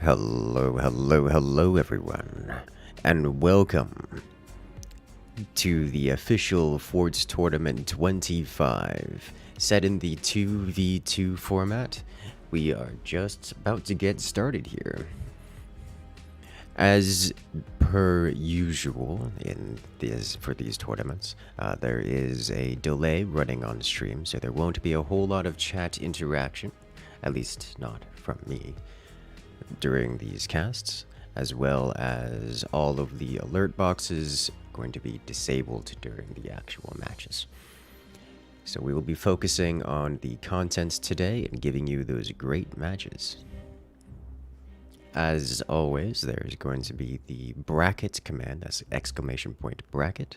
Hello everyone, and welcome to the official Forts Tournament 25, set in the 2v2 format. We are just about to get started here. As per usual for these tournaments, there is a delay running on stream, so there won't be a whole lot of chat interaction, at least not from me, during these casts, as well as all of the alert boxes going to be disabled during the actual matches. So we will be focusing on the content today and giving you those great matches. As always, there's going to be the bracket command, that's !bracket.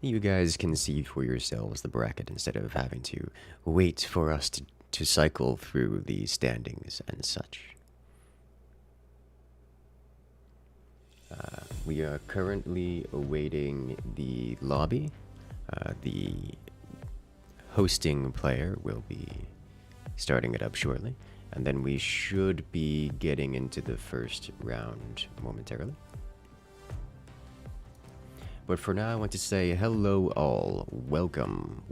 You guys can see for yourselves the bracket instead of having to wait for us to cycle through the standings and such. We are currently awaiting the lobby. The hosting player will be starting it up shortly, and then we should be getting into the first round momentarily. But for now, I want to say hello all, welcome.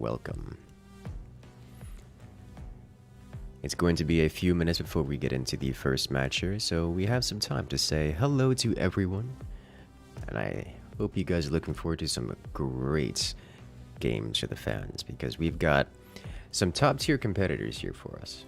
It's going to be a few minutes before we get into the first match here, so we have some time to say hello to everyone. And I hope you guys are looking forward to some great games for the fans, because we've got some top tier competitors here for us.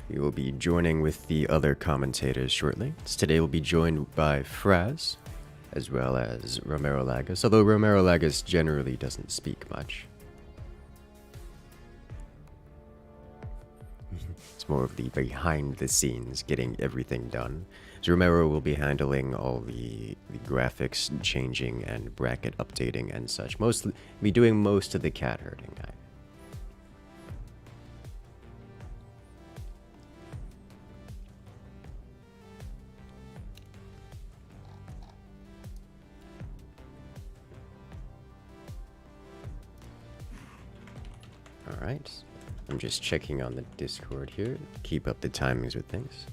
We will be joining with the other commentators shortly. Today we'll be joined by Fraz, as well as Romero Lagas, although Romero Lagas generally doesn't speak much. It's more of the behind the scenes, getting everything done. So Romero will be handling all the graphics changing and bracket updating and such. Be doing most of the cat herding. Alright, I'm just checking on the Discord here, keep up the timings with things.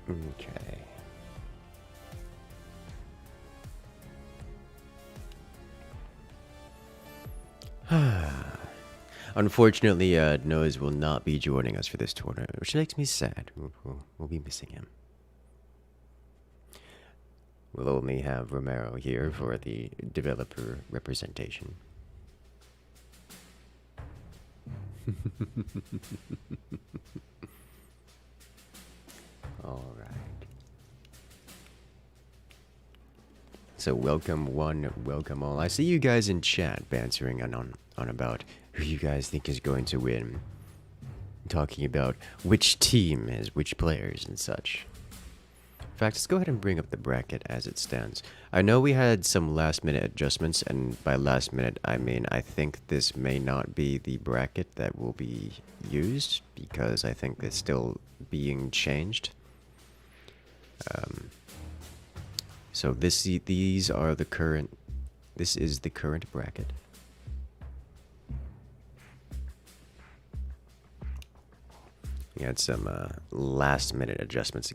Okay. Unfortunately, Noise will not be joining us for this tournament, which makes me sad. We'll be missing him. We'll only have Romero here for the developer representation. Alright. So welcome one, welcome all. I see you guys in chat bantering on about who you guys think is going to win. Talking about which team has which players and such. In fact, let's go ahead and bring up the bracket as it stands. I know we had some last minute adjustments, and by last minute I mean I think this may not be the bracket that will be used, because I think it's still being changed. So these are the current. This is the current bracket. We had some last minute adjustments.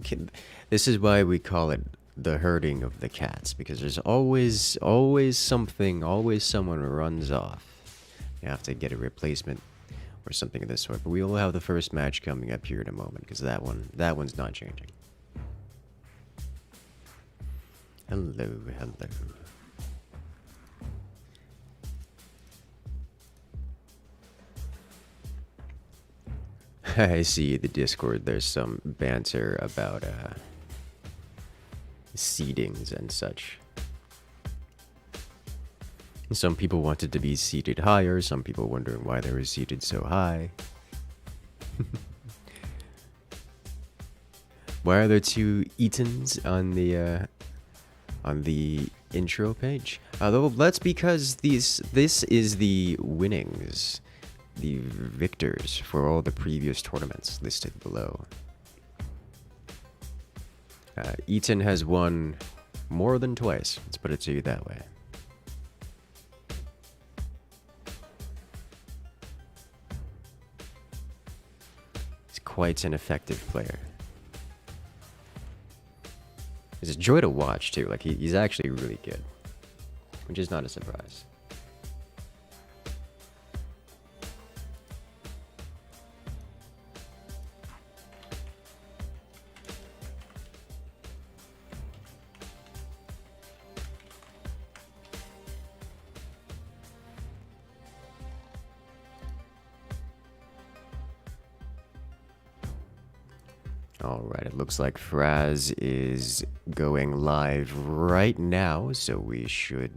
This is why we call it the herding of the cats, because there's always something, always someone runs off. You have to get a replacement or something of this sort. But we will have the first match coming up here in a moment, because that one's not changing. Hello. I see the Discord, there's some banter about seedings and such. Some people wanted to be seated higher, some people wondering why they were seated so high. Why are there two Etans on the on the intro page. Though that's because this is the winnings, the victors for all the previous tournaments listed below. Eaton has won more than twice, let's put it to you that way. He's quite an effective player. It's a joy to watch too, like he's actually really good, which is not a surprise. Alright, it looks like Fraz is going live right now, so we should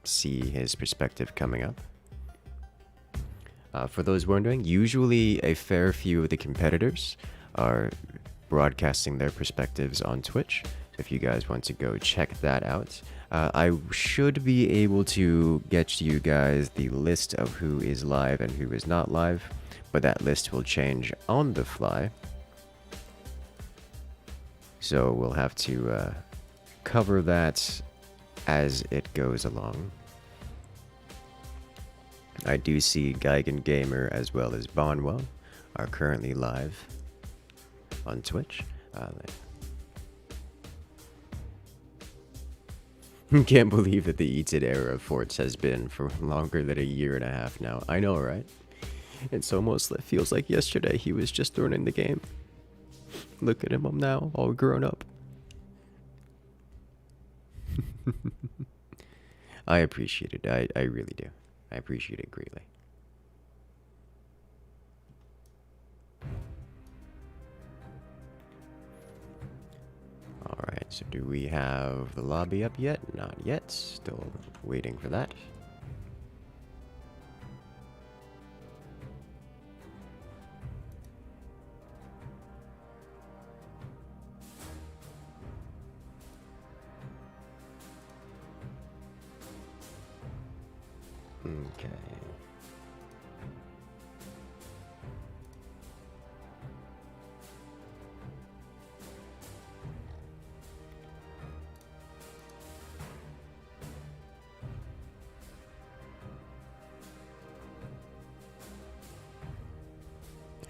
see his perspective coming up. For those wondering, usually a fair few of the competitors are broadcasting their perspectives on Twitch. So if you guys want to go check that out, I should be able to get you guys the list of who is live and who is not live, but that list will change on the fly. So we'll have to cover that as it goes along. I do see Geigen Gamer as well as Bonwell are currently live on Twitch. Can't believe that the Eaton era of Forts has been for longer than a year and a half now. I know, right? It's almost feels like yesterday he was just learning the game. Look at him now, all grown up. I appreciate it. I really do. I appreciate it greatly. Alright, so do we have the lobby up yet? Not yet. Still waiting for that. Okay.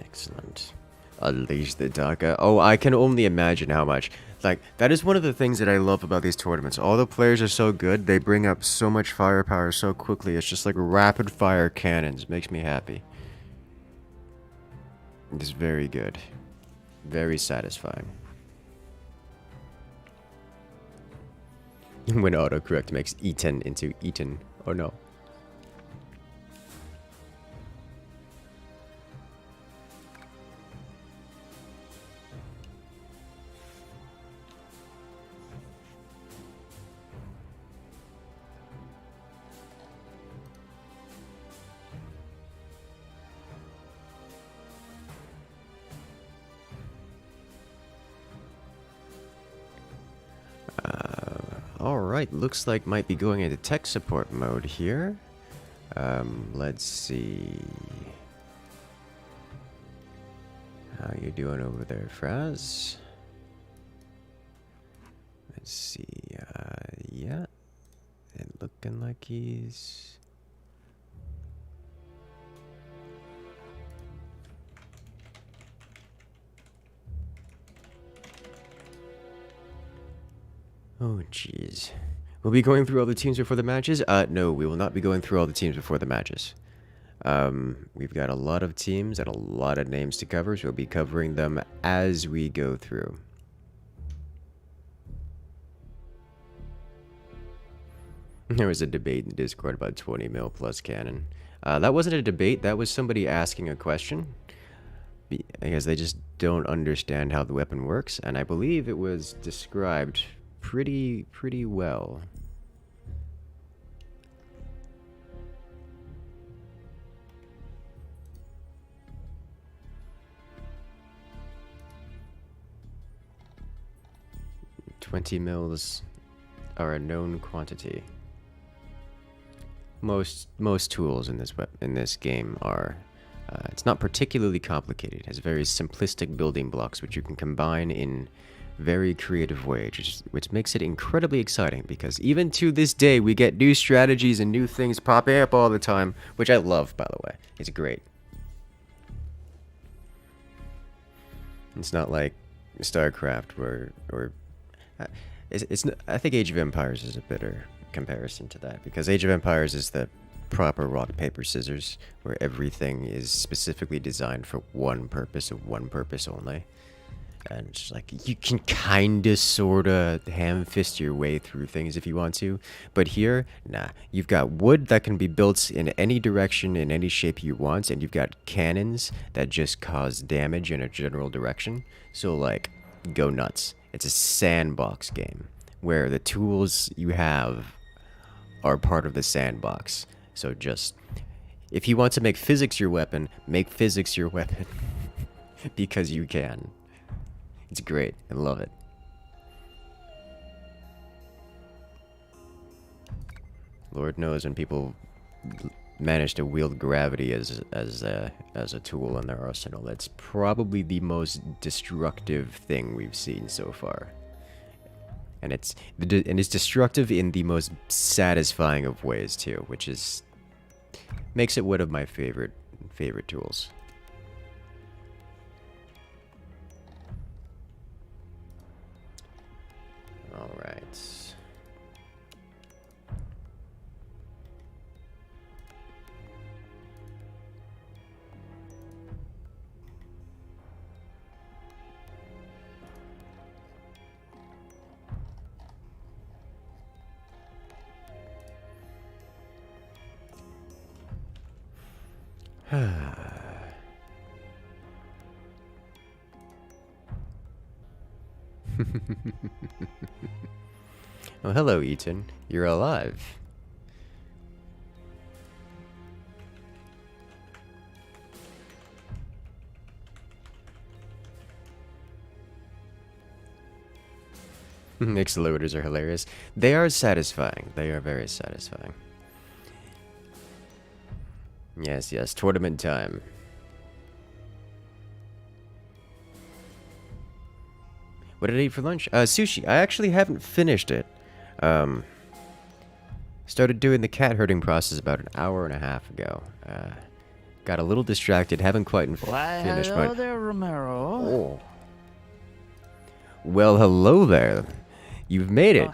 Excellent. Unleash the Daka. Oh, I can only imagine how much. Like, that is one of the things that I love about these tournaments. All the players are so good. They bring up so much firepower so quickly. It's just like rapid fire cannons. Makes me happy. It's very good. Very satisfying. When autocorrect makes Eaton into Eaton. Oh no. Alright, looks like might be going into tech support mode here. Let's see. How you doing over there, Fraz? Let's see, yeah. It looking like he's... Oh, jeez. We'll be going through all the teams before the matches? No, we will not be going through all the teams before the matches. We've got a lot of teams and a lot of names to cover, so we'll be covering them as we go through. There was a debate in Discord about 20 mil plus cannon. That wasn't a debate, that was somebody asking a question. Because they just don't understand how the weapon works, and I believe it was described pretty well. $20 mils are a known quantity. Most tools in this game are. It's not particularly complicated. It has very simplistic building blocks which you can combine in very creative ways, which makes it incredibly exciting, because even to this day we get new strategies and new things popping up all the time, which I love, by the way. It's great. It's not like StarCraft I think Age of Empires is a better comparison to that, because Age of Empires is the proper rock, paper, scissors, where everything is specifically designed for one purpose and one purpose only. And it's like, you can kinda sorta ham-fist your way through things if you want to, but here, nah. You've got wood that can be built in any direction, in any shape you want, and you've got cannons that just cause damage in a general direction. So like, go nuts. It's a sandbox game, where the tools you have are part of the sandbox. So just, if you want to make physics your weapon, make physics your weapon. Because you can. It's great. I love it. Lord knows when people manage to wield gravity as a tool in their arsenal. That's probably the most destructive thing we've seen so far. And it's destructive in the most satisfying of ways too, which is makes it one of my favorite tools. All right. Oh, hello, Ethan. You're alive. Mixed loaders are hilarious. They are satisfying. They are very satisfying. Yes, yes. Tournament time. What did I eat for lunch? Sushi. I actually haven't finished it. Started doing the cat herding process about an hour and a half ago. Got a little distracted. Haven't quite finished my... Hello there, Romero. Oh. Well, hello there. You've made it.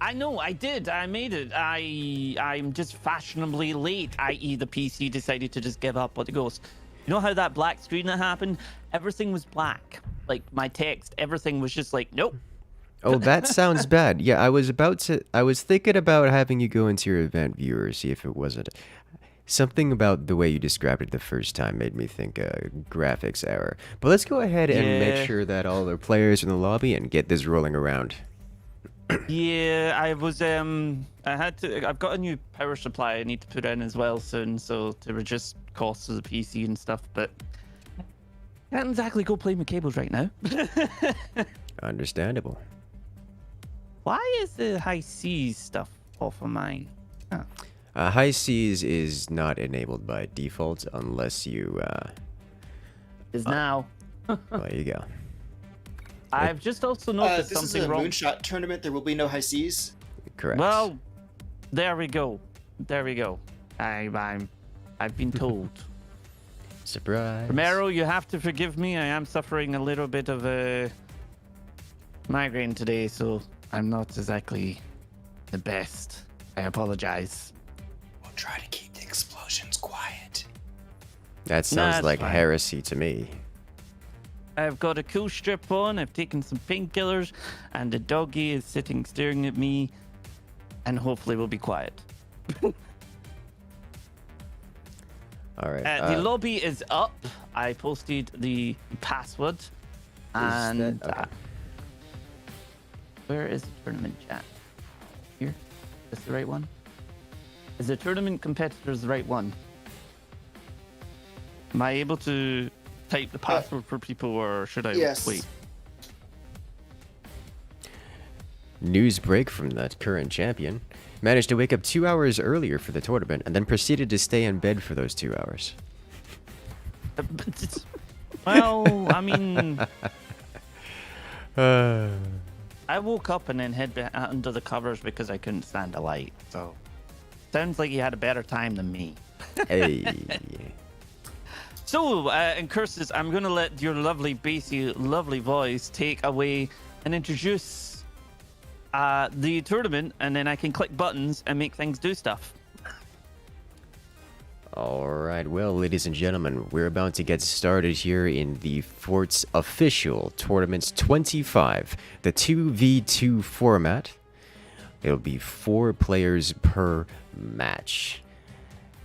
I know, I did. I made it. I'm just fashionably late, i.e. the PC decided to just give up on the ghost. You know how that black screen that happened? Everything was black. Like, my text, everything was just like, nope. Oh, that sounds bad. Yeah, I was thinking about having you go into your event viewer, see if it wasn't... Something about the way you described it the first time made me think graphics error. But let's go ahead and make sure that all the players are in the lobby and get this rolling around. Yeah, I've got a new power supply I need to put in as well soon, so to reduce costs of the PC and stuff, but can't exactly go play my cables right now. Understandable. Why is the high seas stuff off of mine? Huh. High seas is not enabled by default unless you... Is now. Well, there you go. I've just also noticed this something is a wrong. moonshot tournament. There will be no high seas. Correct. Well, there we go. There we go. I've been told. Surprise. Romero, you have to forgive me. I am suffering a little bit of a migraine today, so I'm not exactly the best. I apologize. We'll try to keep the explosions quiet. That sounds That's like fine. heresy to me. I've got a cool strip on. I've taken some painkillers, and the doggy is sitting staring at me, and hopefully we'll be quiet. All right. The lobby is up. I posted the password, and okay. Where is the tournament chat? Here? Is this the right one? Is the tournament competitors the right one? Am I able to type the password for people, or should I Yes. wait? news break from the current champion. Managed to wake up 2 hours earlier for the tournament and then proceeded to stay in bed for those 2 hours. Well, I mean, I woke up and then hid under the covers because I couldn't stand the light. So, sounds like you had a better time than me. Hey. So, Incursus, I'm going to let your lovely, bassy, lovely voice take away and introduce the tournament, and then I can click buttons and make things do stuff. Alright, well, ladies and gentlemen, we're about to get started here in the Fort's official Tournaments 25, the 2v2 format. It'll be 4 players per match.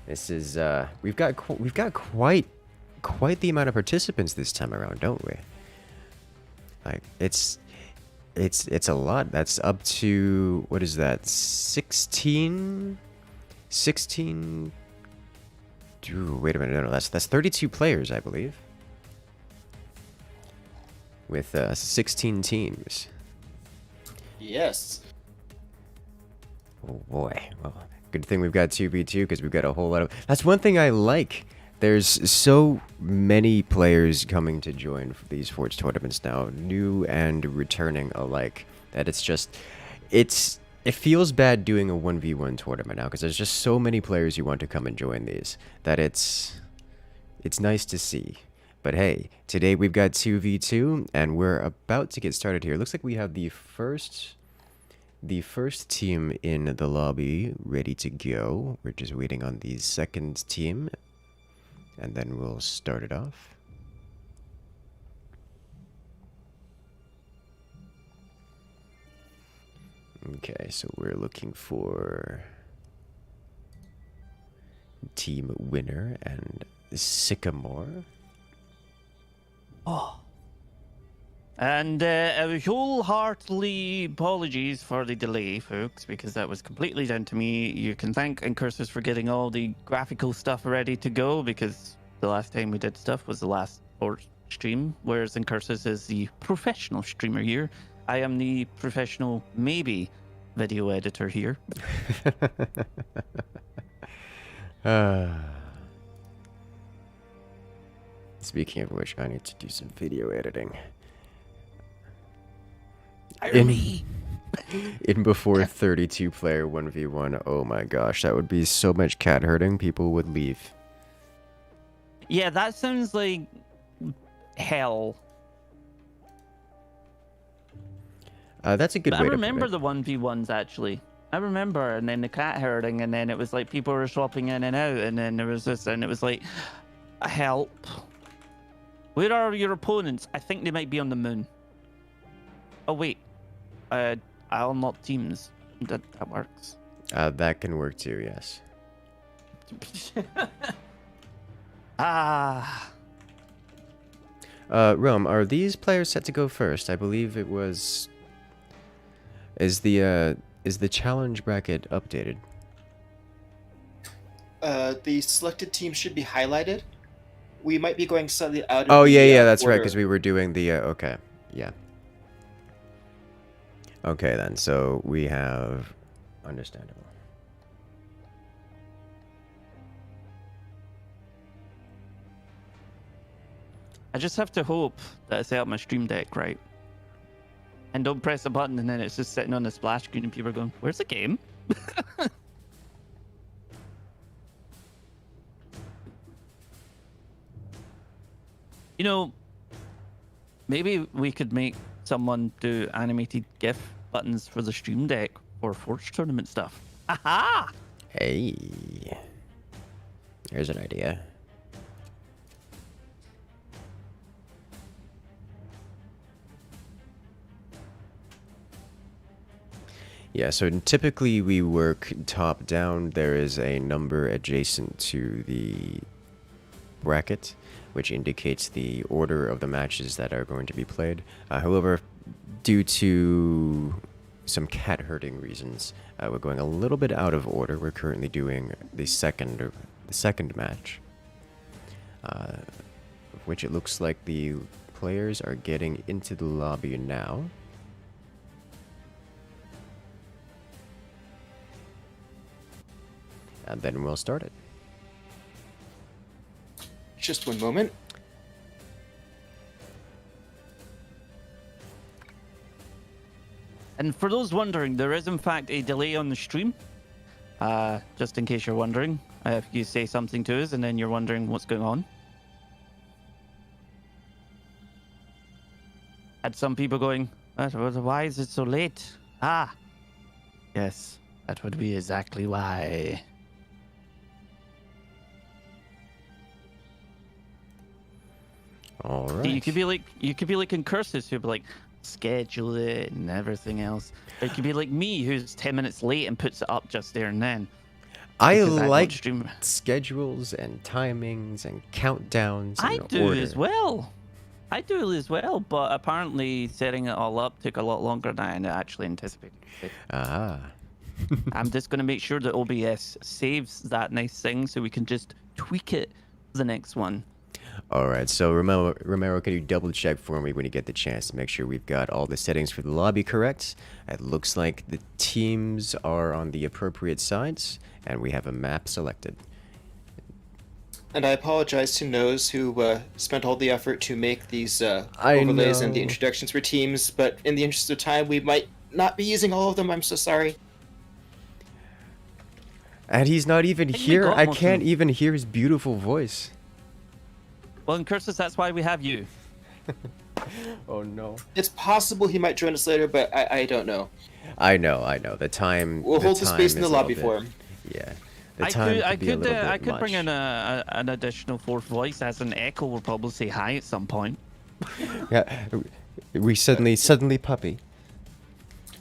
This is, we've got quite the amount of participants this time around, don't we? Like, it's a lot. That's up to, what is that, 16? Ooh, wait a minute, no, that's 32 players, I believe. With 16 teams. Yes. Oh boy. Well, good thing we've got 2v2 because we've got a whole lot of... That's one thing I like. There's so many players coming to join these Forge tournaments now, new and returning alike, that it's just... It feels bad doing a 1v1 tournament now because there's just so many players who want to come and join these that it's nice to see. But hey, today we've got 2v2 and we're about to get started here. Looks like we have the first team in the lobby ready to go. We're just waiting on the second team and then we'll start it off. Okay, so we're looking for Team Winner and Sycamore. Oh. And wholeheartedly apologies for the delay, folks, because that was completely down to me. You can thank Incursus for getting all the graphical stuff ready to go, because the last time we did stuff was the last stream, whereas Incursus is the professional streamer here. I am the professional, maybe, video editor here. Speaking of which, I need to do some video editing. In before 32 player 1v1, oh my gosh, that would be so much cat herding, people would leave. Yeah, that sounds like hell. That's a good way to put it. I remember the 1v1s, actually. I remember, and then the cat herding, and then it was like people were swapping in and out, and then there was this, and it was like, help. Where are your opponents? I think they might be on the moon. Oh, wait. I'll unlock teams. That works. That can work too, yes. Rome, are these players set to go first? I believe it was... Is the challenge bracket updated? The selected team should be highlighted. We might be going slightly out of Oh, the, yeah, that's right, order. because we were doing the, okay, yeah. Okay, then, so we have... Understandable. I just have to hope that I set up my stream deck right. And don't press a button and then it's just sitting on the splash screen and people are going, where's the game? You know, maybe we could make someone do animated GIF buttons for the stream deck for Forge tournament stuff. Aha! Hey. Here's an idea. Yeah, so typically we work top down. There is a number adjacent to the bracket, which indicates the order of the matches that are going to be played. However, due to some cat herding reasons, we're going a little bit out of order. We're currently doing the second match, which it looks like the players are getting into the lobby now. and then we'll start it. Just one moment. And for those wondering, there is in fact a delay on the stream. Just in case you're wondering, if you say something to us and then you're wondering what's going on. Had some people going, why is it so late? Ah, yes, that would be exactly why. All right. You could be like Incursus, who'd be like, schedule it and everything else. Or it could be like me, who's 10 minutes late and puts it up just there and then. I because I don't like stream. schedules and timings and countdowns. I and do order. as well. I do as well, but apparently setting it all up took a lot longer than I actually anticipated. Ah. I'm just going to make sure that OBS saves that nice thing so we can just tweak it for the next one. All right, so Romero, can you double check for me when you get the chance to make sure we've got all the settings for the lobby correct? It looks like the teams are on the appropriate sides, and we have a map selected. And I apologize to Nose, who spent all the effort to make these I overlays and the know. introductions for teams, but in the interest of time, we might not be using all of them. I'm so sorry. And he's not even think we here. got I most of can't them. even hear his beautiful voice. Well, in Cursus, that's why we have you. Oh no. It's possible he might join us later, but I don't know. I know. The time. We'll hold the time space in the is a lobby little for bit- him. Yeah. The time could be a little bit I could bring much. in an additional fourth voice, as an echo will probably say hi at some point. Yeah. We suddenly puppy.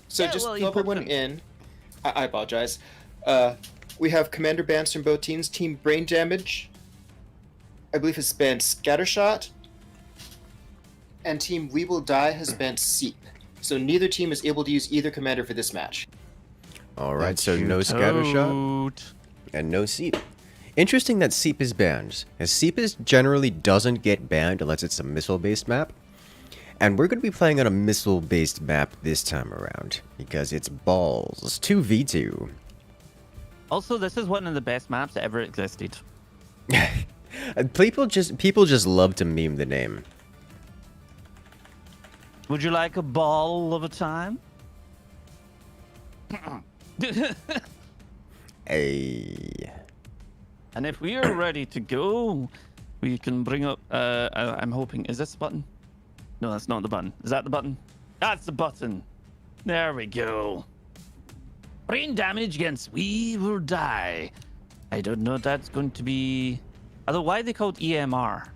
So Yeah, just well, to you fill everyone popped in, I apologize. We have commander bans from both teams. Team Brain Damage, I believe, has banned Scattershot. And Team We Will Die has banned Seep. So neither team is able to use either commander for this match. All right. So no scatter shot. And no Seep. Interesting that Seep is banned, as Seep generally doesn't get banned unless it's a missile-based map. And we're going to be playing on a missile-based map this time around, because it's balls 2v2. Also, this is one of the best maps that ever existed. People just love to meme the name. Would you like a ball of a time? Hey. And if we are ready to go, we can bring up. I'm hoping. Is this the button? No, that's not the button. Is that the button? That's the button. There we go. Brain damage against We Will Die. I don't know if that's going to be. Although, why are they called EMR?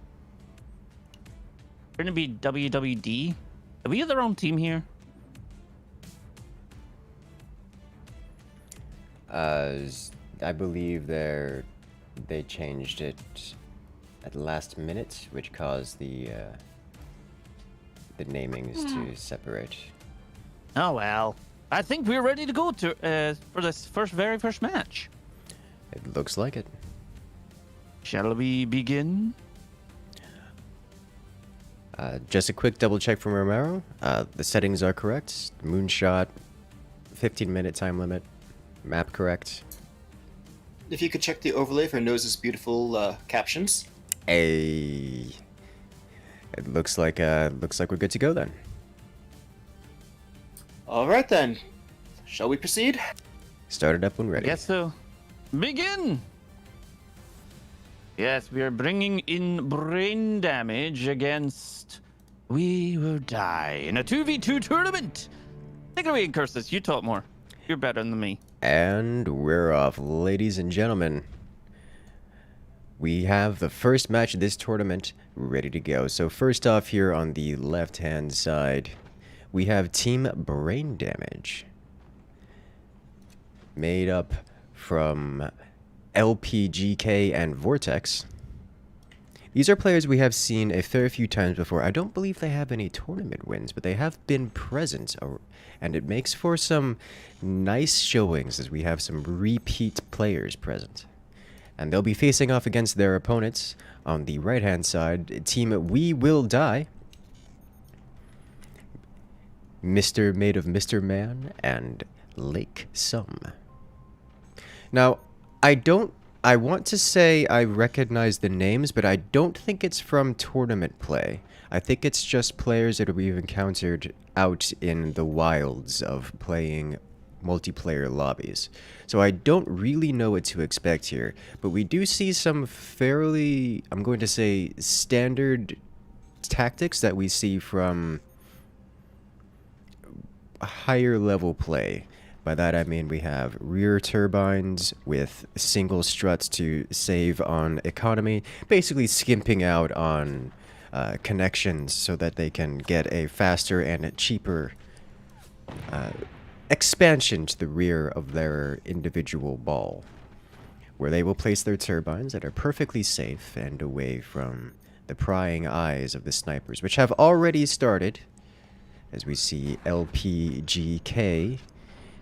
Going to be WWD. Are we the wrong team here? I believe they changed it at the last minute, which caused the namings to separate. Oh well. I think we're ready to go to for this very first match. It looks like it. Shall we begin? Just a quick double check from Romero. The settings are correct. Moonshot, 15-minute time limit. Map correct. If you could check the overlay for Nose's beautiful captions. It looks like we're good to go then. All right then. Shall we proceed? Start it up when ready. Yes, so. Begin! Yes, we are bringing in brain damage against We Will Die in a 2v2 tournament. Take it away, Incursus. You talk more. You're better than me. And we're off, ladies and gentlemen. We have the first match of this tournament ready to go. So first off here on the left-hand side, we have Team Brain Damage. Made up from LPGK and Vortex. These are players we have seen a fair few times before. I don't believe they have any tournament wins, but they have been present, and it makes for some nice showings as we have some repeat players present. And they'll be facing off against their opponents on the right-hand side, Team We Will Die. Mr. Made of Mr. Man and Lake Sum. Now, I don't. I want to say I recognize the names, but I don't think it's from tournament play. I think it's just players that we've encountered out in the wilds of playing multiplayer lobbies. So I don't really know what to expect here, but we do see some fairly, I'm going to say, standard tactics that we see from higher level play. By that I mean we have rear turbines with single struts to save on economy, basically skimping out on connections so that they can get a faster and a cheaper expansion to the rear of their individual ball, where they will place their turbines that are perfectly safe and away from the prying eyes of the snipers, which have already started, as we see LPGK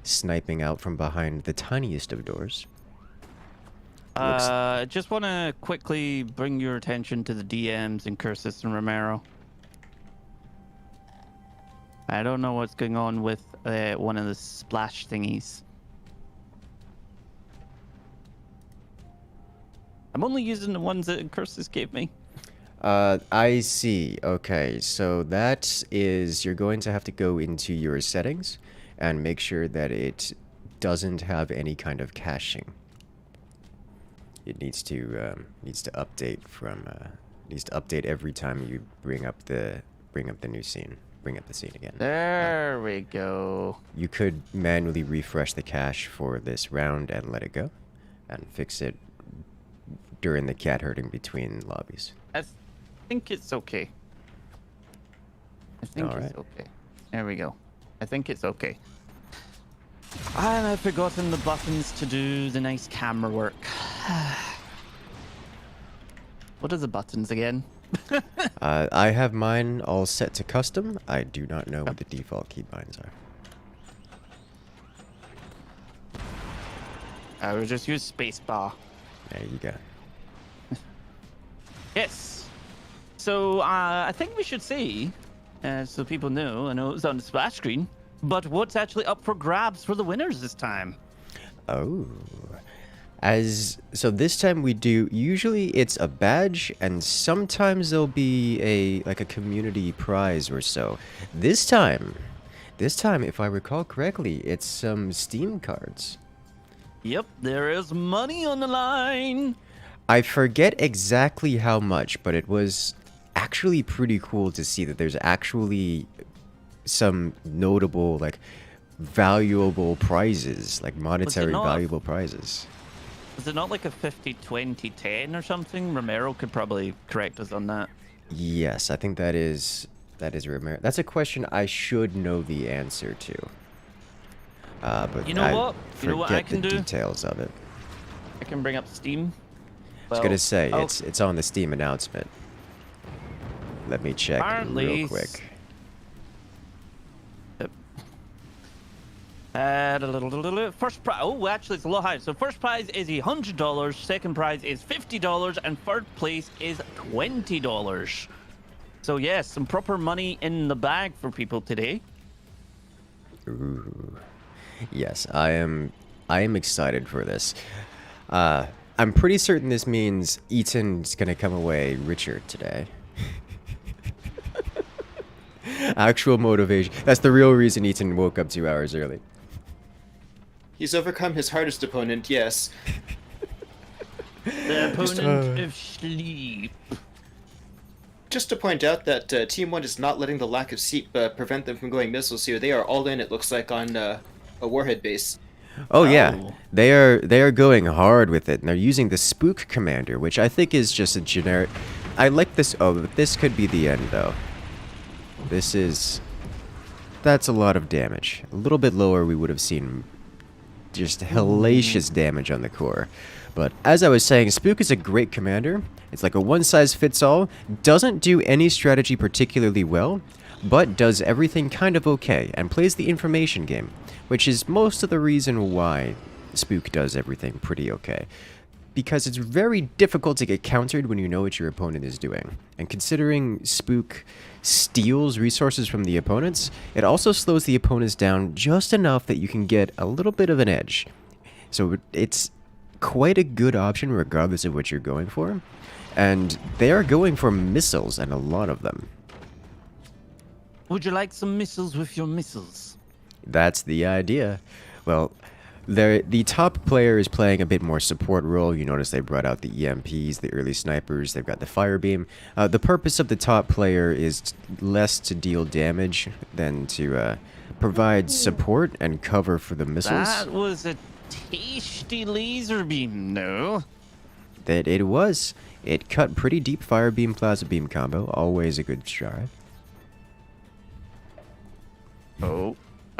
sniping out from behind the tiniest of doors. Just want to quickly bring your attention to the DMs in Incursus and Romero. I don't know what's going on with one of the splash thingies. I'm only using the ones that Incursus gave me. I see. Okay, so that is, you're going to have to go into your settings and make sure that it doesn't have any kind of caching. It needs to update from needs to update every time you bring up the new scene. Bring up the scene again. There we go. You could manually refresh the cache for this round and let it go, and fix it during the cat herding between lobbies. I think it's okay. I think All it's right. okay. There we go. I think it's okay. And I've forgotten the buttons to do the nice camera work. What are the buttons again? I have mine all set to custom. I do not know what the default keybinds are. I will just use spacebar. There you go. Yes. So I think we should say, so people know, I know it was on the splash screen, but what's actually up for grabs for the winners this time? Oh. So this time we do, usually it's a badge, and sometimes there'll be a community prize or so. This time, if I recall correctly, it's some Steam cards. Yep, there is money on the line. I forget exactly how much, but it was actually pretty cool to see that there's actually some notable, valuable prizes, monetary valuable prizes. Is it not like a 50-20-10 or something? Romero could probably correct us on that. Yes, I think that is Romero. That's a question I should know the answer to. But You know what? You know what I forget can the do? details of it. I can bring up Steam. I was gonna say oh, it's on the Steam announcement. Let me check Apparently real quick. First prize. Oh, actually, it's a lot higher. So first prize is $100. Second prize is $50, and third place is $20. So yes, some proper money in the bag for people today. Ooh. Yes, I am excited for this. I'm pretty certain this means Eaton's gonna come away richer today. Actual motivation. That's the real reason Eaton woke up 2 hours early. He's overcome his hardest opponent, yes. The opponent of sleep. Just to point out that Team 1 is not letting the lack of seat prevent them from going missiles here. They are all in, it looks like, on a warhead base. Oh yeah, they are going hard with it, and they're using the Spook Commander, which I think is just a generic. I like this. Oh, this could be the end though. That's a lot of damage. A little bit lower, we would have seen just hellacious damage on the core. But as I was saying, Spook is a great commander. It's like a one-size-fits-all. Doesn't do any strategy particularly well, but does everything kind of okay, and plays the information game, which is most of the reason why Spook does everything pretty okay. Because it's very difficult to get countered when you know what your opponent is doing. And considering Spook steals resources from the opponents, it also slows the opponents down just enough that you can get a little bit of an edge. So it's quite a good option regardless of what you're going for. And they are going for missiles, and a lot of them. Would you like some missiles with your missiles? That's the idea. Well, the top player is playing a bit more support role. You notice they brought out the EMPs, the early snipers, they've got the fire beam. The purpose of the top player is less to deal damage than to provide support and cover for the missiles. That was a tasty laser beam, no? That it was. It cut pretty deep. Fire beam, plasma beam combo. Always a good try.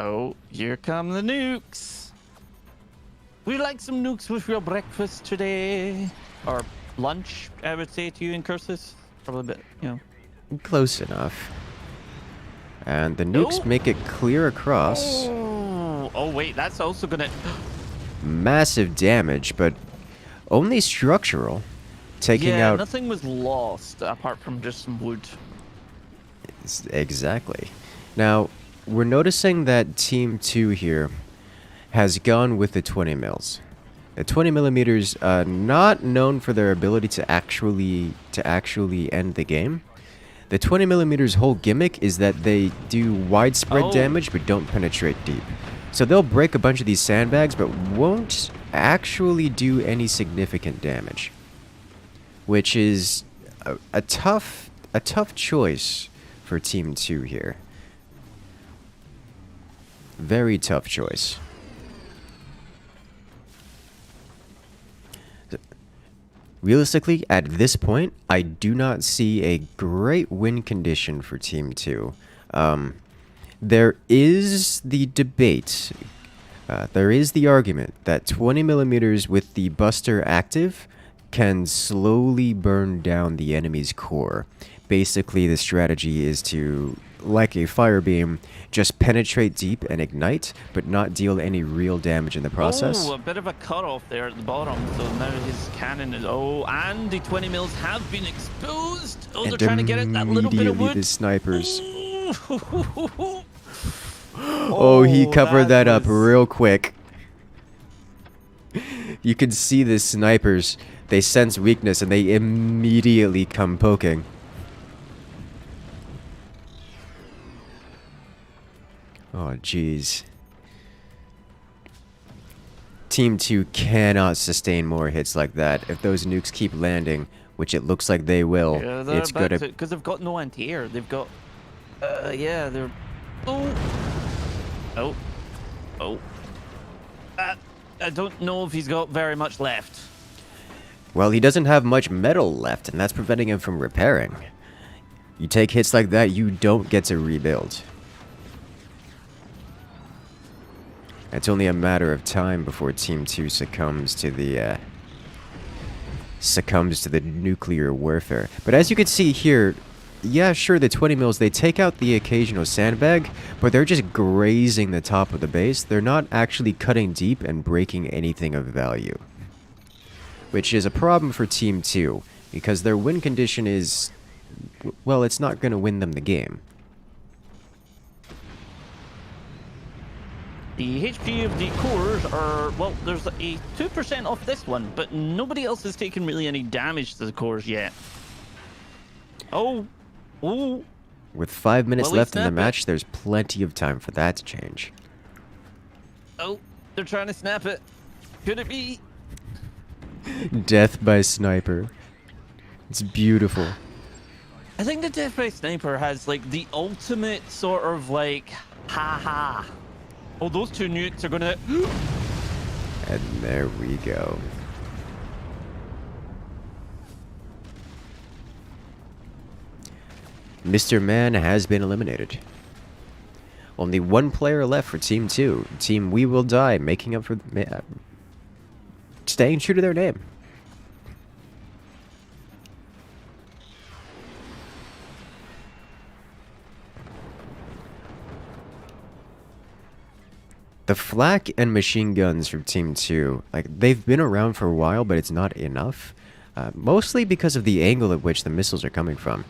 Oh, here come the nukes. Would you like some nukes with your breakfast today? Or lunch, I would say to you, Incursus. Probably a bit, you know. Close enough. And the nukes make it clear across. Oh, wait, that's also gonna... Massive damage, but only structural. Taking out... nothing was lost apart from just some wood. Exactly. Now, we're noticing that Team 2 here has gone with the 20 mils. The 20 millimeters, not known for their ability to actually end the game. The 20 millimeters whole gimmick is that they do widespread damage but don't penetrate deep. So they'll break a bunch of these sandbags but won't actually do any significant damage, which is a tough choice for Team 2 here. Very tough choice. Realistically, at this point, I do not see a great win condition for Team 2. There is the debate, there is the argument that 20 millimeters with the Buster active can slowly burn down the enemy's core. Basically, the strategy is to, like a fire beam, just penetrate deep and ignite, but not deal any real damage in the process. Oh, a bit of a cutoff there at the bottom. So now his cannon is... Oh, and the 20 mils have been exposed. Oh, they're trying to get at that little bit of wood. The snipers. Oh, he covered that up real quick. You can see the snipers. They sense weakness and they immediately come poking. Oh, jeez. Team 2 cannot sustain more hits like that. If those nukes keep landing, which it looks like they will, yeah, it's gonna... Because they've got no anti-air. They've got... yeah, they're... Oh. I don't know if he's got very much left. Well, he doesn't have much metal left, and that's preventing him from repairing. You take hits like that, you don't get to rebuild. It's only a matter of time before Team 2 succumbs to the nuclear warfare. But as you can see here, yeah, sure, the 20 mils, they take out the occasional sandbag, but they're just grazing the top of the base. They're not actually cutting deep and breaking anything of value, which is a problem for Team 2, because their win condition is, well, it's not going to win them the game. The HP of the cores are, well, there's a 2% off this one, but nobody else has taken really any damage to the cores yet. Oh. With 5 minutes left in the match, there's plenty of time for that to change. Oh, they're trying to snap it. Could it be? Death by sniper. It's beautiful. I think the death by sniper has, like, the ultimate sort of, like, ha-ha. Oh, those two nukes are gonna... And there we go. Mr. Man has been eliminated. Only one player left for Team 2. Team We Will Die, making up for... staying true to their name. The flak and machine guns from Team 2, like, they've been around for a while, but it's not enough. Mostly because of the angle at which the missiles are coming from.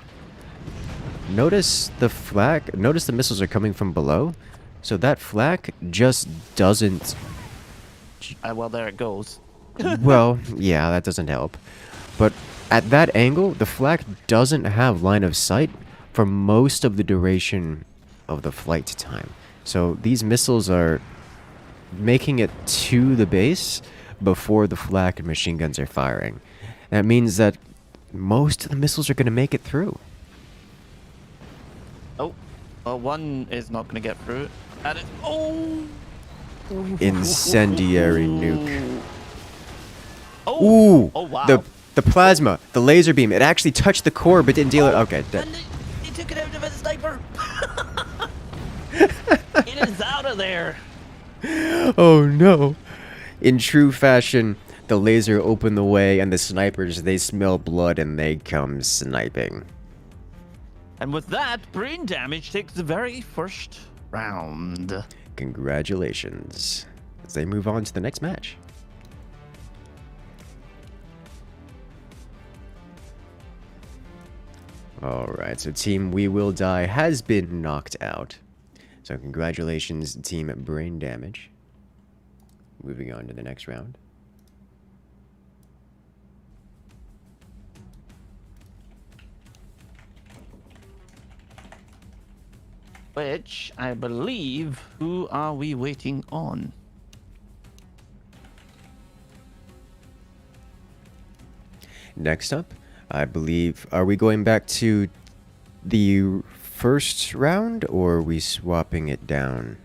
Notice the flak, notice the missiles are coming from below, so that flak just doesn't... well, there it goes. Well, yeah, that doesn't help. But at that angle, the flak doesn't have line of sight for most of the duration of the flight time. So these missiles are making it to the base before the flak and machine guns are firing. That means that most of the missiles are going to make it through. Oh, well, one is not going to get through. That is. Oh! Incendiary nuke. Oh! Ooh! Oh, wow. The plasma, the laser beam, it actually touched the core but didn't deal it. Okay, dead. And they took it out of a sniper. It is out of there. Oh no. In true fashion, the laser opened the way and the snipers, they smell blood and they come sniping. And with that, brain damage takes the very first round. Congratulations. As they move on to the next match. Alright, so Team We Will Die has been knocked out. So congratulations, Team Brain Damage. Moving on to the next round. Which, I believe, who are we waiting on? Next up, I believe, are we going back to the first round or are we swapping it down?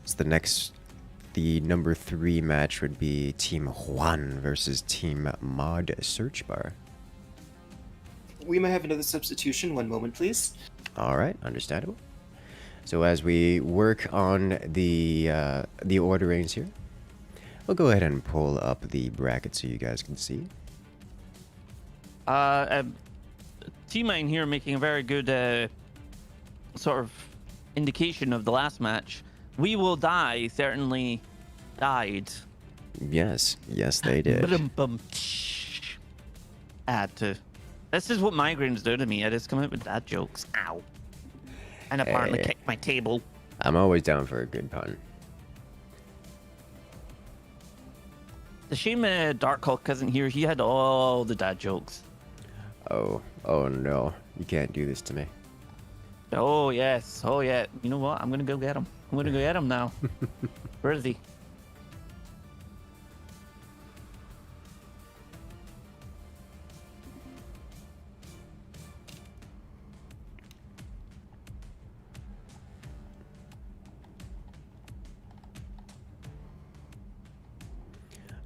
It's the number 3 match would be Team Juan versus Team Mod Search Bar. We might have another substitution. One moment, please. Alright, understandable. So as we work on the orderings here, we'll go ahead and pull up the bracket so you guys can see. T-Mine here making a very good sort of indication of the last match. We Will Die certainly died. Yes, they did. Ba-dum-bum. Had to. This is what migraines do to me. I just come out with dad jokes. Ow. And apparently kicked my table. I'm always down for a good pun. The shame Darkhawk isn't here. He had all the dad jokes. Oh no. You can't do this to me. Oh, yes. Oh, yeah. You know what? I'm going to go get him. I'm going to go get him now. Where is he?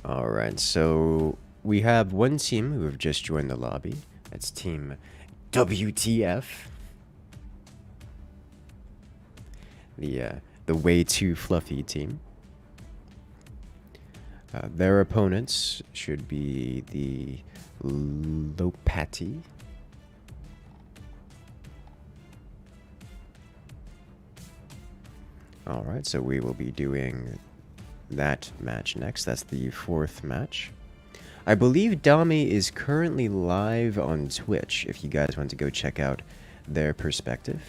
Alright, so we have one team who have just joined the lobby. That's Team WTF. The way too fluffy team. Their opponents should be the Lopati. Alright, so we will be doing that match next. That's the 4th match. I believe Dami is currently live on Twitch if you guys want to go check out their perspective.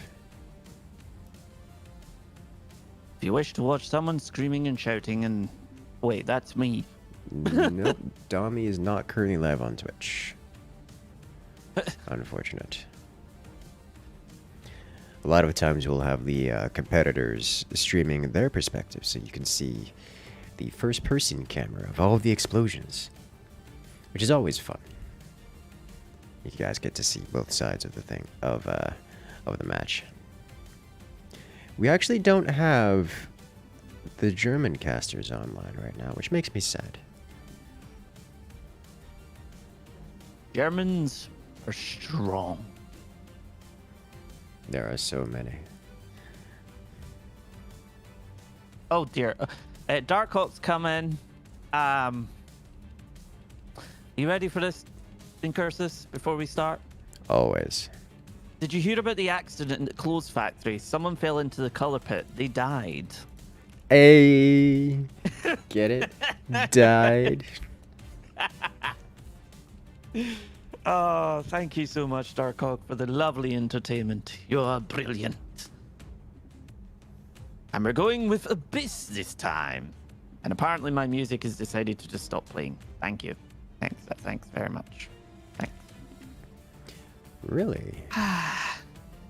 If you wish to watch someone screaming and shouting and... Wait, that's me. Nope, Dami is not currently live on Twitch. Unfortunate. A lot of times we'll have the competitors streaming their perspective so you can see the first-person camera of all of the explosions, which is always fun. You guys get to see both sides of the thing of the match. We actually don't have the German casters online right now, which makes me sad. Germans are strong. There are so many. Oh dear. Darkhawk's coming. You ready for this, Incursus, before we start? Always. Did you hear about the accident in the clothes factory? Someone fell into the color pit. They died. Hey. Get it? Died. Oh, thank you so much, Darkhawk, for the lovely entertainment. You're brilliant. And we're going with Abyss this time. And apparently my music has decided to just stop playing. Thank you. Thanks very much. Thanks. Really?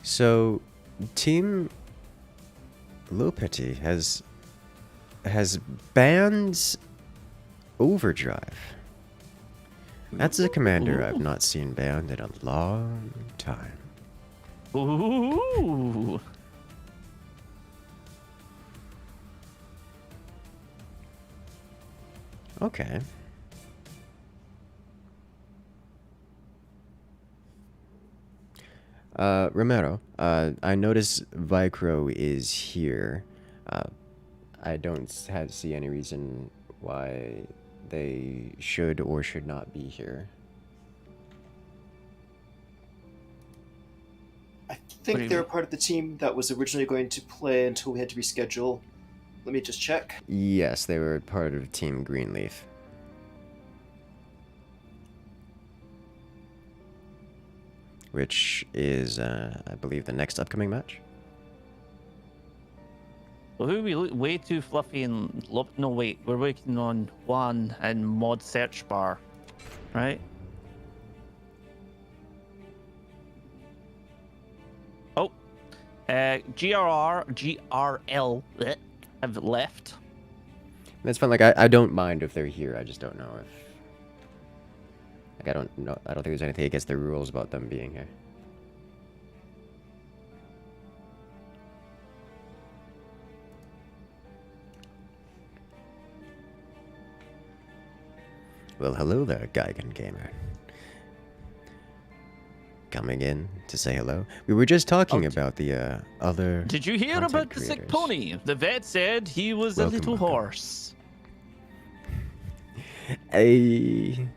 So, Team Lopeti has banned Overdrive. That's a commander I've not seen banned in a long time. Ooh. Okay. Romero, I notice Vicro is here. I don't see any reason why they should or should not be here. I think they're part of the team that was originally going to play until we had to reschedule. Let me just check. Yes, they were part of Team Greenleaf. Which is, I believe, the next upcoming match. Well, who are we way too fluffy and no wait, we're working on one and mod search bar, right? Oh, GRL have left. That's fine. Like I don't mind if they're here. I just don't know if. Like I don't know. I don't think there's anything against the rules about them being here. Well, hello there, Geigen Gamer. Coming in to say hello. We were just talking about the other. Did you hear content about the sick creators. pony? The vet said he was a little horse. I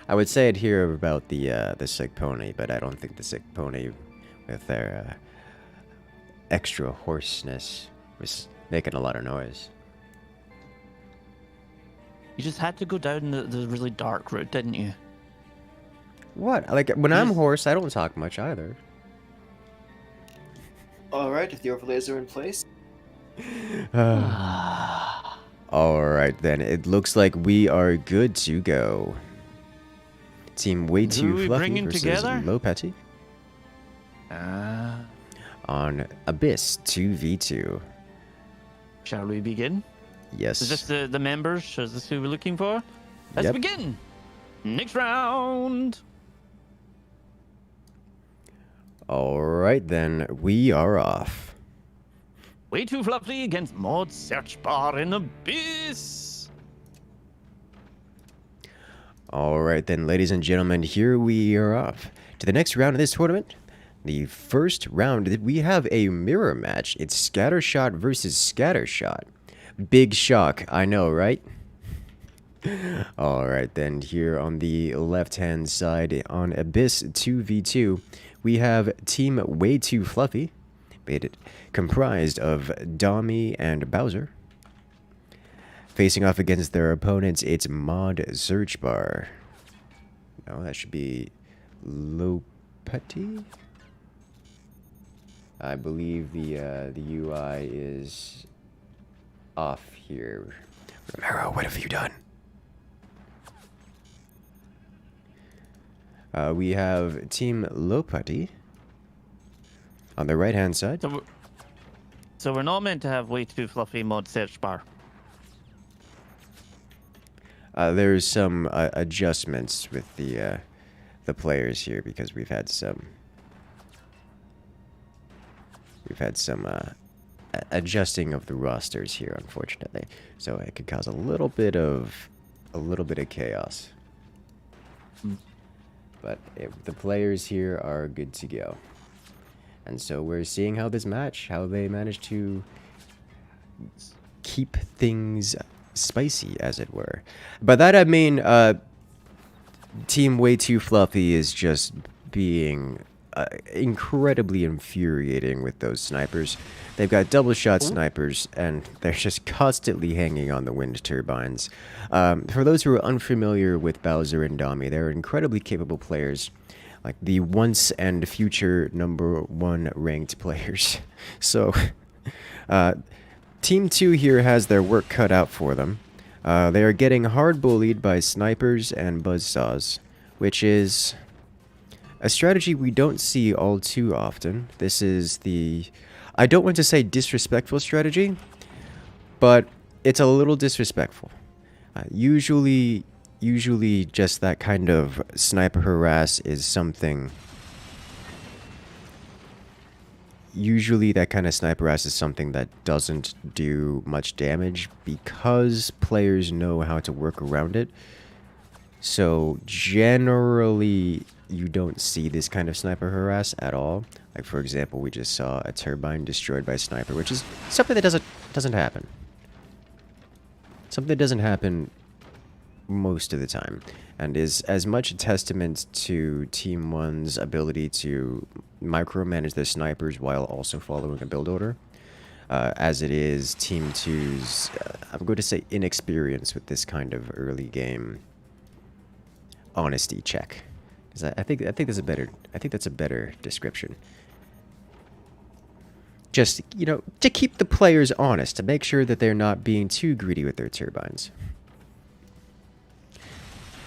would say I'd hear about the sick pony, but I don't think the sick pony with their extra hoarseness was making a lot of noise. You just had to go down the really dark route, didn't you? What? Like when I'm hoarse, I don't talk much either. Alright, if the overlays are in place. Alright then, it looks like we are good to go. Team Way Too Fluffy bringing versus together? Low Petty on Abyss 2v2. Shall we begin? Yes. Is this the members? Is this who we're looking for? Let's Yep. begin. Next round. Alright then, we are off. Way Too Fluffy against mod search bar in Abyss. Alright then, ladies and gentlemen, here we are off to the next round of this tournament. The first round, we have a mirror match. It's Scattershot versus Scattershot. Big shock, I know, right? Alright then, here on the left-hand side on Abyss 2v2, we have Team Way Too Fluffy, comprised of Dommy and Bowser. Facing off against their opponents, it's Mod Search Bar. No, that should be Lopeti? I believe the UI is off here. Romero, what have you done? We have Team Lopeti on the right-hand side. So we're not meant to have Way Too Fluffy mod search bar. There's some adjustments with the players here because we've had some adjusting of the rosters here, unfortunately. So it could cause a little bit of chaos. But the players here are good to go. And so we're seeing how they manage to keep things spicy, as it were. By that I mean, Team Way Too Fluffy is just being incredibly infuriating with those snipers. They've got double shot snipers, and they're just constantly hanging on the wind turbines. For those who are unfamiliar with Bowser and Dommy, they're incredibly capable players, like the once and future #1 ranked players. So Team 2 here has their work cut out for them. They are getting hard bullied by snipers and buzzsaws, which is a strategy we don't see all too often. This is the, I don't want to say disrespectful strategy, but it's a little disrespectful. Usually just that kind of sniper harass is something. Usually that kind of sniper harass is something that doesn't do much damage because players know how to work around it. So generally you don't see this kind of sniper harass at all. Like for example, we just saw a turbine destroyed by a sniper, which is something that doesn't happen. Something that doesn't happen most of the time, and is as much a testament to Team 1's ability to micromanage their snipers while also following a build order, as it is Team 2's, I'm going to say, inexperience with this kind of early game honesty check. Because I think that's a better description. Just, you know, to keep the players honest, to make sure that they're not being too greedy with their turbines.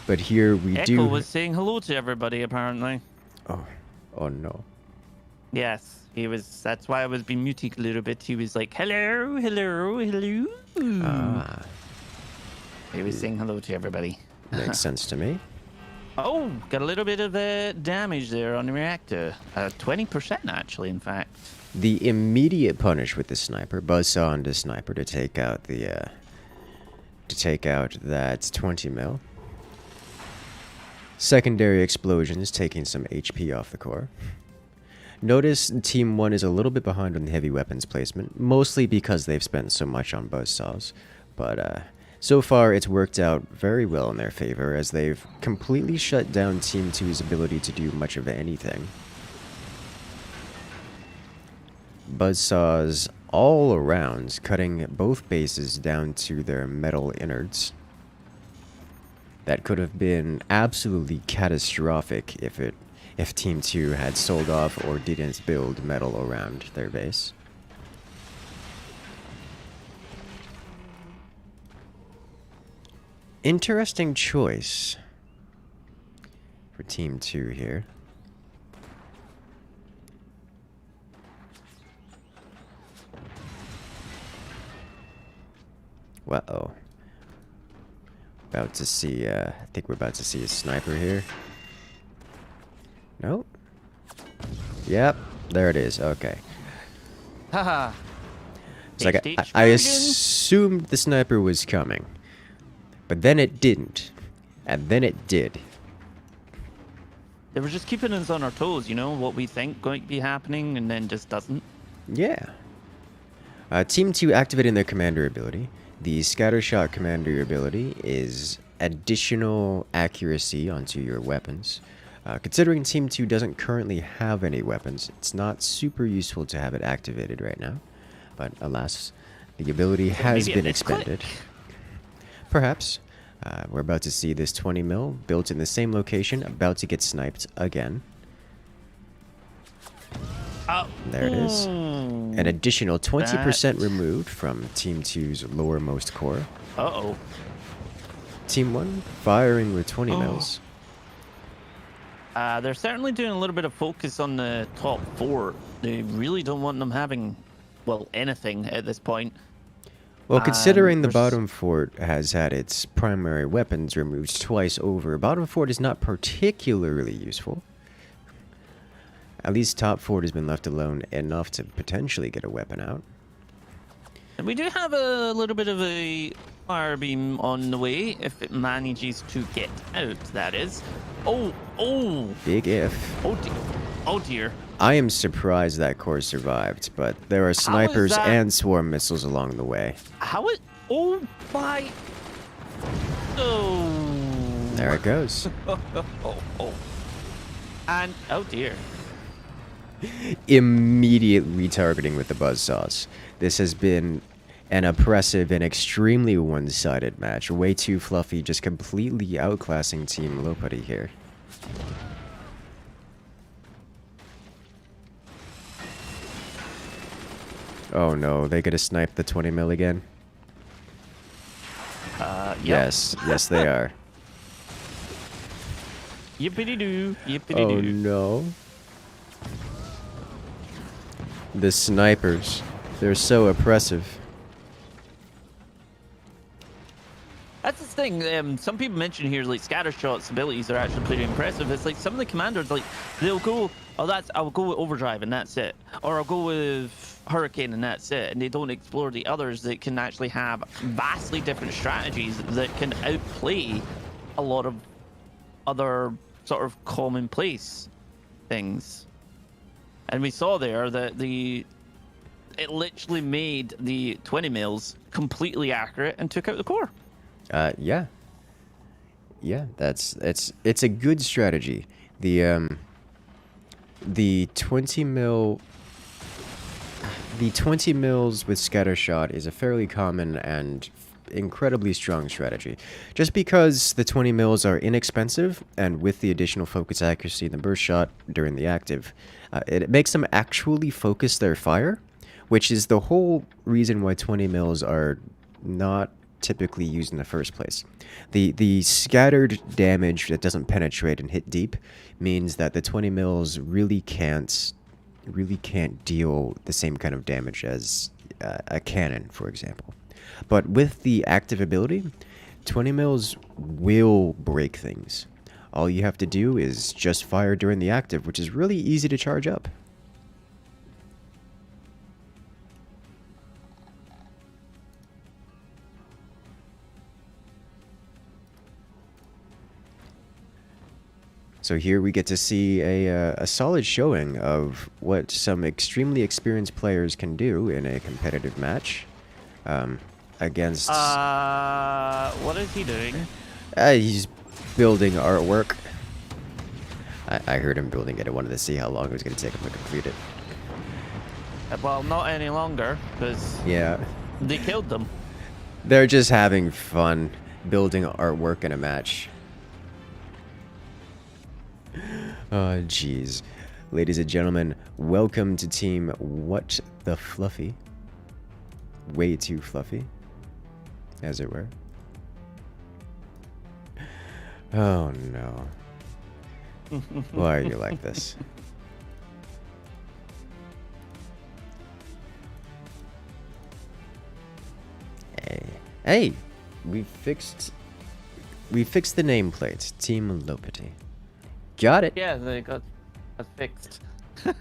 But here we Echo do. was saying hello to everybody, apparently. Oh no. Yes, he was. That's why I was being muted a little bit. He was like, hello, hello, hello. Ah, He was saying hello to everybody. makes sense to me. Oh, got a little bit of damage there on the reactor. 20% actually, in fact. The immediate punish with the sniper, buzzsaw on the sniper to take out the that 20 mil. Secondary explosions taking some HP off the core. Notice Team 1 is a little bit behind on the heavy weapons placement, mostly because they've spent so much on buzzsaws. But so far it's worked out very well in their favor, as they've completely shut down Team 2's ability to do much of anything. Buzzsaws all around, cutting both bases down to their metal innards. That could have been absolutely catastrophic if Team 2 had sold off or didn't build metal around their base. Interesting choice for Team 2 here. Uh-oh. About to see, I think we're about to see a sniper here. Nope. Yep, there it is. Okay. Haha. So I assumed the sniper was coming. But then it didn't. And then it did. They were just keeping us on our toes, you know, what we think going to be happening, and then just doesn't. Yeah. Team 2 activating their commander ability. The scattershot commander ability is additional accuracy onto your weapons. Considering Team 2 doesn't currently have any weapons, it's not super useful to have it activated right now. But alas, the ability has been expended. Perhaps. We're about to see this 20 mil built in the same location, about to get sniped again. There it is. An additional 20% removed from Team 2's lowermost core. Uh-oh. Team 1 firing with 20 mils. They're certainly doing a little bit of focus on the top 4. They really don't want them having, well, anything at this point. Well, considering the bottom fort has had its primary weapons removed twice over, bottom fort is not particularly useful. At least top fort has been left alone enough to potentially get a weapon out. And we do have a little bit of a fire beam on the way, if it manages to get out, that is. Oh! Big if. Oh dear. I am surprised that core survived, but there are snipers and swarm missiles along the way. Oh my... Oh. There it goes. And, oh dear. Immediate retargeting with the buzzsaws. This has been an oppressive and extremely one-sided match. Way too fluffy, just completely outclassing Team Lopati here. Oh no, they gotta snipe the 20 mil again? Yep. Yes, they are. Yippity-doo, yippity-doo. Oh no. The snipers. They're so oppressive. That's the thing. Some people mention here like Scattershot's abilities are actually pretty impressive. It's like some of the commanders, like they'll go, I'll go with Overdrive and that's it, or I'll go with Hurricane and that's it, and they don't explore the others that can actually have vastly different strategies that can outplay a lot of other sort of commonplace things. And we saw there that it literally made the 20 mils completely accurate and took out the core. Yeah. Yeah, it's a good strategy. The 20 mil the 20 mils with Scattershot is a fairly common and incredibly strong strategy. Just because the 20 mils are inexpensive, and with the additional focus accuracy in the burst shot during the active, it makes them actually focus their fire, which is the whole reason why 20 mils are not typically used in the first place. The scattered damage that doesn't penetrate and hit deep means that the 20 mils really can't deal the same kind of damage as a cannon, for example. But with the active ability, 20 mils will break things. All you have to do is just fire during the active, which is really easy to charge up. So here we get to see a solid showing of what some extremely experienced players can do in a competitive match against... What is he doing? He's building artwork. I heard him building it. I wanted to see how long it was going to take him to complete it. Well, not any longer, because Yeah. they killed them. They're just having fun building artwork in a match. Oh, jeez. Ladies and gentlemen, welcome to Team What the Fluffy. Way too fluffy, as it were. Oh, no. Why are you like this? Hey, we fixed the nameplate. Team Lopity. Got it. Yeah, they got fixed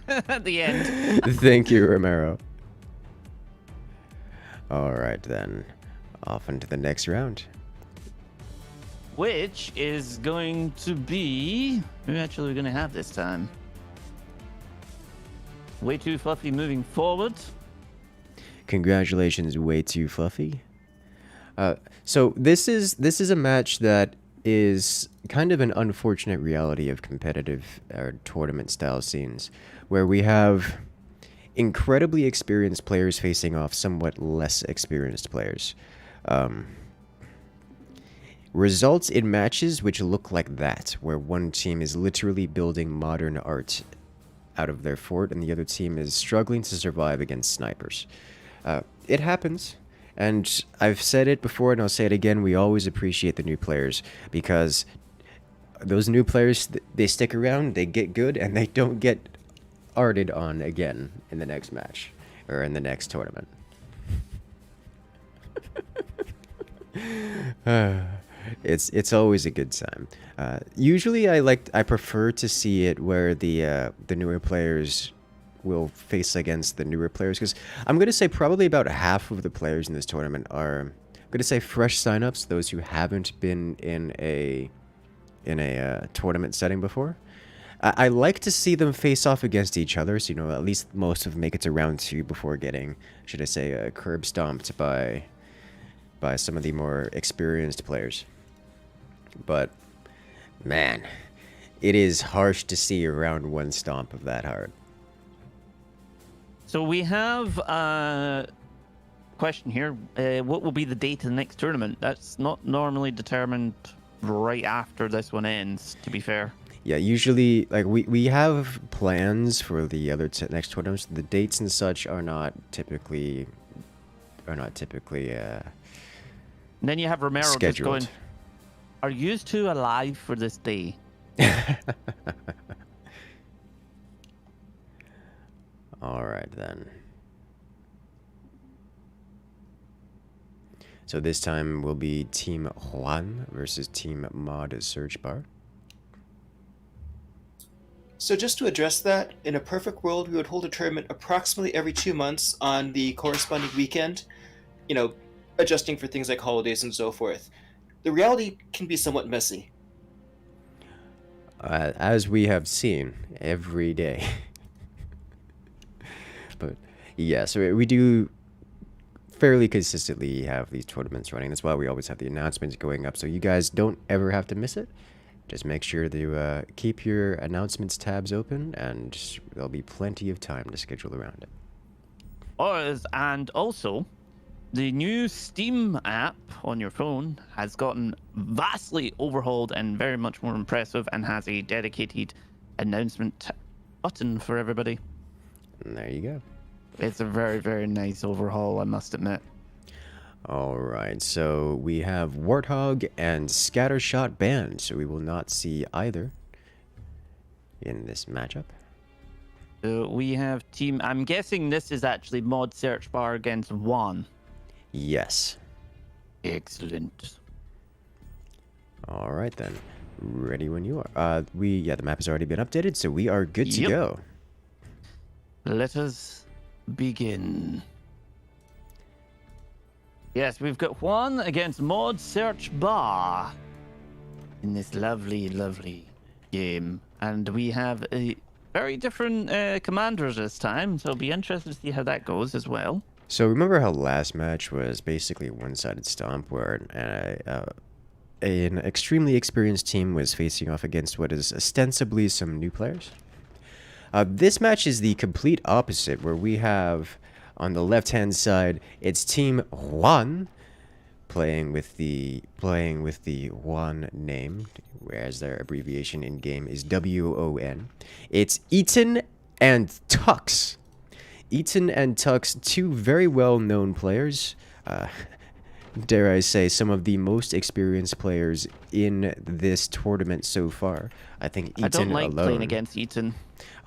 at the end. Thank you, Romero. All right, then. Off into the next round. Which is going to be... Who actually we're going to have this time? Way Too Fluffy moving forward. Congratulations, Way Too Fluffy. So this is a match that is kind of an unfortunate reality of competitive or tournament style scenes, where we have incredibly experienced players facing off somewhat less experienced players. Results in matches which look like that, where one team is literally building modern art out of their fort and the other team is struggling to survive against snipers. It happens. And I've said it before and I'll say it again, we always appreciate the new players, because those new players, they stick around, they get good, and they don't get arted on again in the next match or in the next tournament. It's always a good time. Usually I prefer to see it where the newer players will face against the newer players, because I'm going to say probably about half of the players in this tournament are, I'm going to say, fresh signups, those who haven't been in a tournament setting before. I like to see them face off against each other, so at least most of them make it to round 2 before getting, should I say, curb stomped by some of the more experienced players. But man, it is harsh to see a round 1 stomp of that hard. So we have a question here. What will be the date of the next tournament? That's not normally determined right after this one ends, to be fair. Yeah, usually, like, we have plans for the other next tournaments. The dates and such are not typically, And then you have Romero just going, scheduled. "Are you two alive for this day?" All right, then. So this time will be Team Juan versus Team Mod Search Bar. So just to address that, in a perfect world, we would hold a tournament approximately every 2 months on the corresponding weekend, you know, adjusting for things like holidays and so forth. The reality can be somewhat messy. As we have seen every day. But yeah, so we do fairly consistently have these tournaments running. That's why we always have the announcements going up, so you guys don't ever have to miss it. Just make sure to keep your announcements tabs open, and there'll be plenty of time to schedule around it. And also, the new Steam app on your phone has gotten vastly overhauled and very much more impressive, and has a dedicated announcement button for everybody. And there you go. It's a very, very nice overhaul, I must admit. Alright, so we have Warthog and Scattershot banned, so we will not see either in this matchup. We have team... I'm guessing this is actually Mod Search Bar against Juan. Yes. Excellent. Alright then. Ready when you are. The map has already been updated, so we are good to Yep. go. Let us begin. Yes, we've got Juan against Mod Search Bar in this lovely, lovely game. And we have a very different commanders this time, so it'll be interesting to see how that goes as well. So remember how last match was basically a one-sided stomp where an extremely experienced team was facing off against what is ostensibly some new players? This match is the complete opposite, where we have on the left-hand side it's Team Juan playing with the Juan name, whereas their abbreviation in game is WON. It's Eaton and Tux. Eaton and Tux, two very well-known players. Dare I say, some of the most experienced players in this tournament so far. I think Eaton I don't like alone. playing against Eaton.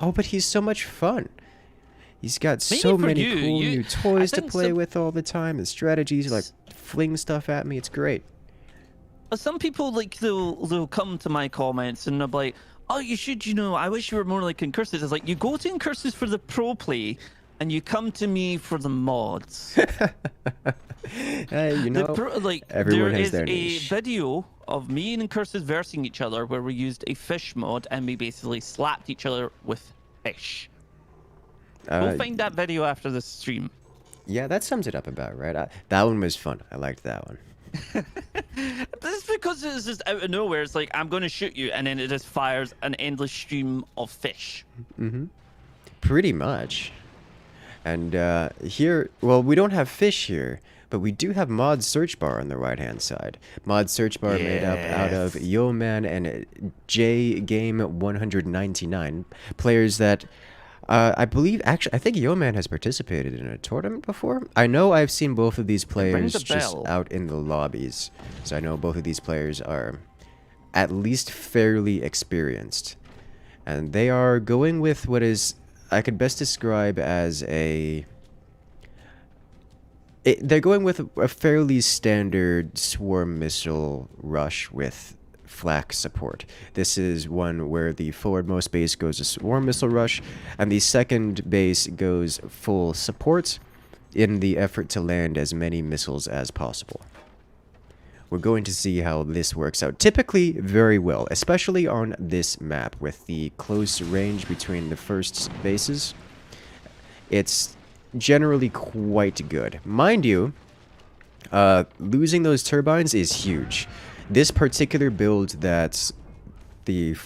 Oh, but he's so much fun. He's got Maybe so for many you, cool you- new toys I to think play some- with all the time, and strategies, like fling stuff at me. It's great. Some people, like, they'll come to my comments and they'll be like, "Oh, you should, I wish you were more like Incursus." It's like, you go to Incursus for the pro play, and you come to me for the mods. Hey, everyone there has is their a niche. video of me and Incursus versing each other where we used a fish mod and we basically slapped each other with fish. Go find that video after the stream. Yeah, that sums it up about right. That one was fun. I liked that one. This is because it's just out of nowhere. It's like, I'm going to shoot you, and then it just fires an endless stream of fish. Pretty much. And here, well, we don't have fish here, but we do have Mod Search Bar on the right-hand side. Mod Search Bar made up out of Yes. Yeoman and J Game 199, players that I believe, actually, I think Yeoman has participated in a tournament before. I know I've seen both of these players a just bell. out in the lobbies, so I know both of these players are at least fairly experienced. And they are going with what is, I could best describe as they're going with a fairly standard swarm missile rush with flak support. This is one where the forwardmost base goes a swarm missile rush, and the second base goes full support in the effort to land as many missiles as possible. We're going to see how this works out. Typically very well, especially on this map with the close range between the first bases. It's generally quite good. Mind you, losing those turbines is huge. This particular build that the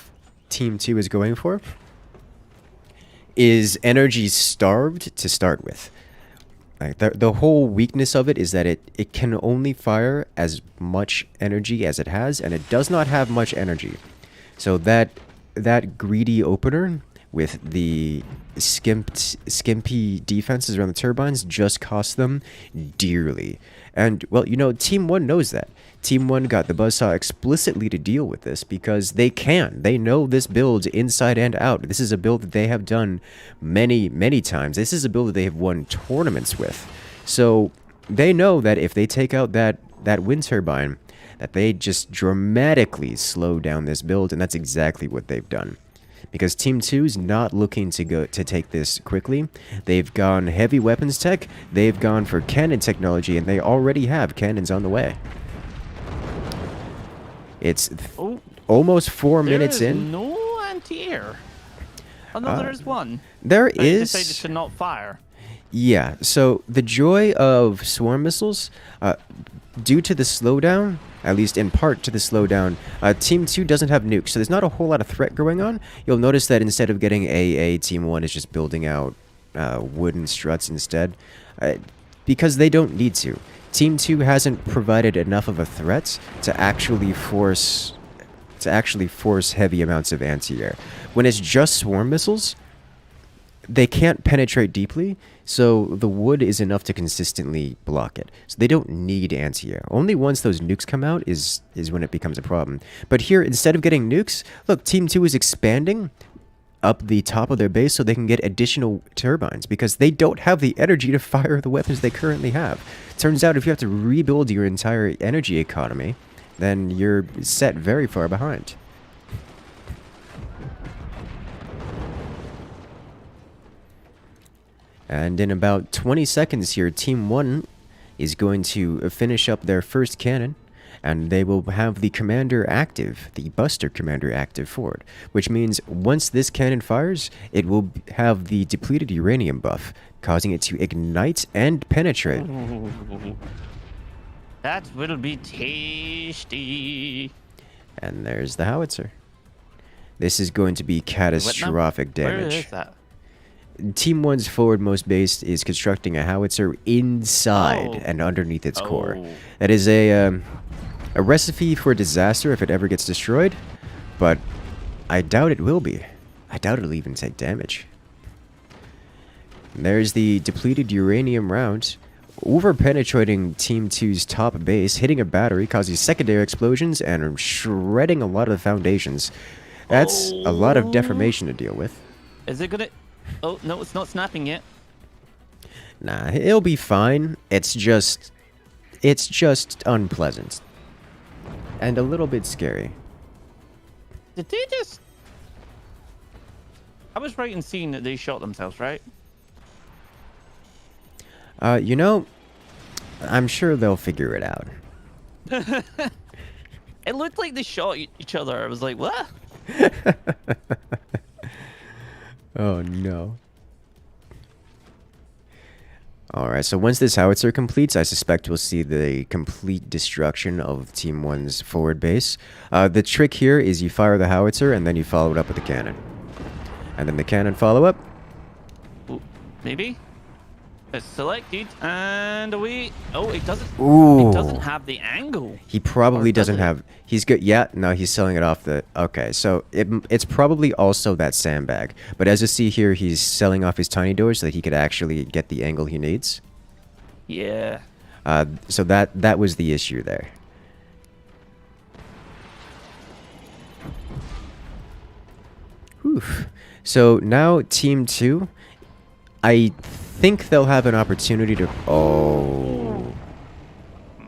Team 2 is going for is energy starved to start with. Like the whole weakness of it is that it can only fire as much energy as it has, and it does not have much energy. So that that greedy opener with the skimpy defenses around the turbines just cost them dearly. And, well, you know, Team 1 knows that. Team 1 got the Buzzsaw explicitly to deal with this because they can. They know this build inside and out. This is a build that they have done many, many times. This is a build that they have won tournaments with. So they know that if they take out that wind turbine, that they just dramatically slow down this build, and that's exactly what they've done. Because Team 2 is not looking to take this quickly. They've gone heavy weapons tech, they've gone for cannon technology, and they already have cannons on the way. It's almost 4 minutes in. No anti-air. Oh no, there is one. There They is. decided to not fire. Yeah, so the joy of swarm missiles, due to the slowdown, at least in part to the slowdown, Team 2 doesn't have nukes, so there's not a whole lot of threat going on. You'll notice that instead of getting AA, Team 1 is just building out wooden struts instead, because they don't need to. Team 2 hasn't provided enough of a threat to actually force heavy amounts of anti-air. When it's just swarm missiles, they can't penetrate deeply, so the wood is enough to consistently block it. So they don't need anti-air. Only once those nukes come out is when it becomes a problem. But here, instead of getting nukes, look, Team 2 is expanding up the top of their base so they can get additional turbines because they don't have the energy to fire the weapons they currently have. Turns out if you have to rebuild your entire energy economy, then you're set very far behind. And in about 20 seconds here, Team 1 is going to finish up their first cannon, and they will have the commander active, the Buster commander active forward, which means once this cannon fires, it will have the depleted uranium buff, causing it to ignite and penetrate. That will be tasty. And there's the howitzer. This is going to be catastrophic damage. Where is that? Team 1's forwardmost base is constructing a howitzer inside and underneath its core. That is a recipe for disaster if it ever gets destroyed, but I doubt it will be. I doubt it'll even take damage. And there's the depleted uranium round, over-penetrating Team 2's top base, hitting a battery, causing secondary explosions, and shredding a lot of the foundations. That's a lot of deformation to deal with. Is it gonna... Oh, no, it's not snapping yet. Nah, it'll be fine. It's just unpleasant. And a little bit scary. Did they just... I was right in seeing that they shot themselves, right? You know, I'm sure they'll figure it out. It looked like they shot each other. I was like, what? Oh no. Alright, so once this howitzer completes, I suspect we'll see the complete destruction of Team 1's forward base. The trick here is you fire the howitzer and then you follow it up with the cannon. And then the cannon follow-up. Maybe? It's selected and we... Oh, it doesn't... Ooh. It doesn't have the angle. He probably does doesn't it? have... He's good. Yeah, no, he's selling it off the... Okay, so it's probably also that sandbag. But as you see here, he's selling off his tiny doors so that he could actually get the angle he needs. Yeah. So that was the issue there. Whew. So now Team 2, I think they'll have an opportunity to... Oh...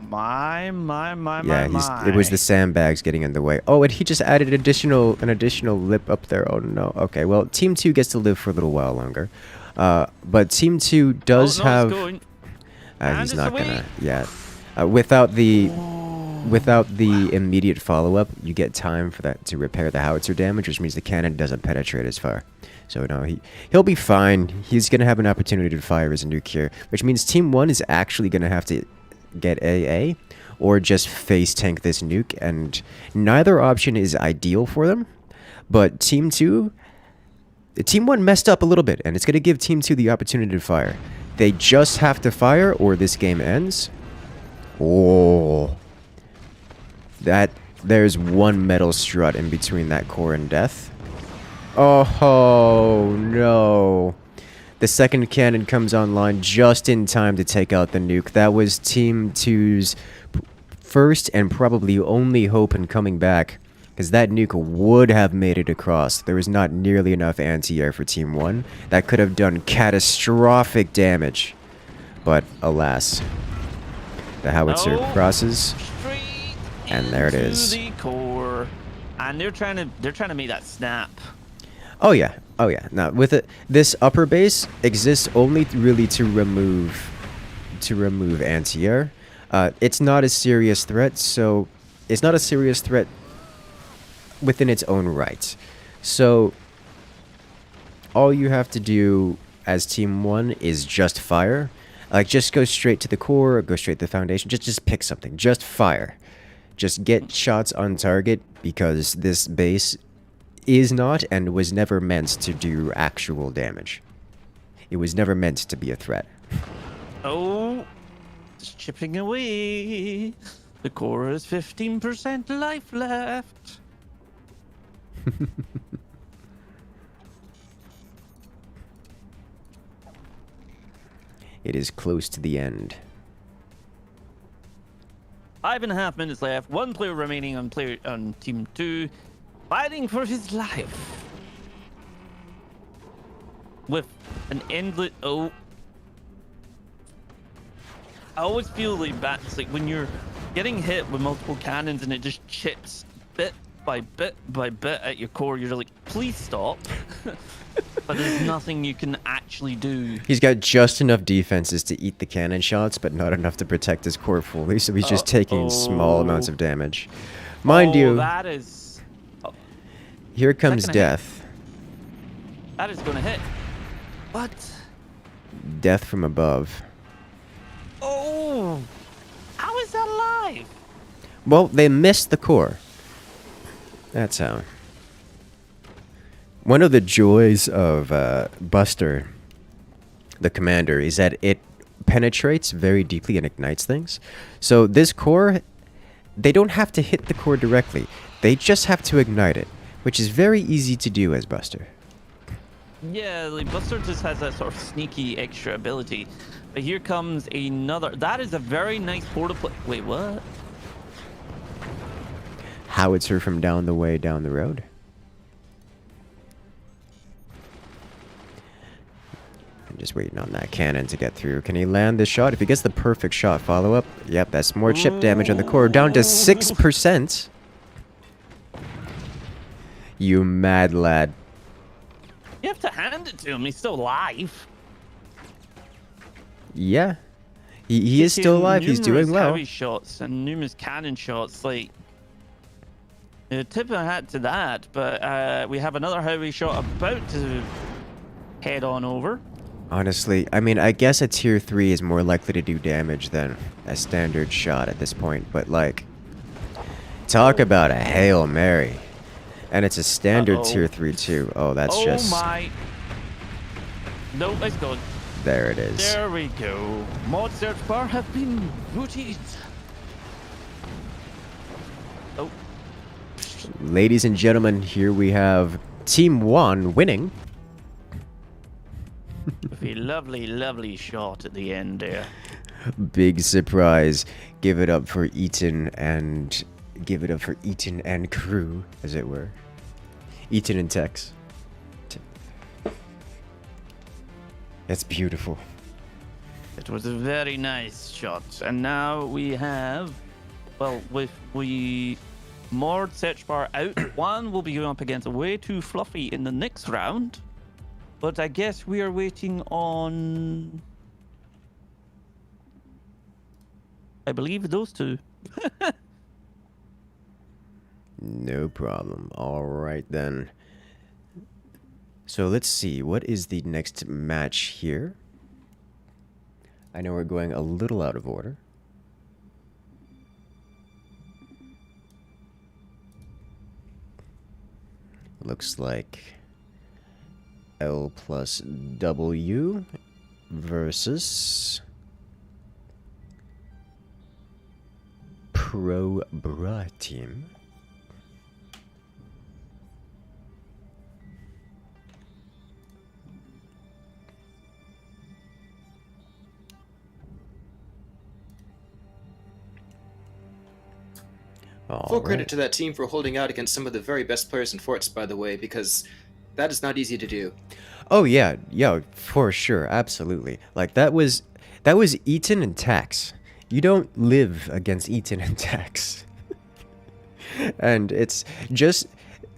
My. It was the sandbags getting in the way. Oh, and he just added an additional lip up there. Oh no. Okay, well, Team 2 gets to live for a little while longer. But Team 2 does have... he's not gonna... Yeah. Without the immediate follow-up, you get time for that to repair the howitzer damage, which means the cannon doesn't penetrate as far. So no, he'll be fine. He's gonna have an opportunity to fire his nuke here, which means Team 1 is actually gonna have to get AA or just face tank this nuke, and neither option is ideal for them. But Team 1 messed up a little bit, and it's going to give Team 2 the opportunity to fire. They just have to fire or this game ends. Oh, there's one metal strut in between that core and death. Oh, no. The second cannon comes online just in time to take out the nuke. That was Team 2's first and probably only hope in coming back, because that nuke would have made it across. There was not nearly enough anti-air for Team 1. That could have done catastrophic damage. But alas, the howitzer crosses, Straight and there it into is. the core. And they're trying to make that snap. Oh yeah, oh yeah. Now with it, this upper base exists only really to remove anti-air. It's not a serious threat, so it's not a serious threat within its own right. So all you have to do as Team 1 is just fire. Like, just go straight to the core, or go straight to the foundation. Just pick something. Just fire. Just get shots on target, because this base is not and was never meant to do actual damage. It was never meant to be a threat. Oh, it's chipping away. The core has 15% life left. It is close to the end. 5.5 minutes left. One player remaining on Team 2, fighting for his life. With an endless... Oh. I always feel like that's like when you're getting hit with multiple cannons and it just chips bit by bit by bit at your core. You're like, please stop. But there's nothing you can actually do. He's got just enough defenses to eat the cannon shots, but not enough to protect his core fully, so he's just taking small amounts of damage. Mind you, that is... here comes gonna death. That is gonna hit. What? Death from above. Oh! How is that alive? Well, they missed the core. That's how. One of the joys of Buster, the commander, is that it penetrates very deeply and ignites things. So this core, they don't have to hit the core directly. They just have to ignite it, which is very easy to do as Buster. Yeah, like Buster just has that sort of sneaky extra ability. But here comes another. That is a very nice portal. Wait, what? Howitzer from down the way down the road. I'm just waiting on that cannon to get through. Can he land this shot? If he gets the perfect shot, follow up. Yep, that's more chip damage on the core. Down to 6%. You mad lad. You have to hand it to him. He's still alive. Yeah. He is still alive. He's doing well. Heavy shots and numerous cannon shots. Like, tip my hat to that. But we have another heavy shot about to head on over. Honestly, I mean, I guess a tier 3 is more likely to do damage than a standard shot at this point, but like, talk about a Hail Mary. And it's a standard tier 3 too. Oh, that's just... Oh my... No, let's go. There it is. There we go. Mod search bar have been booted. Oh. Ladies and gentlemen, here we have Team 1 winning. With a lovely, lovely shot at the end there. Big surprise. Give it up for Eaton and... Give it up for Eaton and crew, as it were. Eaton and Tex. That's beautiful. It was a very nice shot. And now we have... Well, with we... Moored search bar out. One will be going up against a way too fluffy in the next round. But I guess we are waiting on... I believe those two. No problem. All right, then. So let's see. What is the next match here? I know we're going a little out of order. Looks like L plus W versus Pro Bra team. Full credit to that team for holding out against some of the very best players in forts, by the way, because that is not easy to do. Oh yeah, yeah, for sure, absolutely. Like that was Eaton and Tax. You don't live against Eaton and Tax. And it's just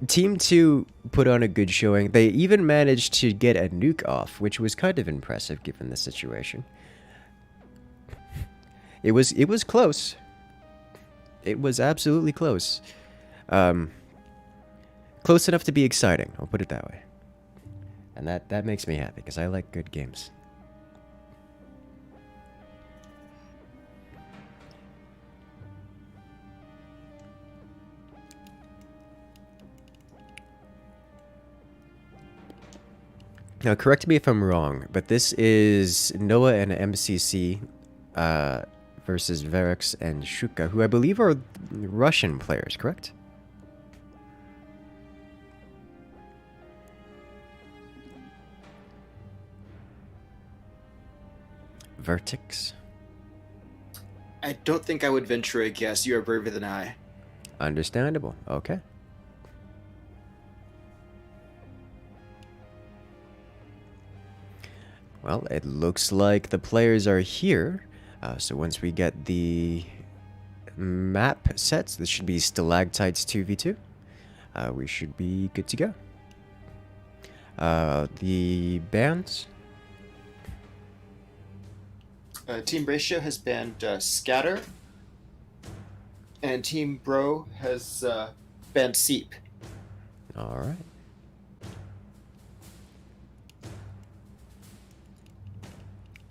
Team 2 put on a good showing. They even managed to get a nuke off, which was kind of impressive given the situation. It was close. It was absolutely close. Close enough to be exciting, I'll put it that way. And that makes me happy, because I like good games. Now, correct me if I'm wrong, but this is Noah and MCC versus Verex and Shuka, who I believe are Russian players, correct? Vertex? I don't think I would venture a guess. You are braver than I. Understandable. Okay. Well, it looks like the players are here. So once we get the map sets, this should be Stalactites 2v2. We should be good to go. The bans. Team Ratio has banned Scatter, and Team Bro has banned Seep. All right.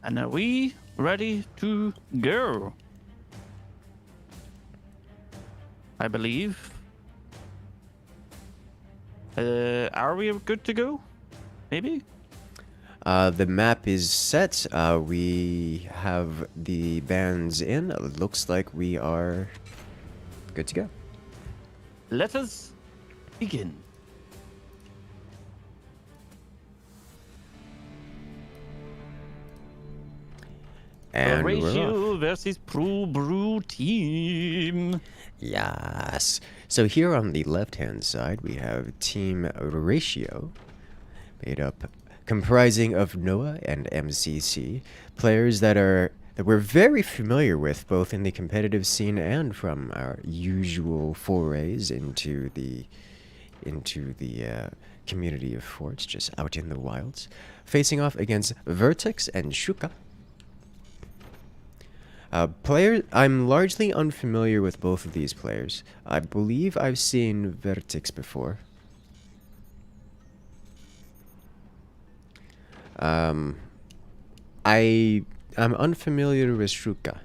And are we ready to go? I believe. Are we good to go? Maybe? The map is set. We have the bands in. It looks like we are good to go. Let us begin. And we're Ratio off. versus Pro Brew team. Yes. So here on the left-hand side, we have Team Ratio, made up, comprising of Noah and MCC, players that we're very familiar with, both in the competitive scene and from our usual forays into the community of forts, just out in the wilds, facing off against Vertex and Shuka. I'm largely unfamiliar with both of these players. I believe I've seen Vertex before. I'm unfamiliar with Shuka.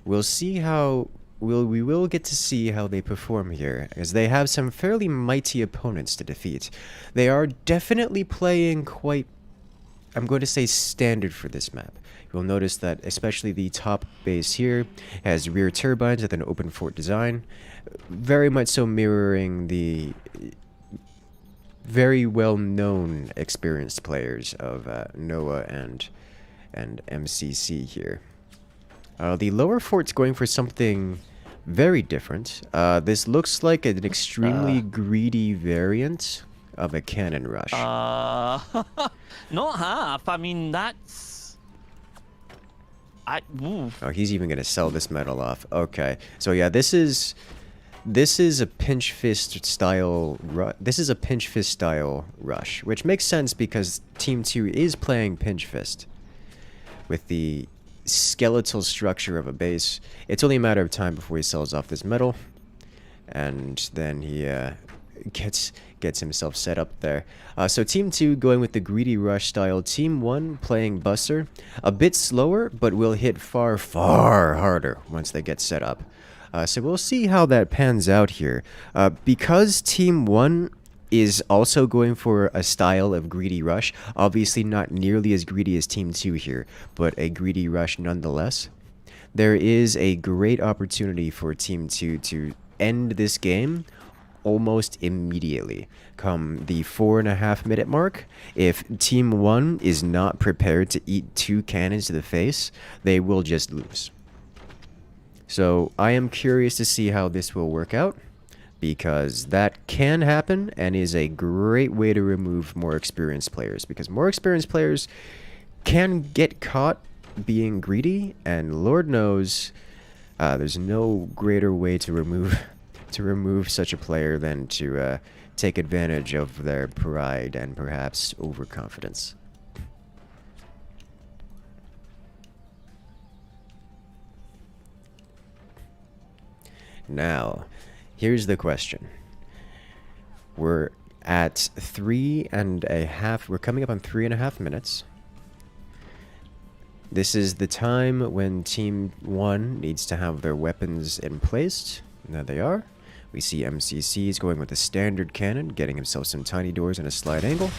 We'll see how we will get to see how they perform here, as they have some fairly mighty opponents to defeat. They are definitely playing quite, I'm going to say, standard for this map. You'll notice that especially the top base here has rear turbines with an open fort design, very much so mirroring the very well-known experienced players of Noah and MCC here. The lower fort's going for something very different. This looks like an extremely greedy variant of a cannon rush. Not half. I mean, that's... Oh, he's even gonna sell this metal off. Okay, so yeah, this is a pinch fist style. This is a pinch fist style rush, which makes sense because Team 2 is playing pinch fist with the skeletal structure of a base. It's only a matter of time before he sells off this metal, and then he gets himself set up there. So Team 2 going with the greedy rush style. Team 1 playing Buster. A bit slower, but will hit far, far harder once they get set up. So we'll see how that pans out here. Because Team 1 is also going for a style of greedy rush, obviously not nearly as greedy as Team 2 here, but a greedy rush nonetheless, there is a great opportunity for Team 2 to end this game almost immediately. Come the 4.5-minute mark, if Team 1 is not prepared to eat 2 cannons to the face, they will just lose. So I am curious to see how this will work out, because that can happen and is a great way to remove more experienced players, because more experienced players can get caught being greedy, and Lord knows there's no greater way to remove such a player than to take advantage of their pride and perhaps overconfidence. Now, here's the question. We're at 3.5. We're coming up on 3.5 minutes. This is the time when Team 1 needs to have their weapons in place. And there they are. We see MCC's going with a standard cannon, getting himself some tiny doors and a slide angle.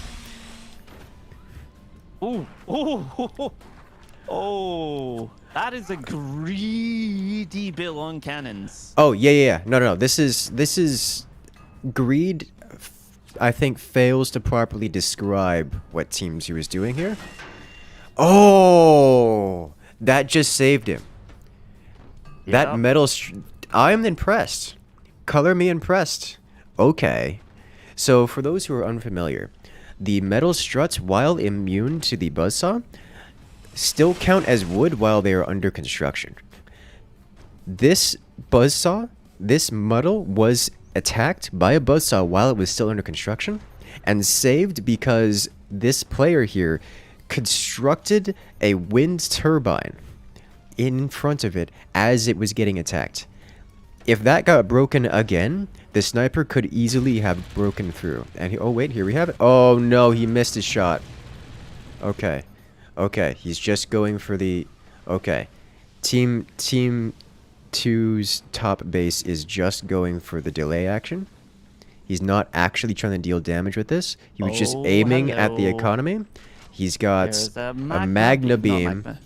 Oh, oh, oh, that is a greedy bill on cannons. Oh, yeah. No. This is greed. I think fails to properly describe what Team 2 is doing here. Oh, that just saved him. Yep. That metal. I'm impressed. Color me impressed. Okay. So for those who are unfamiliar, the metal struts, while immune to the buzzsaw, still count as wood while they are under construction. This buzzsaw, this metal was attacked by a buzzsaw while it was still under construction and saved because this player here constructed a wind turbine in front of it as it was getting attacked. If that got broken again, the sniper could easily have broken through. And oh wait, here we have it. Oh no, he missed his shot. Okay, he's just going for the. Okay, Team 2's top base is just going for the delay action. He's not actually trying to deal damage with this. He was just aiming at the economy. He's got a magna beam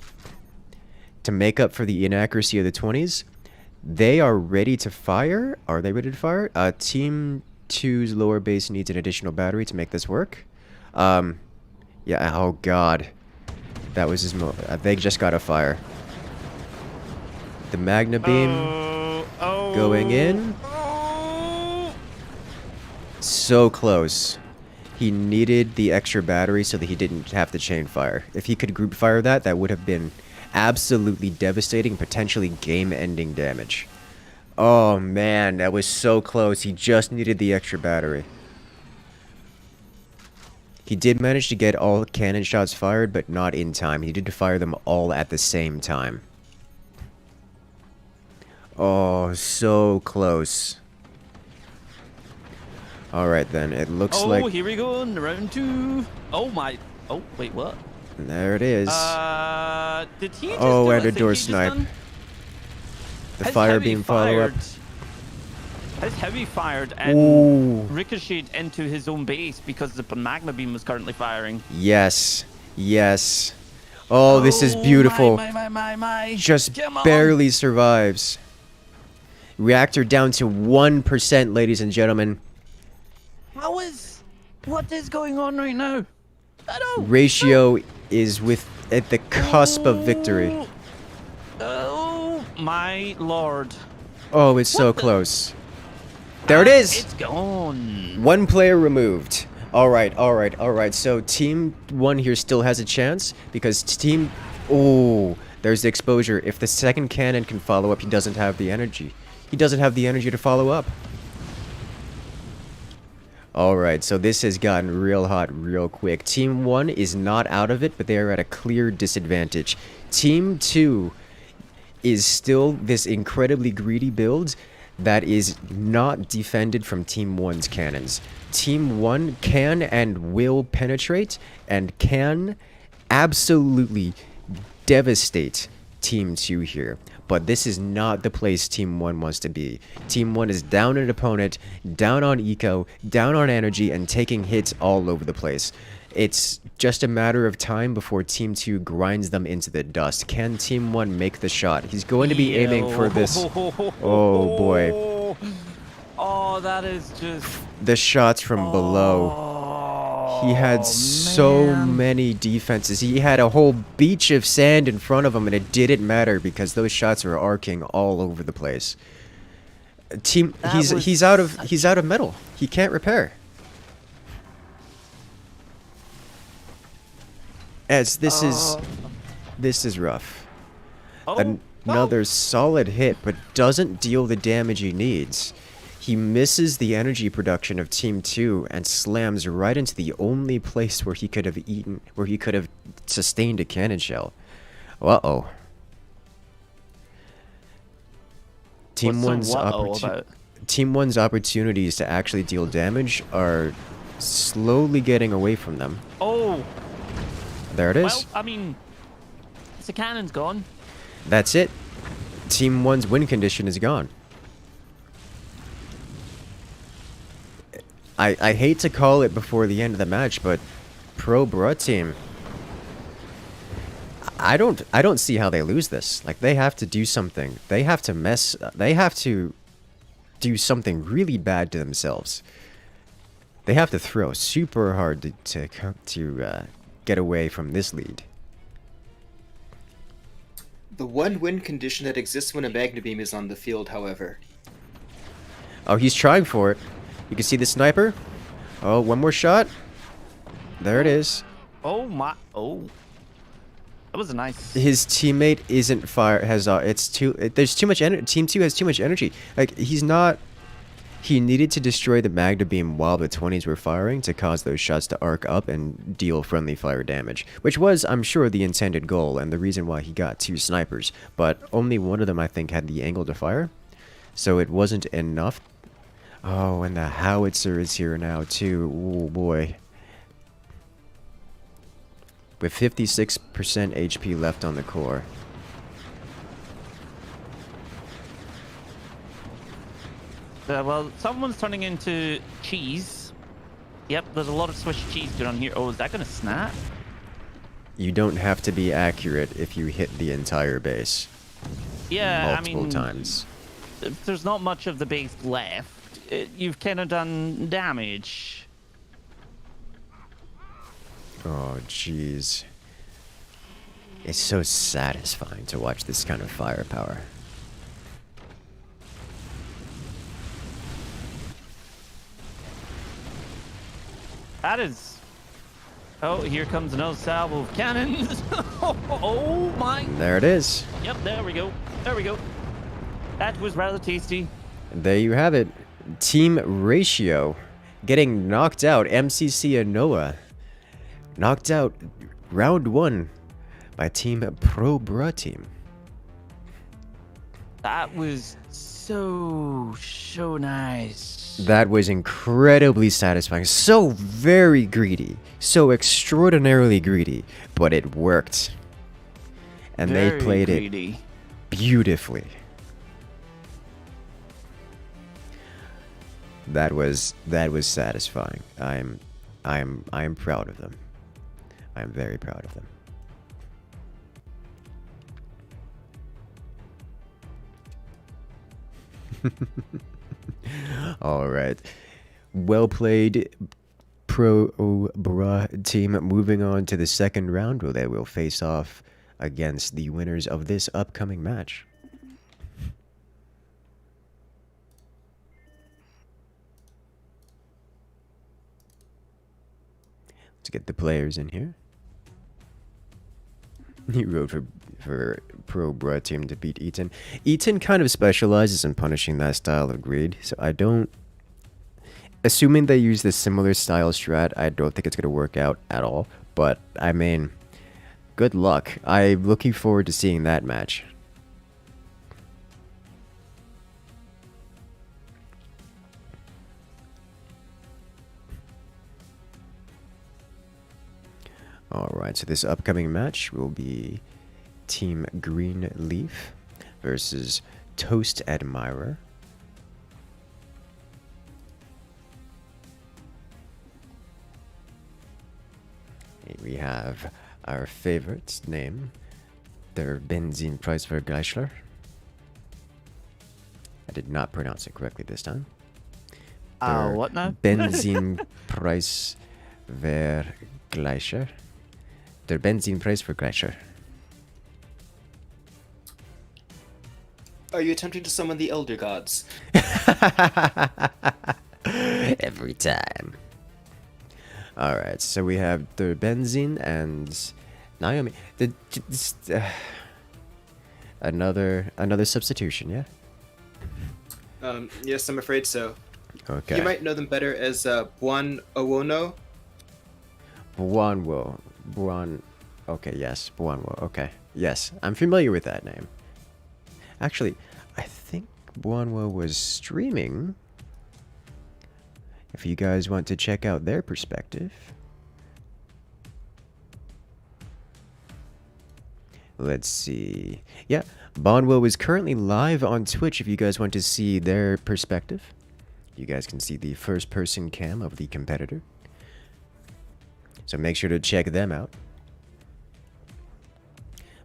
to make up for the inaccuracy of the 20s. They are ready to fire. Are they ready to fire? Team 2's lower base needs an additional battery to make this work. Yeah, oh god. That was his they just got a fire. The magna beam going in. So close. He needed the extra battery so that he didn't have to chain fire. If he could group fire that, that would have been absolutely devastating, potentially game-ending damage. Oh man, that was so close. He just needed the extra battery. He did manage to get all cannon shots fired, but not in time. He needed to fire them all at the same time. Oh, so close. Alright then, it looks like... Oh, here we go, in round 2. Oh my... Oh, wait, what? There it is. Did he just oh, do and what I a think door he just snipe. done? The His fire heavy beam follow-up. His heavy fired and Ooh. ricocheted into his own base because the magma beam was currently firing. Yes. Oh, this is beautiful. My. Just barely survives. Reactor down to 1%, ladies and gentlemen. What is going on right now? I don't. Ratio is at the cusp of victory. Oh my lord. Oh, it's so close. There it is. It's gone. One player removed. All right. So Team 1 here still has a chance because Team... Oh, there's the exposure. If the second cannon can follow up, he doesn't have the energy. He doesn't have the energy to follow up. Alright, so this has gotten real hot real quick. Team 1 is not out of it, but they are at a clear disadvantage. Team 2 is still this incredibly greedy build that is not defended from Team 1's cannons. Team 1 can and will penetrate and can absolutely devastate Team 2 here. But this is not the place Team 1 wants to be. Team 1 is down an opponent, down on eco, down on energy, and taking hits all over the place. It's just a matter of time before Team 2 grinds them into the dust. Can Team 1 make the shot? He's going to be aiming for this... Oh, boy. Oh, that is just... The shots from below. He had so man. many defenses. He had a whole beach of sand in front of him, and it didn't matter because those shots were arcing all over the place. Team, That he's was he's out of metal. He can't repair. As this is rough. Oh, Another solid hit, but doesn't deal the damage he needs. He misses the energy production of Team 2 and slams right into the only place where he could have sustained a cannon shell. Uh-oh. Team What's so 1's about? Team 1's opportunities to actually deal damage are slowly getting away from them. Oh, There it is. well, I mean, the cannon's gone. That's it. Team 1's win condition is gone. I hate to call it before the end of the match, but Pro Bruh team, I don't see how they lose this. Like, they have to do something. They have to do something really bad to themselves. They have to throw super hard to get away from this lead. The one win condition that exists when a Magna Beam is on the field, however. Oh, he's trying for it. You can see the sniper. Oh, one more shot. There it is. Oh my! Oh, that was a nice. His teammate isn't fire. There's too much energy. Team 2 has too much energy. Like, he's not. He needed to destroy the Magna Beam while the 20s were firing to cause those shots to arc up and deal friendly fire damage, which was, I'm sure, the intended goal and the reason why he got 2 snipers. But only one of them, I think, had the angle to fire, so it wasn't enough. Oh, and the howitzer is here now, too. Oh, boy. With 56% HP left on the core. Well, someone's turning into cheese. Yep, there's a lot of Swiss cheese going on here. Oh, is that gonna snap? You don't have to be accurate if you hit the entire base. Yeah, Multiple times. If there's not much of the base left, you've kind of done damage. Oh, jeez. It's so satisfying to watch this kind of firepower. That is... Oh, here comes another salvo of cannons. Oh my... There it is. Yep, there we go. There we go. That was rather tasty. There you have it. Team Ratio getting knocked out. MCC and Noah knocked out round 1 by Team Pro Bruh team. That was so nice. That was incredibly satisfying. So very greedy. So extraordinarily greedy. But it worked. And they played it beautifully. That was satisfying. I am proud of them. I am very proud of them. All right. Well played, Pro Bruh team. Moving on to the second round where they will face off against the winners of this upcoming match. Let's get the players in here. He wrote for Pro Bruh team to beat Eaton. Eaton kind of specializes in punishing that style of greed, so I don't... Assuming they use this similar style strat, I don't think it's going to work out at all. But, I mean, good luck. I'm looking forward to seeing that match. Alright, so this upcoming match will be Team Green Leaf versus Toast Admirer. Here we have our favorite's name, der Benzinpreisvergleichler. I did not pronounce it correctly this time. What now? Benzinpreisvergleichler. Vergleicher. Der Benzinpreis Vergleicher. Are you attempting to summon the elder gods? Every time. Alright, so we have the Benzin and Naomi. Another substitution, yeah? Yes, I'm afraid so. Okay. You might know them better as Buon Owono. Buonwo. Okay, yes, Buonwo. Okay, yes, I'm familiar with that name. Actually, I think Buonwo was streaming. If you guys want to check out their perspective. Let's see. Yeah, Bonwo is currently live on Twitch if you guys want to see their perspective. You guys can see the first-person cam of the competitor. So make sure to check them out.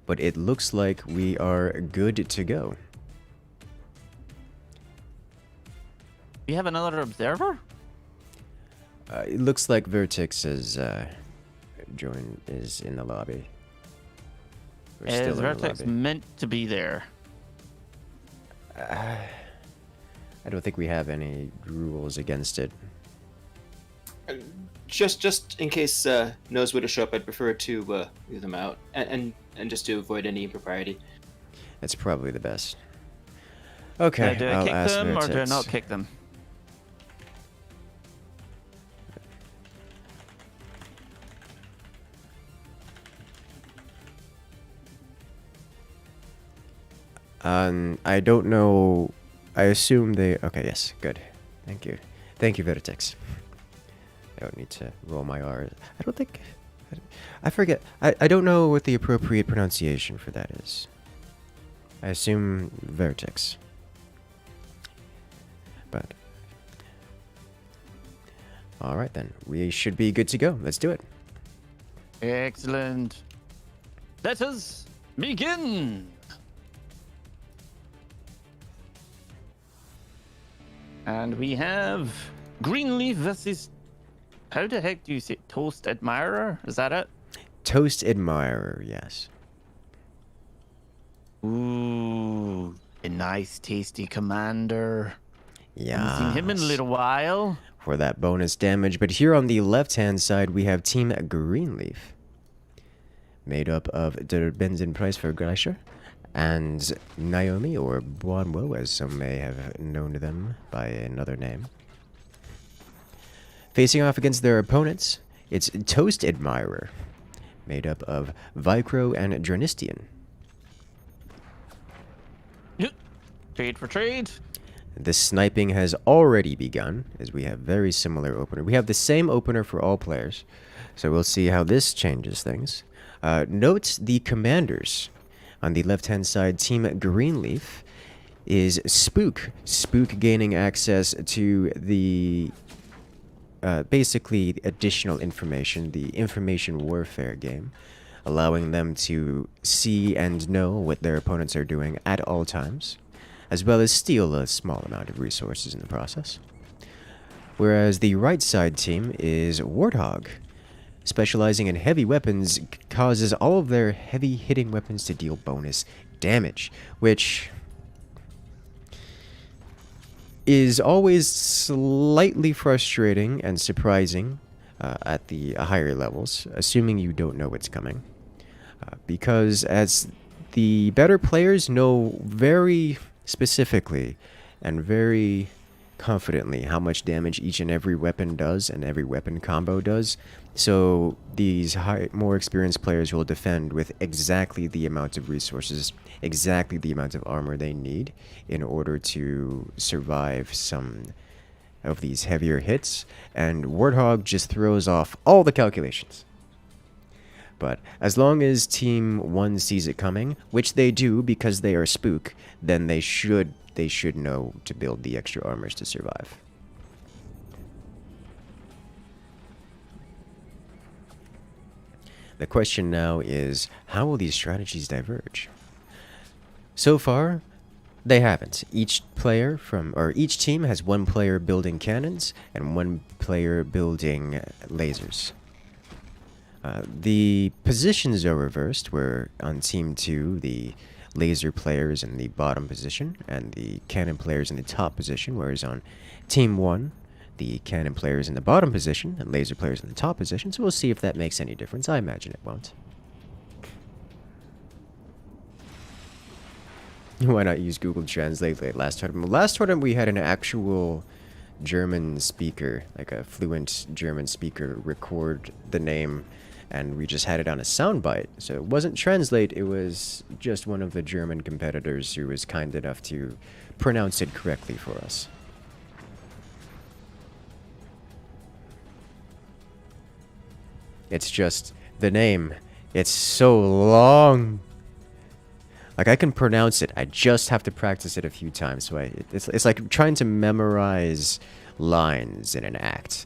But it looks like we are good to go. We have another observer? It looks like Vertex is in the lobby. We're still Is in the Vertex lobby. meant to be there? I don't think we have any rules against it. Just in case Nose were to show up, I'd prefer to leave them out and just to avoid any impropriety. That's probably the best. Okay, Do I I'll kick ask them Vertex. or do I not kick them? I don't know. I assume they... Okay, yes, good. Thank you. Thank you, Vertex. I don't need to roll my R's. I don't think... I forget. I don't know what the appropriate pronunciation for that is. I assume Vertex. But... Alright then. We should be good to go. Let's do it. Excellent. Let us begin. And we have Greenleaf versus... How the heck do you say Toast Admirer? Is that it? Toast Admirer, yes. Ooh, a nice tasty commander. Yeah. Haven't seen him in a little while. For that bonus damage. But here on the left-hand side, we have Team Greenleaf. Made up of Der Benzinpreis Vergleicher and Naomi, or Buonwo, as some may have known them by another name. Facing off against their opponents, it's Toast Admirer, made up of Vicro and Dranistian. Yep. Trade for trade. The sniping has already begun, as we have very similar opener. We have the same opener for all players, so we'll see how this changes things. Note the commanders. On the left-hand side, Team Greenleaf is Spook. Spook gaining access to the basically additional information, the information warfare game, allowing them to see and know what their opponents are doing at all times, as well as steal a small amount of resources in the process. Whereas the right side team is Warthog. Specializing in heavy weapons, causes all of their heavy hitting weapons to deal bonus damage, which is always slightly frustrating and surprising at the higher levels, assuming you don't know what's coming. Because as the better players know very specifically and very confidently how much damage each and every weapon does and every weapon combo does, so these more experienced players will defend with exactly the amount of resources, exactly the amount of armor they need in order to survive some of these heavier hits, and Warthog just throws off all the calculations. But as long as Team 1 sees it coming, which they do because they are Spook, then they should know to build the extra armors to survive. The question now is, how will these strategies diverge? So far, They haven't. Each team has one player building cannons and one player building lasers. The positions are reversed, where on Team 2, the laser players in the bottom position and the cannon players in the top position, whereas on Team 1, the cannon players in the bottom position and laser players in the top position. So we'll see if that makes any difference. I imagine it won't. Why not use Google Translate like last tournament? Last tournament we had an actual German speaker, like a fluent German speaker, record the name, and we just had it on a soundbite. So it wasn't Translate, it was just one of the German competitors who was kind enough to pronounce it correctly for us. It's just the name. It's so long. Like, I can pronounce it. I just have to practice it a few times. So it's like trying to memorize lines in an act.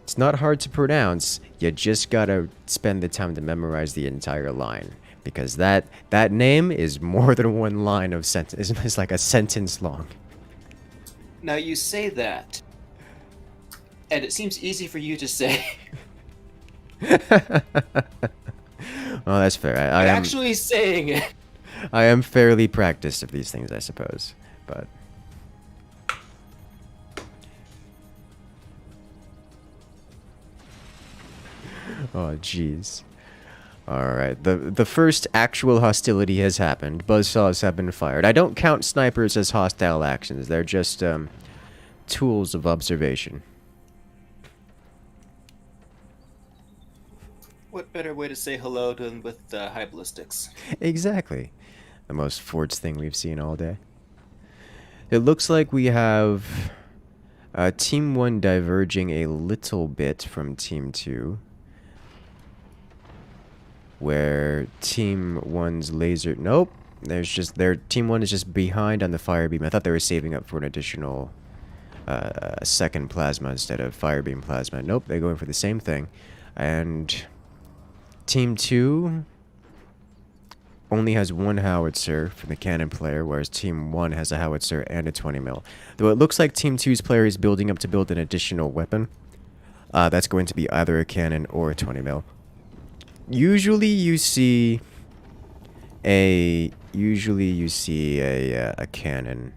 It's not hard to pronounce. You just gotta spend the time to memorize the entire line. Because that name is more than one line of sentence. It's like a sentence long. Now you say that, and it seems easy for you to say. Well, that's fair. I'm actually saying it. I am fairly practiced of these things, I suppose. But oh, jeez. Alright, the first actual hostility has happened. Buzzsaws have been fired. I don't count snipers as hostile actions. They're just tools of observation. What better way to say hello than with high ballistics? Exactly. The most forts thing we've seen all day. It looks like we have Team 1 diverging a little bit from Team 2. Where Team 1's laser... Nope. There's just... Team 1 is just behind on the fire beam. I thought they were saving up for an additional second plasma instead of fire beam plasma. Nope, they're going for the same thing. And Team 2 only has one howitzer for the cannon player, whereas Team 1 has a howitzer and a 20 mil. Though it looks like Team 2's player is building up to build an additional weapon. That's going to be either a cannon or a 20 mil. Usually you see a cannon,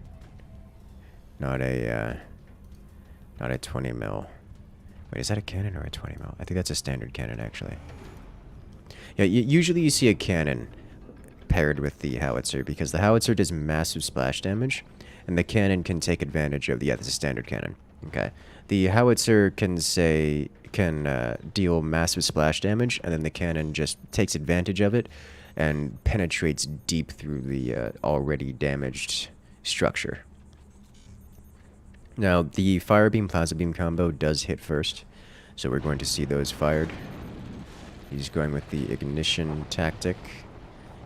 not a 20 mil. Wait, is that a cannon or a 20 mil? I think that's a standard cannon, actually. Yeah, usually you see a cannon paired with the howitzer, because the howitzer does massive splash damage, and the cannon can take advantage of... Yeah, this is a standard cannon. Okay. The howitzer can deal massive splash damage, and then the cannon just takes advantage of it and penetrates deep through the already damaged structure. Now, the fire beam plasma beam combo does hit first, so we're going to see those fired. He's going with the ignition tactic,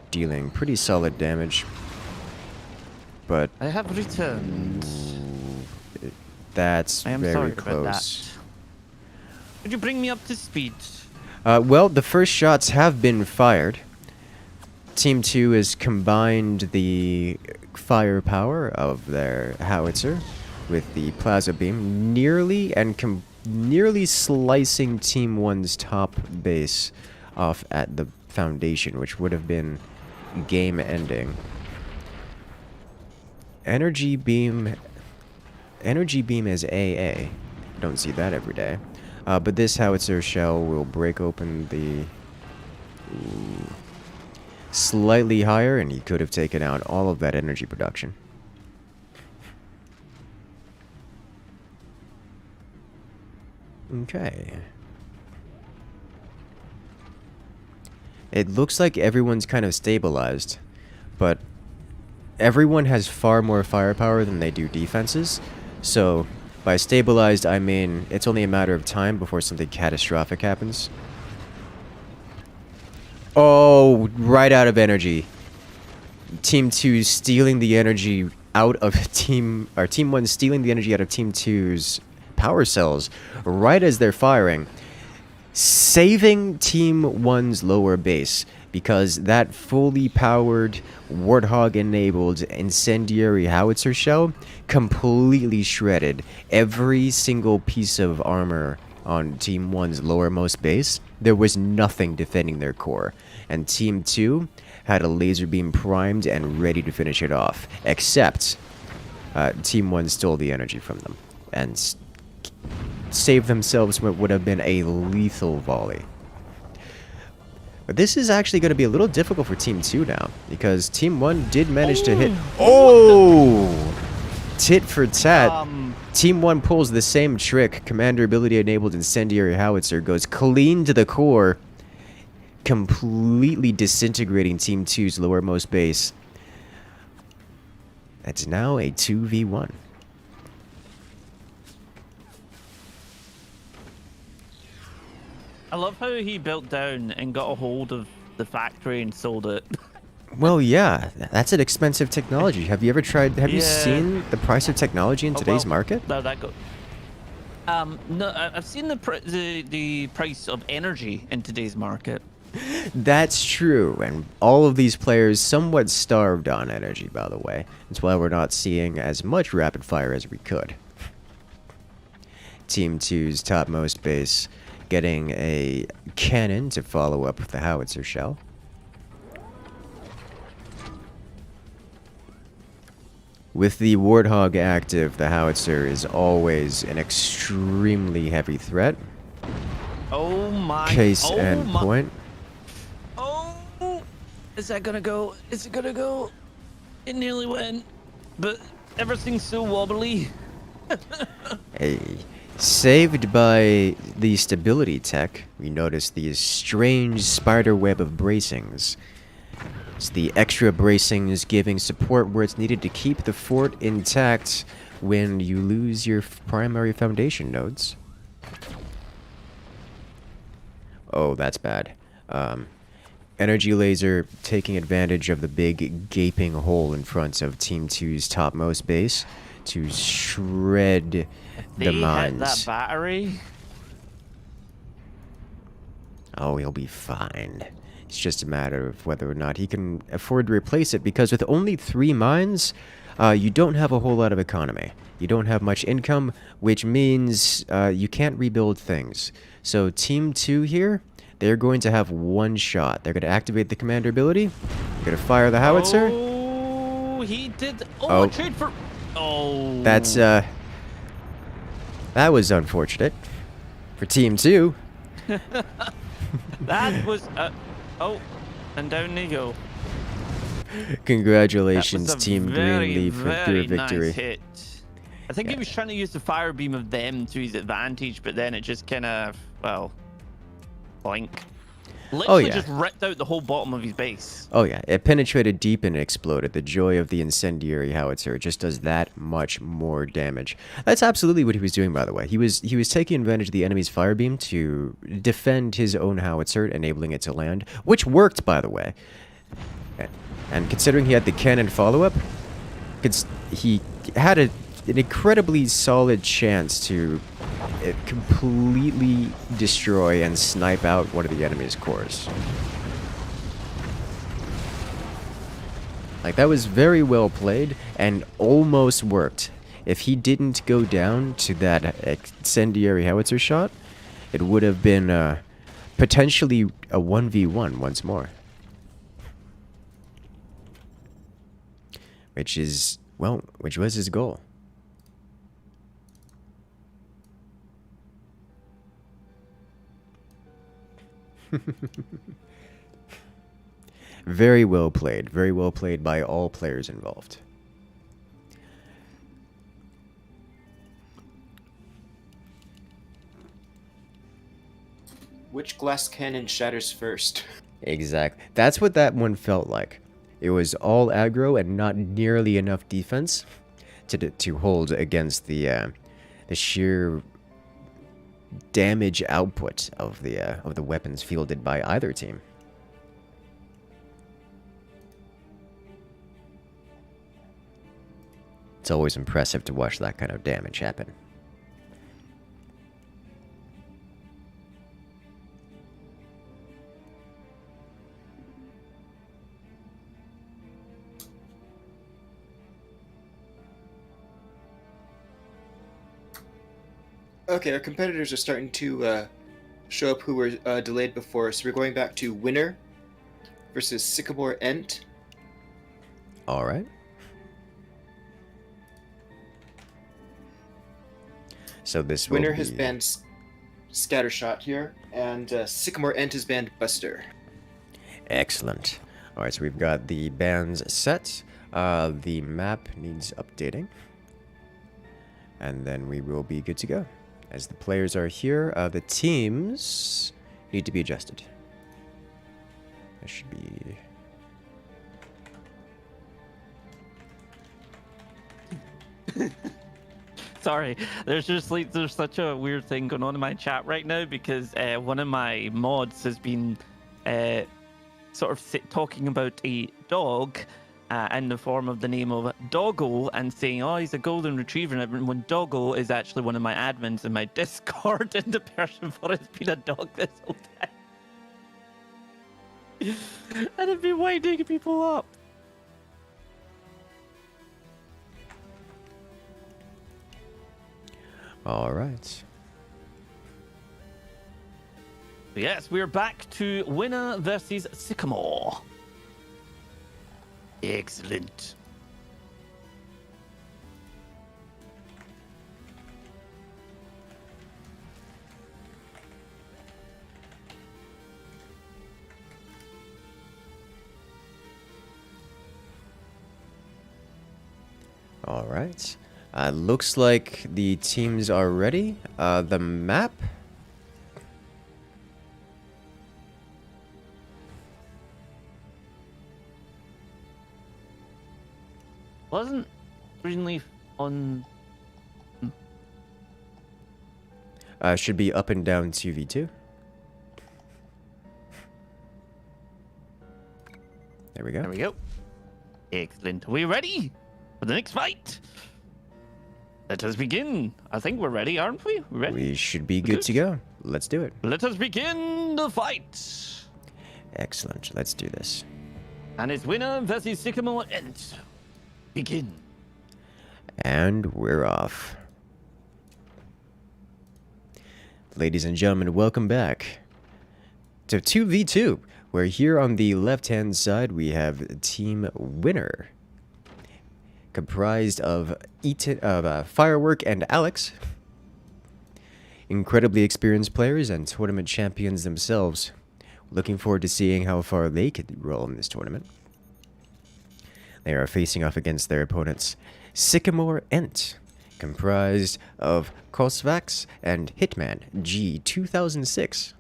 dealing pretty solid damage. But I have returned. That's I am very sorry close. about that. Could you bring me up to speed? Well, the first shots have been fired. Team 2 has combined the firepower of their howitzer with the plasma beam, nearly slicing Team 1's top base off at the foundation, which would have been game-ending. Energy beam is AA. Don't see that every day. But this howitzer shell will break open the... Ooh, slightly higher, and he could have taken out all of that energy production. Okay. It looks like everyone's kind of stabilized, but everyone has far more firepower than they do defenses, so by stabilized I mean it's only a matter of time before something catastrophic happens. Oh, right out of energy. Team 2 stealing the energy out of Team 1 stealing the energy out of Team 2's power cells right as they're firing, saving Team 1's lower base, because that fully powered, Warthog-enabled incendiary howitzer shell completely shredded every single piece of armor on Team 1's lowermost base. There was nothing defending their core, and Team 2 had a laser beam primed and ready to finish it off, except Team 1 stole the energy from them and saved themselves what would have been a lethal volley. But this is actually going to be a little difficult for Team 2 now, because Team 1 did manage to hit... Oh! Tit for tat. Team 1 pulls the same trick. Commander ability enabled incendiary howitzer goes clean to the core, completely disintegrating Team 2's lowermost base. That's now a 2v1. I love how he built down and got a hold of the factory and sold it. Well, yeah, that's an expensive technology. Have you ever tried? Have you seen the price of technology in today's market? No, that go. No, I've seen the price of energy in today's market. That's true, and all of these players somewhat starved on energy, by the way. That's why we're not seeing as much rapid fire as we could. Team 2's topmost base getting a cannon to follow up with the howitzer shell. With the Warthog active, the howitzer is always an extremely heavy threat. Oh my! Case and point. Oh, is that gonna go? Is it gonna go? It nearly went, but everything's so wobbly. Hey. Saved by the stability tech, we notice these strange spider web of bracings. It's the extra bracings giving support where it's needed to keep the fort intact when you lose your primary foundation nodes. Oh, that's bad. Energy laser taking advantage of the big gaping hole in front of Team 2's topmost base to shred the mines. Hit that battery. Oh, he'll be fine. It's just a matter of whether or not he can afford to replace it, because with only 3 mines, you don't have a whole lot of economy. You don't have much income, which means you can't rebuild things. So Team 2 here, they're going to have one shot. They're going to activate the commander ability. They're going to fire the howitzer. Oh, he did. Oh, trade for. Oh. That's, that was unfortunate for Team 2. That was, oh, and down they go. Congratulations, that was a Team Greenleaf, for your victory. Nice hit. I think he was trying to use the fire beam of them to his advantage, but then it just kind of, well, boink. Literally just ripped out the whole bottom of his base. Oh yeah, it penetrated deep and exploded. The joy of the incendiary howitzer. It just does that much more damage. That's absolutely what he was doing, by the way. He was taking advantage of the enemy's fire beam to defend his own howitzer, enabling it to land, which worked, by the way. And considering he had the cannon follow-up, he had an incredibly solid chance to completely destroy and snipe out one of the enemy's cores. Like, that was very well played and almost worked. If he didn't go down to that incendiary howitzer shot, it would have been potentially a 1v1 once more. Which was his goal. Very well played. Very well played by all players involved. Which glass cannon shatters first? Exactly. That's what that one felt like. It was all aggro and not nearly enough defense to hold against the sheer damage output of the weapons fielded by either team. It's always impressive to watch that kind of damage happen. Okay, our competitors are starting to show up who were delayed before, so we're going back to Winner versus Sycamore Ent. All right. So this will Winner be... has banned Scattershot here, and Sycamore Ent has banned Buster. Excellent. All right, so we've got the bans set. The map needs updating. And then we will be good to go. As the players are here, the teams need to be adjusted. That should be... Sorry, there's just like there's such a weird thing going on in my chat right now because one of my mods has been sort of talking about a dog in the form of the name of Doggo and saying, oh, he's a golden retriever, and when Doggo is actually one of my admins in my Discord, and the person thought it's been a dog this whole time. And it'd be winding people up. All right. Yes, we're back to Winner versus Sycamore. Excellent. All right. Looks like the teams are ready. The map. Wasn't originally on. Should be up and down 2v2. There we go. There we go. Excellent. Are we ready for the next fight? Let us begin. I think we're ready, aren't we? Ready? We should be good to go. Let's do it. Let us begin the fight. Excellent. Let's do this. And it's Winner versus Sycamore Ent. Begin. And we're off. Ladies and gentlemen, welcome back to 2v2. Where here on the left-hand side we have Team Winner, comprised of Firework and Alex, incredibly experienced players and tournament champions themselves. Looking forward to seeing how far they could roll in this tournament. They are facing off against their opponents, Sycamore Ent, comprised of Kosvax and Hitman G 2006.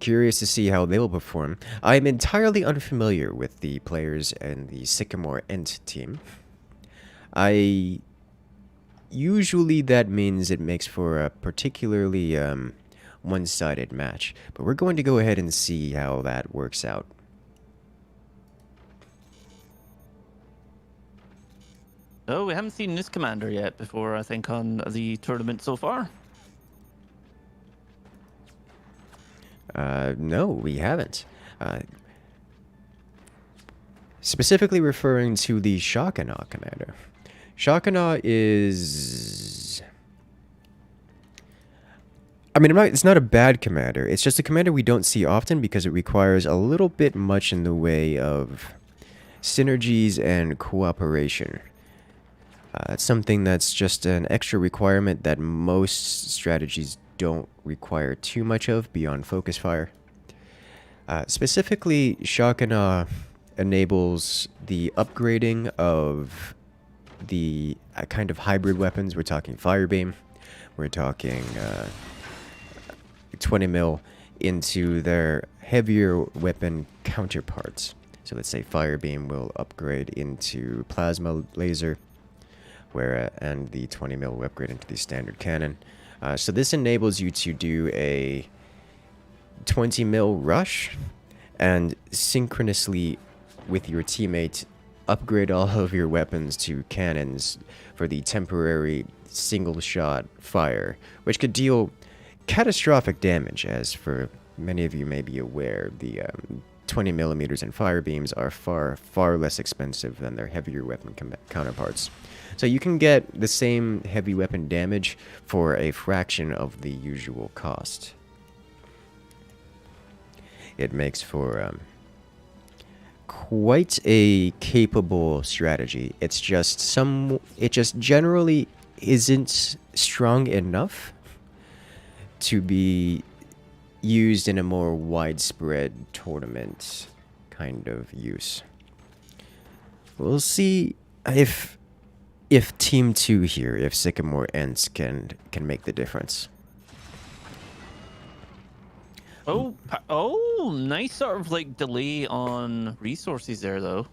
Curious to see how they will perform. I am entirely unfamiliar with the players in the Sycamore Ent team. Usually that means it makes for a particularly one-sided match, but we're going to go ahead and see how that works out. Oh, we haven't seen this commander yet before, I think, on the tournament so far. No, we haven't. Specifically referring to the Shakana commander. Shakana is... I mean, it's not a bad commander. It's just a commander we don't see often because it requires a little bit much in the way of synergies and cooperation. It's something that's just an extra requirement that most strategies don't require too much of beyond focus fire. Specifically, Shakana enables the upgrading of the kind of hybrid weapons. We're talking Firebeam, we're talking 20 mil into their heavier weapon counterparts. So let's say Firebeam will upgrade into Plasma Laser, and the 20 mil will upgrade into the standard cannon. So this enables you to do a 20 mil rush and synchronously with your teammate upgrade all of your weapons to cannons for the temporary single shot fire, which could deal catastrophic damage. As for many of you may be aware, the 20 millimeters and fire beams are far less expensive than their heavier weapon counterparts. So you can get the same heavy weapon damage for a fraction of the usual cost. It makes for quite a capable strategy. It just generally isn't strong enough to be used in a more widespread tournament kind of use. We'll see if Team 2 here, if Sycamore Ents can make the difference. Oh, nice sort of like delay on resources there though.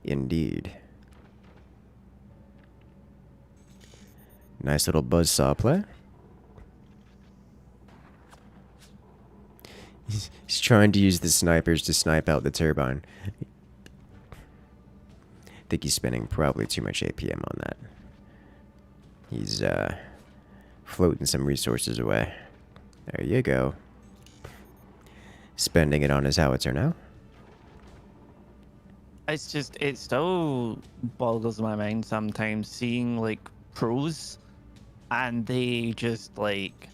Indeed. Nice little buzzsaw play. He's trying to use the snipers to snipe out the turbine. I think he's spending probably too much APM on that. He's floating some resources away. There you go. Spending it on his howitzer now. It still boggles my mind sometimes seeing like pros and they just like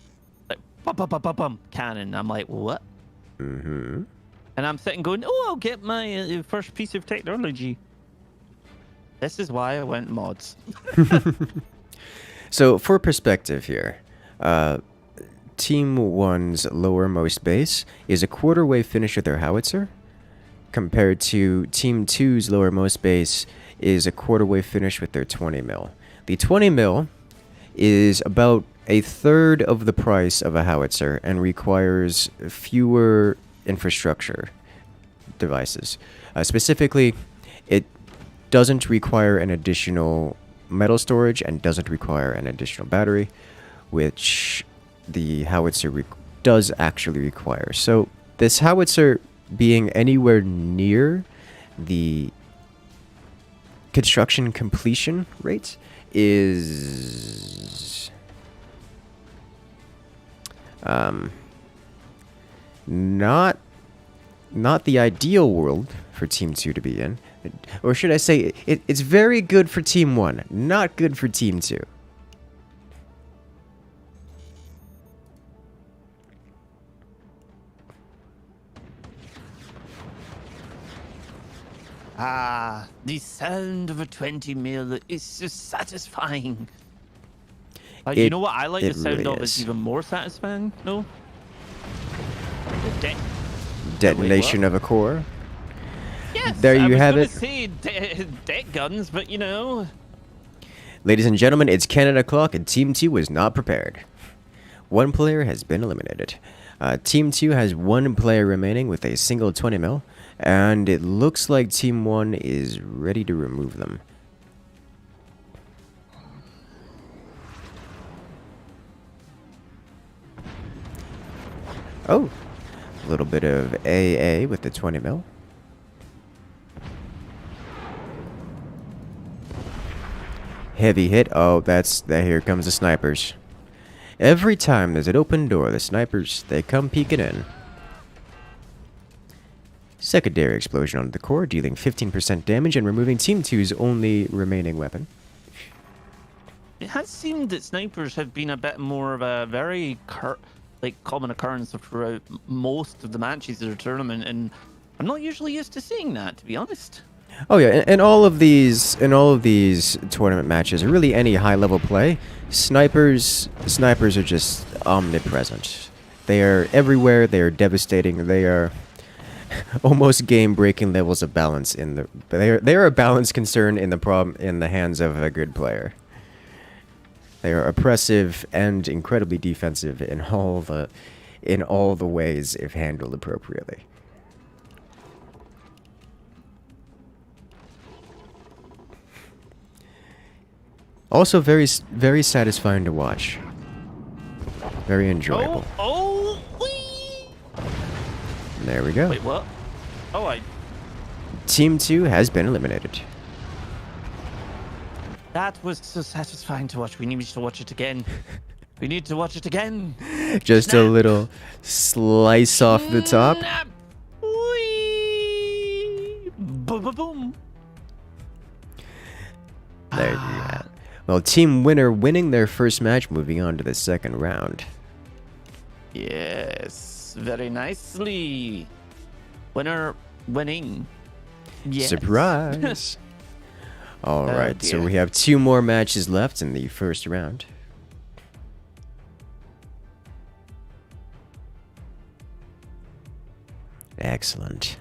bum bum bum bum bum cannon. I'm like, what? Mm-hmm. And I'm sitting going, oh, I'll get my first piece of technology. This is why I went mods. So for perspective here, Team 1's lowermost base is a quarter-way finish with their howitzer, compared to Team 2's lowermost base is a quarter-way finish with their 20 mil. The 20 mil is about a third of the price of a howitzer and requires fewer infrastructure devices. Specifically, it doesn't require an additional metal storage and doesn't require an additional battery, which the howitzer does actually require. So this howitzer being anywhere near the construction completion rate is not the ideal world for Team 2 to be in. Or should I say, it's very good for Team 1, not good for Team 2. Ah, the sound of a 20 mil is just satisfying. You know what I like the sound really of is even more satisfying? No? The Detonation of a core. Yes, There you have I it. was going to say deck guns, but you know. Ladies and gentlemen, it's Canada Clock, and Team 2 was not prepared. One player has been eliminated. Team 2 has one player remaining with a single 20 mil, and it looks like Team 1 is ready to remove them. Oh, a little bit of AA with the 20 mil. Heavy hit. Oh, here comes the snipers. Every time there's an open door, the snipers, they come peeking in. Secondary explosion onto the core, dealing 15% damage and removing Team 2's only remaining weapon. It has seemed that snipers have been a bit more of a very common occurrence throughout most of the matches of the tournament, and I'm not usually used to seeing that, to be honest. Oh yeah, in all of these tournament matches, or really any high-level play, snipers are just omnipresent. They are everywhere. They are devastating. They are almost game-breaking levels of balance they are a balance concern in the hands of a good player. They are oppressive and incredibly defensive in all the ways if handled appropriately. Also very satisfying to watch. Very enjoyable. Whee! There we go. Wait, what? Oh, Team 2 has been eliminated. that was so satisfying to watch. We need to watch it again. We need to watch it again. Just a Snap. little slice off the top. Snap. Whee! Boom, boom, boom. There you have it. Well, Team Winner winning their first match, moving on to the second round. Yes, very nicely. Winner winning. Yes. Surprise! All Oh, right, so dear. we have 2 more matches left in the first round. Excellent.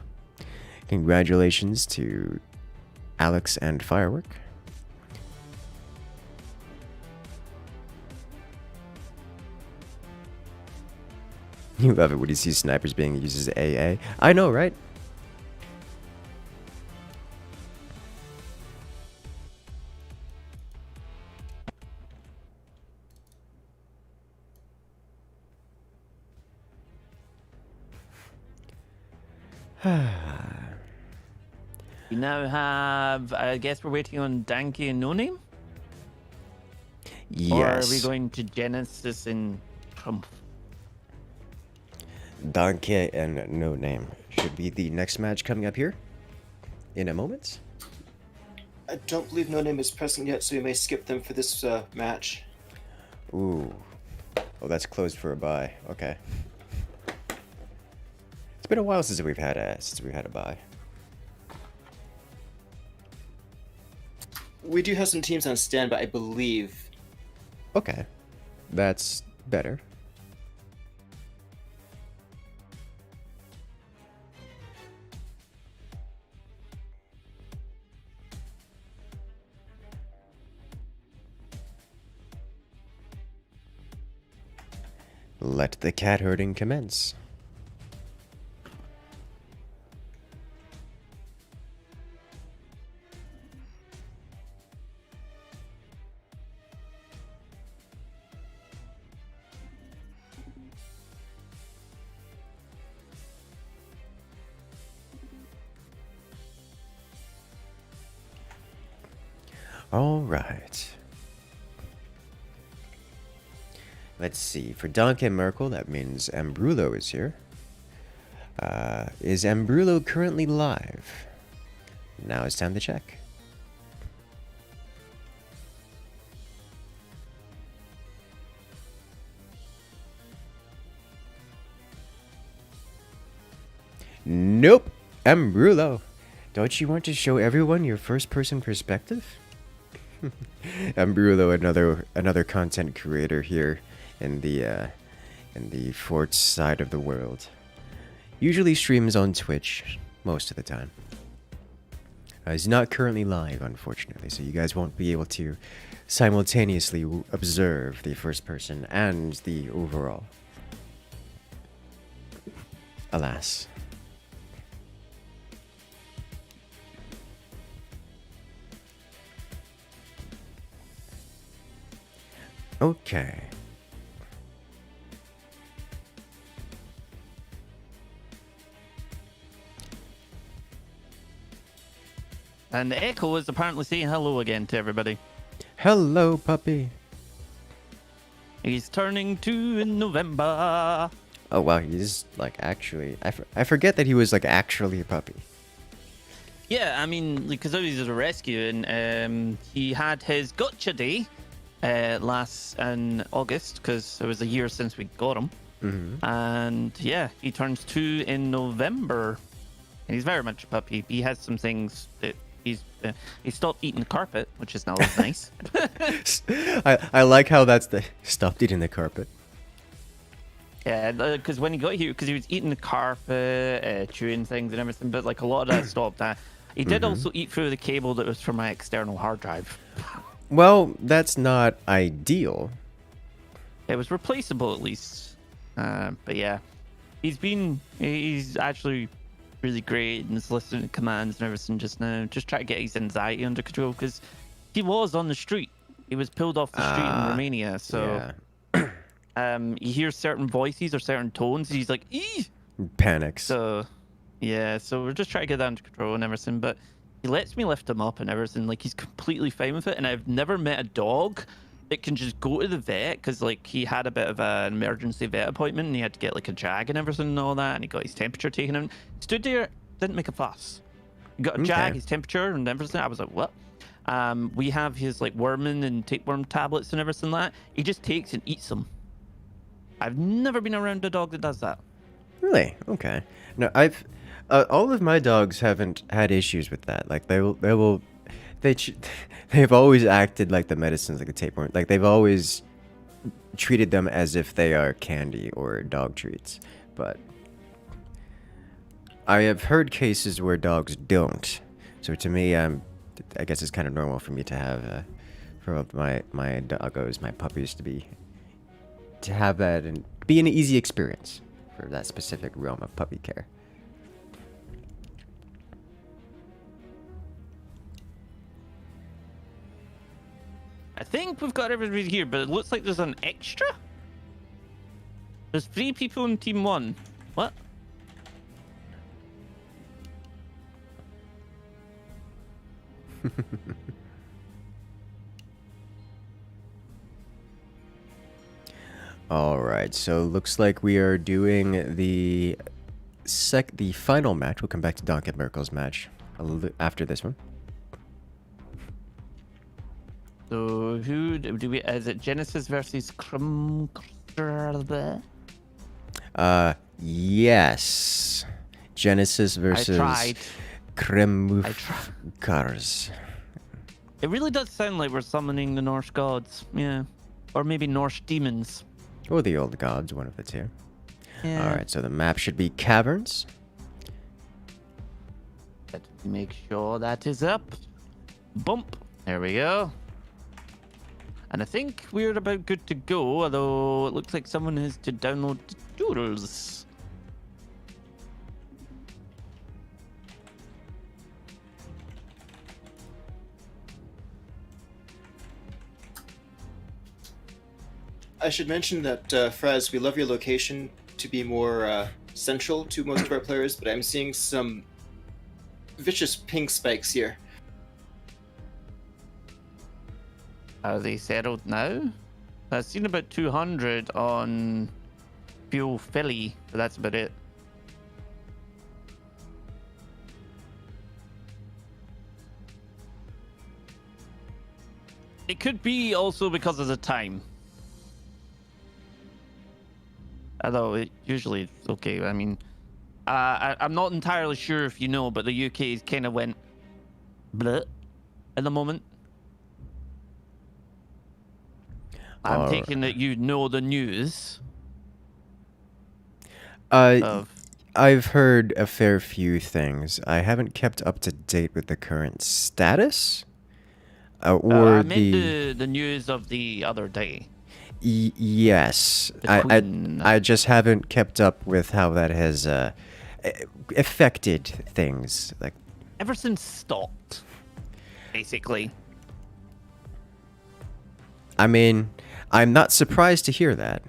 Congratulations to Alex and Firework. You love it when you see snipers being used as AA. I know, right? We now have, I guess we're waiting on Danke and No Name? Yes. Or are we going to Genesis and Trump? Danke and No Name should be the next match coming up here in a moment. I don't believe No Name is pressing yet, so we may skip them for this match. Ooh. Oh, that's closed for a bye. Okay. It's been a while since we've had a bye. We do have some teams on standby, I believe. Okay. That's better. Let the cat herding commence. All right. Let's see. For Duncan Merkel, that means Ambrulo is here. Is Ambrulo currently live? Now it's time to check. Nope. Ambrulo. Don't you want to show everyone your first-person perspective? Ambrulo, another content creator here in the Fort side of the world. Usually streams on Twitch most of the time. He's not currently live, unfortunately, so you guys won't be able to simultaneously observe the first person and the overall. Alas. Okay. And Echo is apparently saying hello again to everybody. Hello, puppy. He's turning 2 in November. Oh wow, he's like actually. I forget that he was like actually a puppy. Yeah, I mean, because he was a rescue, and he had his gotcha day last in August, because it was a year since we got him. Mm-hmm. And yeah, he turns 2 in November, and he's very much a puppy. He has some things that he stopped eating the carpet, which is now nice. I like how that's the stopped eating the carpet. Yeah, because when he got here, because he was eating the carpet, chewing things and everything, but like a lot of that stopped. He did also eat through the cable that was from my external hard drive. Well, that's not ideal. It was replaceable at least. But yeah, he's actually really great and is listening to commands and everything just now. Just try to get his anxiety under control, because he was on the street. He was pulled off the street in Romania. So he hears certain voices or certain tones. He's like, "Ee!" Panics. So yeah, so we're just trying to get that under control and everything. But he lets me lift him up and everything. Like, he's completely fine with it. And I've never met a dog it can just go to the vet because like he had a bit of an emergency vet appointment and he had to get like a jag and everything and all that, and he got his temperature taken in. Stood there, didn't make a fuss. He got a jag, his temperature and everything. I was like, what? We have his like worming and tapeworm tablets and everything like that. He just takes and eats them. I've never been around a dog that does that. Really? Okay. No, all of my dogs haven't had issues with that. Like they've always acted like the medicines, like the tapeworm. Like they've always treated them as if they are candy or dog treats. But I have heard cases where dogs don't. So to me, I guess it's kind of normal for me to have, for my doggos, my puppies to have that and be an easy experience for that specific realm of puppy care. I think we've got everybody here, but it looks like there's an extra. There's 3 people in team 1. What? All right, so looks like we are doing the final match. We'll come back to Donkey Miracle's match after this one. So who do we? Is it Genesis versus Yes. Genesis versus Kremukars. It really does sound like we're summoning the Norse gods. Yeah. Or maybe Norse demons. Or the old gods, one of the two. Yeah. All right, so the map should be caverns. Let's make sure that is up. Bump. There we go. And I think we're about good to go, although it looks like someone has to download the doodles. I should mention that, Fraz, we love your location to be more central to most of our players, but I'm seeing some vicious ping spikes here. Are they settled now? I've seen about 200 on Fuel Philly, but that's about it. It could be also because of the time. Although it usually it's okay. I mean, I'm not entirely sure if you know, but the UK kind of went bleh at the moment. I'm taking that you know the news. I've heard a fair few things. I haven't kept up to date with the current status. I meant the news of the other day. Yes. I just haven't kept up with how that has affected things. Like ever since stopped, basically. I mean, I'm not surprised to hear that.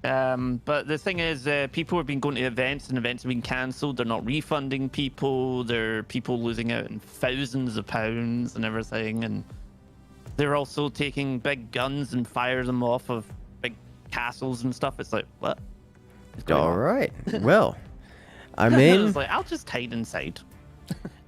But the thing is, people have been going to events and events have been cancelled. They're not refunding people. There are people losing out in thousands of pounds and everything. And they're also taking big guns and fire them off of big castles and stuff. It's like, what? All right. Well, I mean, it's like, I'll just hide inside.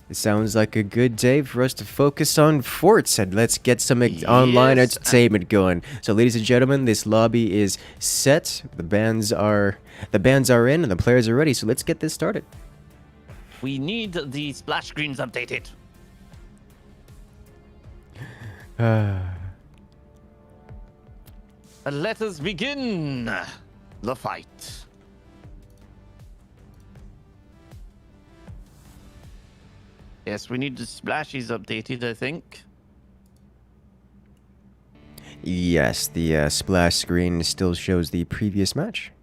It sounds like a good day for us to focus on forts and let's get some online entertainment going. So, ladies and gentlemen, this lobby is set. The bands are in and the players are ready. So let's get this started. We need the splash screens updated. Let us begin the fight. Yes, we need the splashies updated, I think. Yes, the splash screen still shows the previous match.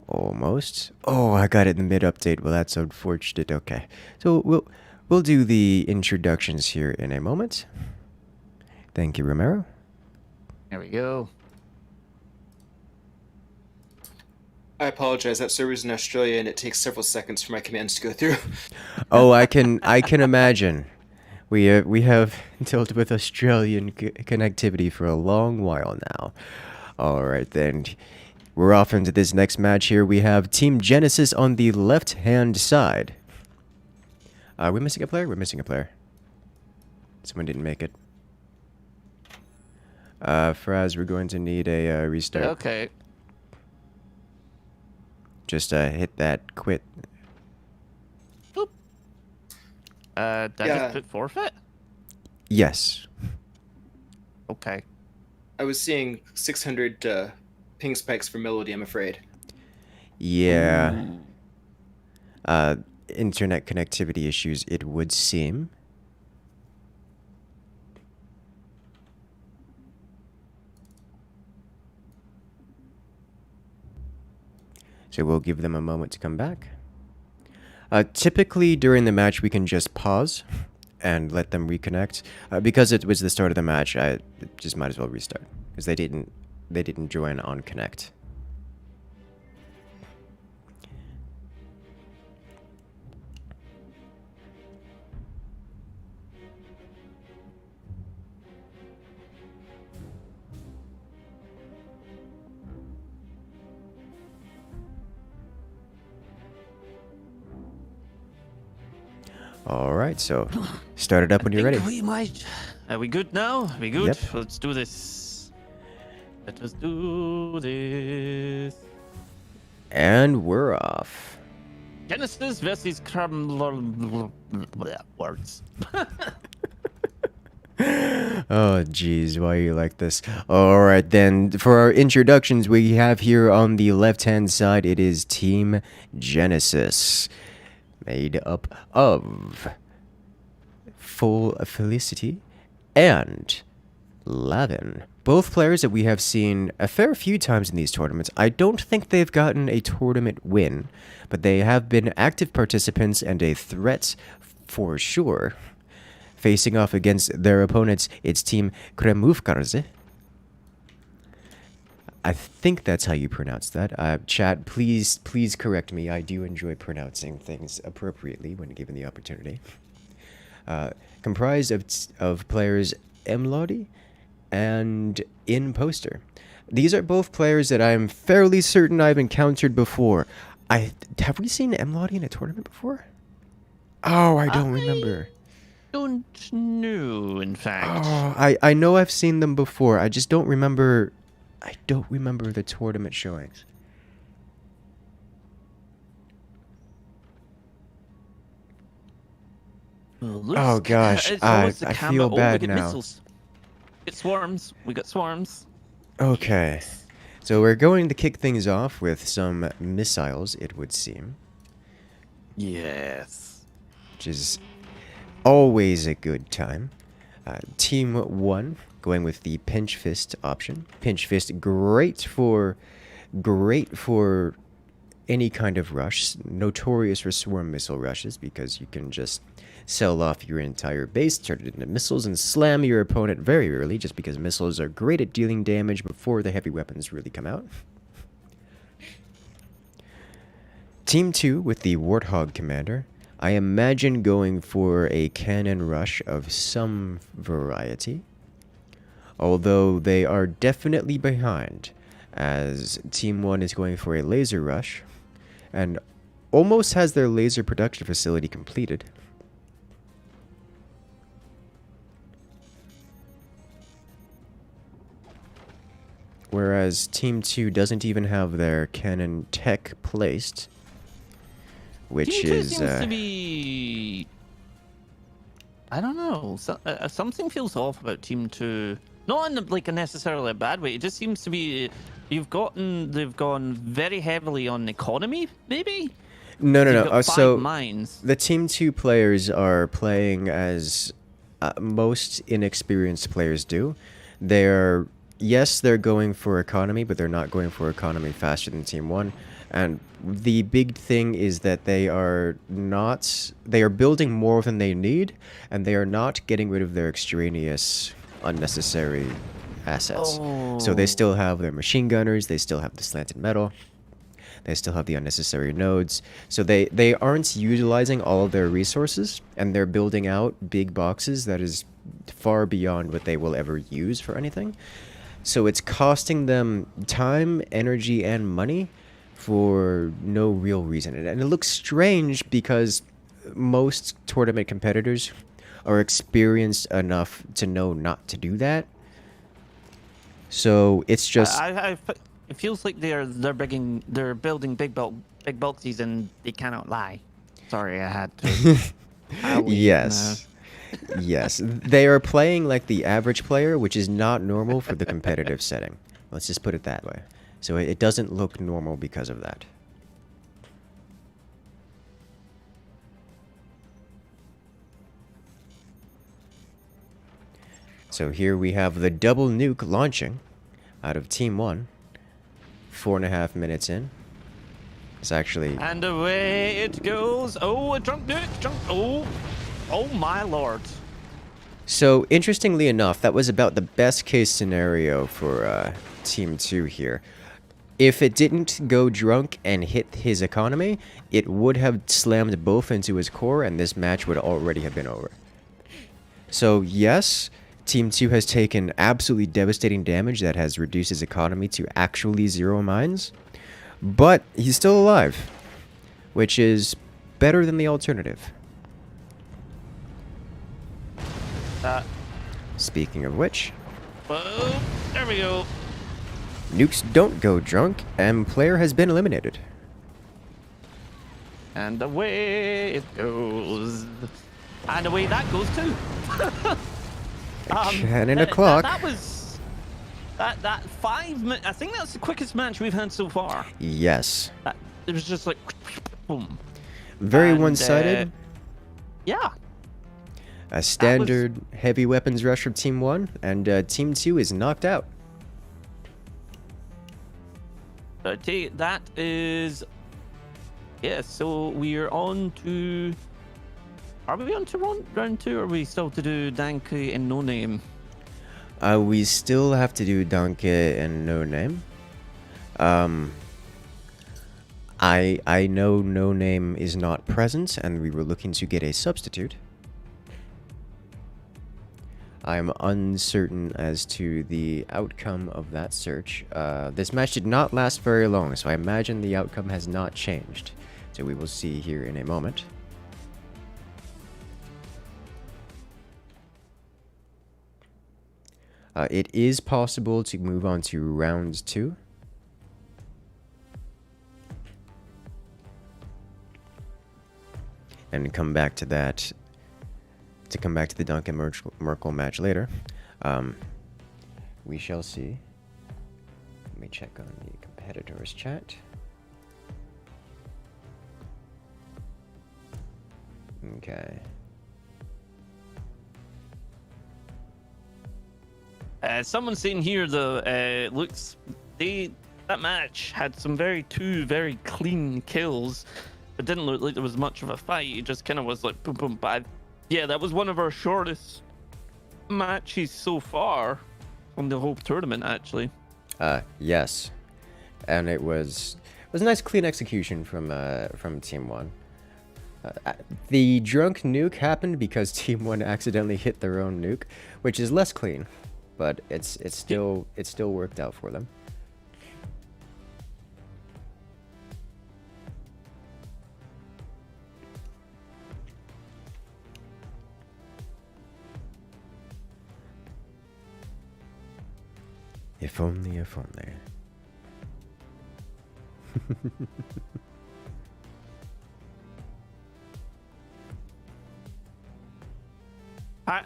Almost. Oh, I got it in the mid-update. Well, that's unfortunate. Okay. So we'll do the introductions here in a moment. Thank you, Romero. There we go. I apologize. That server's in Australia, and it takes several seconds for my commands to go through. Oh, I can imagine. We have dealt with Australian connectivity for a long while now. All right then. We're off into this next match here. We have Team Genesis on the left-hand side. Are we missing a player? We're missing a player. Someone didn't make it. Fraz, we're going to need a restart. Okay. Just hit that quit. Boop. Did I just put forfeit? Yes. Okay. I was seeing 600 ping spikes for Melody, I'm afraid. Yeah. Internet connectivity issues, it would seem. So we'll give them a moment to come back. Typically during the match we can just pause and let them reconnect. Because it was the start of the match, I just might as well restart because they didn't join on connect. All right, so start it up when you're ready. We might. Are we good now? Are we good? Yep. Let's do this. Let us do this. And we're off. Genesis versus words. Oh, geez, why are you like this? All right, then, for our introductions, we have here on the left-hand side, it is Team Genesis, made up of Full Felicity and Lavin. Both players that we have seen a fair few times in these tournaments. I don't think they've gotten a tournament win, but they have been active participants and a threat for sure. Facing off against their opponents, it's Team Kremuvkarze. I think that's how you pronounce that. Chat, please correct me. I do enjoy pronouncing things appropriately when given the opportunity. Comprised of players Emlodi and Imposter. These are both players that I'm fairly certain I've encountered before. Have we seen Emlodi in a tournament before? Oh, I don't remember. Don't know, in fact. Oh, I know I've seen them before. I just don't remember. I don't remember the tournament showings. Oh gosh, I feel bad now. Missiles. Get swarms. We got swarms. Okay, so we're going to kick things off with some missiles, it would seem. Yes. Which is always a good time. Team 1 going with the pinch fist option. Pinch fist, great for any kind of rush. Notorious for swarm missile rushes because you can just sell off your entire base, turn it into missiles, and slam your opponent very early just because missiles are great at dealing damage before the heavy weapons really come out. Team 2 with the Warthog commander. I imagine going for a cannon rush of some variety. Although they are definitely behind, as Team 1 is going for a laser rush, and almost has their laser production facility completed. Whereas Team 2 doesn't even have their cannon tech placed. Which Team 2 is seems to be, I don't know. Something feels off about Team 2. Not in like a necessarily a bad way. It just seems to be they've gone very heavily on economy, maybe. No. So mines. The Team 2 players are playing as most inexperienced players do. They're going for economy, but they're not going for economy faster than Team 1. And the big thing is that they are building more than they need, and they are not getting rid of their extraneous, unnecessary assets. So they still have their machine gunners, they still have the slanted metal, They still have the unnecessary nodes. So they aren't utilizing all of their resources, and they're building out big boxes that is far beyond what they will ever use for anything. So it's costing them time, energy, and money for no real reason. And it looks strange because most tournament competitors are experienced enough to know not to do that. So it's just It feels like they're building big boxes and they cannot lie. Sorry, I had to. I'll leave yes. Yes, they are playing like the average player, which is not normal for the competitive setting. Let's just put it that way. So it doesn't look normal because of that. So here we have the double nuke launching out of Team 1. 4.5 minutes in. It's actually... And away it goes. Oh, a drunk nuke. Oh my lord. So, interestingly enough, that was about the best case scenario for Team 2 here. If it didn't go drunk and hit his economy, it would have slammed both into his core and this match would already have been over. So, yes, Team 2 has taken absolutely devastating damage that has reduced his economy to actually 0 mines. But he's still alive, which is better than the alternative. Speaking of which... Whoa, there we go. Nukes don't go drunk, and player has been eliminated. And away it goes. And away that goes too. Cannon o'clock. That was... That 5 minutes... I think that's the quickest match we've had so far. Yes. It was just like... Boom. Very And, one-sided. Yeah. A standard heavy weapons rush from Team 1, and Team 2 is knocked out. That is... Yeah, so we're on to... Are we on to round 2, or are we still to do Danke and No Name? We still have to do Danke and No Name. I know No Name is not present, and we were looking to get a substitute. I'm uncertain as to the outcome of that search. This match did not last very long, so I imagine the outcome has not changed. So we will see here in a moment. It is possible to move on to round 2. And come back to that, to come back to the Duncan Merkel match later. We shall see. Let me check on the competitors chat. Okay. Someone's saying here, the looks that match had some two very clean kills. It didn't look like there was much of a fight. It just kind of was like boom, boom, bad. Yeah, that was one of our shortest matches so far on the whole tournament, actually. Yes, and it was a nice clean execution from Team 1. The drunk nuke happened because Team 1 accidentally hit their own nuke, which is less clean, but it still worked out for them. If only, if only.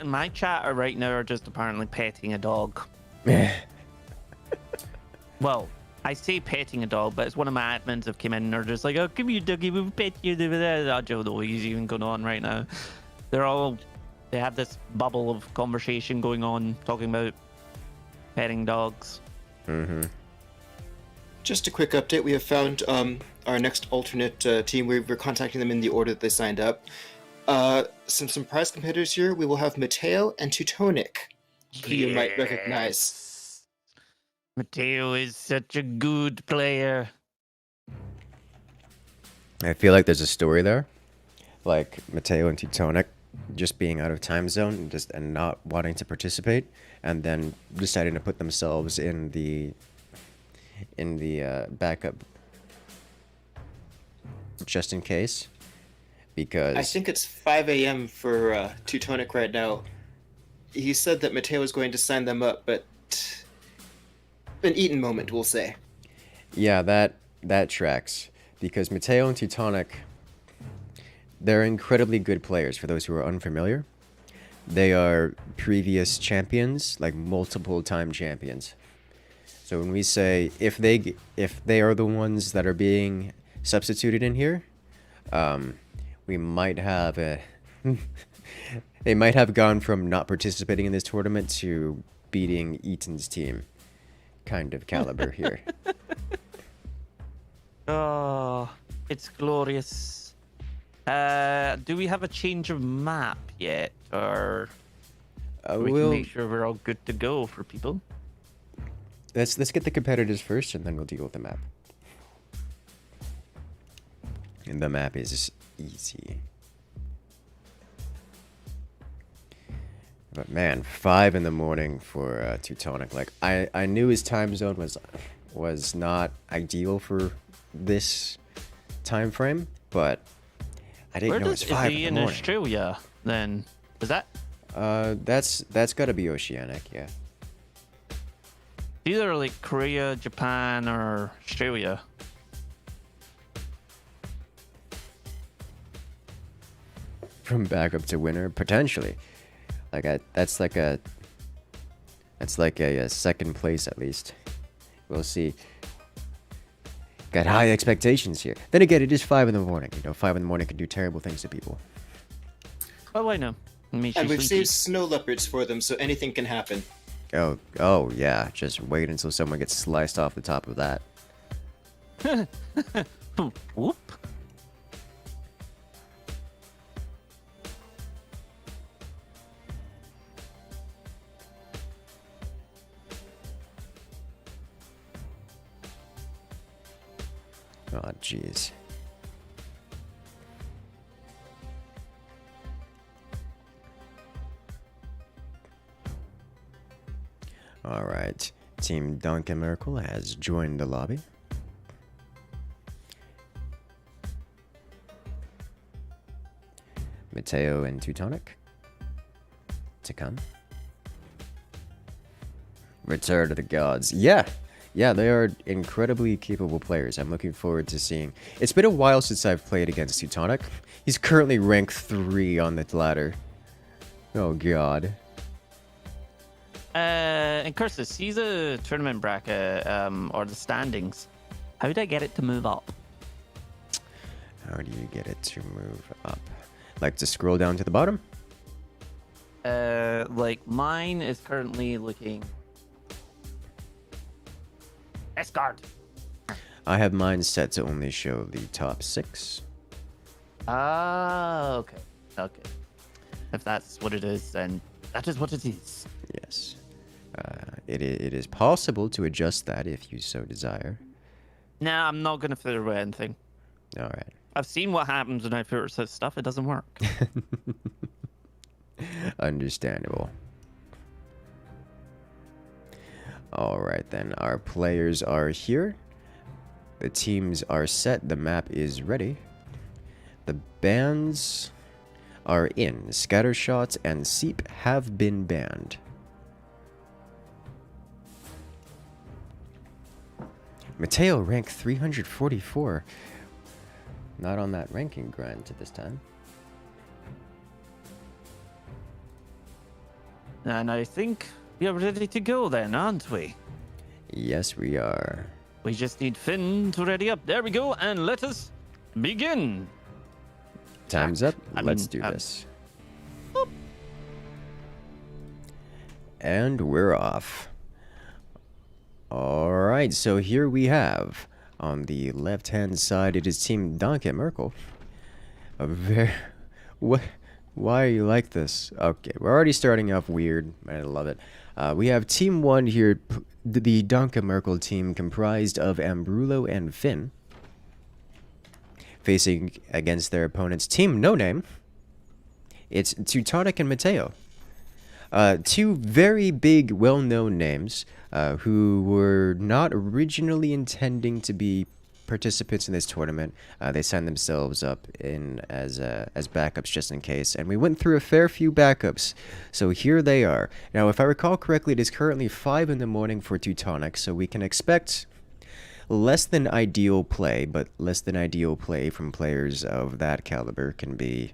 My chat right now are just apparently petting a dog. Well, I say petting a dog, but it's one of my admins have come in and they're just like, oh, come here, doggy, we'll pet you. I don't know what is even going on right now. They have this bubble of conversation going on, talking about petting dogs. Mm-hmm. Just a quick update. We have found our next alternate team. We're contacting them in the order that they signed up. Some prize competitors here. We will have Mateo and Teutonic, who you might recognize. Mateo is such a good player. I feel like there's a story there, like Mateo and Teutonic just being out of time zone and not wanting to participate, and then deciding to put themselves in the backup just in case, because I think it's 5 a.m. for Teutonic right now. He said that Mateo was going to sign them up, but an Eaton moment, we'll say. yeah, that tracks, because Mateo and Teutonic, they're incredibly good players. For those who are unfamiliar, they are previous champions, like multiple time champions. So when we say if they are the ones that are being substituted in here, we might have they might have gone from not participating in this tournament to beating Eaton's team, kind of caliber here. Oh, it's glorious. Do we have a change of map yet, or we can make sure we're all good to go for people? Let's get the competitors first, and then we'll deal with the map. And the map is easy. But man, 5 in the morning for Teutonic. Like I knew his time zone was not ideal for this time frame, but I didn't know it was 5 is he in the morning. Australia then? Is that? That's got to be Oceanic, yeah. Either like Korea, Japan, or Australia. From backup to winner, potentially. Like that's like a second place at least. We'll see. Got high expectations here. Then again, it is 5 in the morning. You know, 5 in the morning can do terrible things to people. Oh, I know. And we've saved snow leopards for them, so anything can happen. Oh yeah. Just wait until someone gets sliced off the top of that. Whoop. Oh jeez. All right. Team Duncan Merkel has joined the lobby. Mateo and Teutonic to come. Return to the gods. Yeah, they are incredibly capable players. I'm looking forward to seeing. It's been a while since I've played against Teutonic. He's currently ranked 3 on the ladder. Oh god. Incursus, see the tournament bracket, or the standings. How did I get it to move up? How do you get it to move up? Like to scroll down to the bottom? Like mine is currently looking. Escort. I have mine set to only show the top 6. Ah, okay. Okay. If that's what it is, then that is what it is. Yes. It is possible to adjust that if you so desire. Nah, I'm not gonna fiddle with anything. All right. I've seen what happens when I fiddle with stuff. It doesn't work. Understandable. All right, then. Our players are here. The teams are set. The map is ready. The bans are in. Scattershot and Seep have been banned. Mateo, rank 344. Not on that ranking grind at this time. And I think we are ready to go then, aren't we? Yes, we are. We just need Finn to ready up. There we go, and let us begin. Time's up. Let's do this. Boop. And we're off. All right, so here we have on the left-hand side, it is Team Duncan Merkel. A very what? Why are you like this? Okay, we're already starting off weird. I love it. We have Team 1 here, the Duncan Merkel team, comprised of Ambrulo and Finn. facing against their opponent's team No Name. It's Teutonic and Mateo. Two very big, well-known names who were not originally intending to be participants in this tournament. They signed themselves up in as backups just in case, and we went through a fair few backups. So here they are. Now, if I recall correctly, it is currently 5 in the morning for Teutonic, so we can expect less than ideal play, but less than ideal play from players of that caliber can be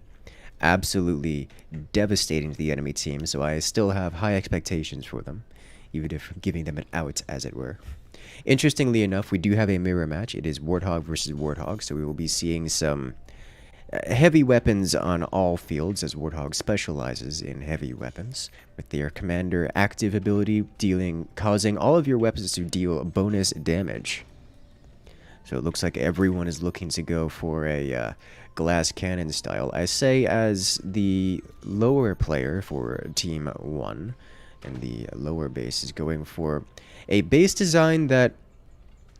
absolutely devastating to the enemy team, so I still have high expectations for them, even if giving them an out, as it were. Interestingly enough, we do have a mirror match. It is Warthog versus Warthog, so we will be seeing some heavy weapons on all fields, as Warthog specializes in heavy weapons, with their commander active ability causing all of your weapons to deal bonus damage. So it looks like everyone is looking to go for a glass cannon style. I say as the lower player for Team 1, and the lower base is going for a base design that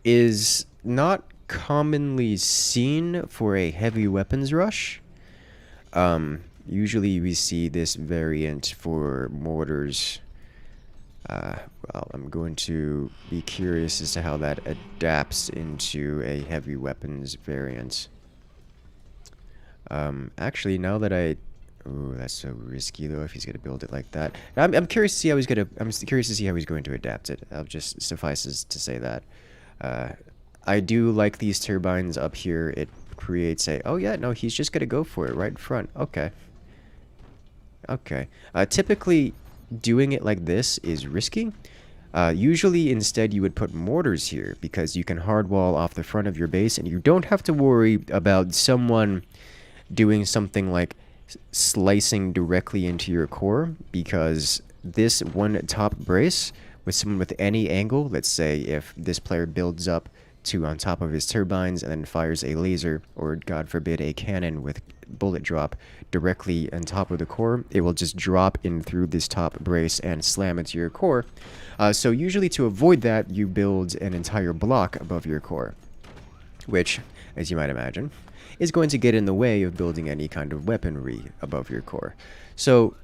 is not commonly seen for a heavy weapons rush. Usually we see this variant for mortars. Well, I'm going to be curious as to how that adapts into a heavy weapons variant. Actually, now that ooh, that's so risky though. If he's gonna build it like that, I'm curious to see how he's gonna. I'm curious to see how he's going to adapt it. I'll just suffices to say that. I do like these turbines up here. It creates a. Oh yeah, no, he's just gonna go for it right in front. Okay. Okay. Typically, doing it like this is risky. Usually, instead, you would put mortars here because you can hardwall off the front of your base, and you don't have to worry about someone doing something like slicing directly into your core, because this one top brace with someone with any angle, let's say if this player builds up to on top of his turbines and then fires a laser or god forbid a cannon with bullet drop directly on top of the core, it will just drop in through this top brace and slam into your core. So usually to avoid that, you build an entire block above your core, which, as you might imagine, is going to get in the way of building any kind of weaponry above your core. So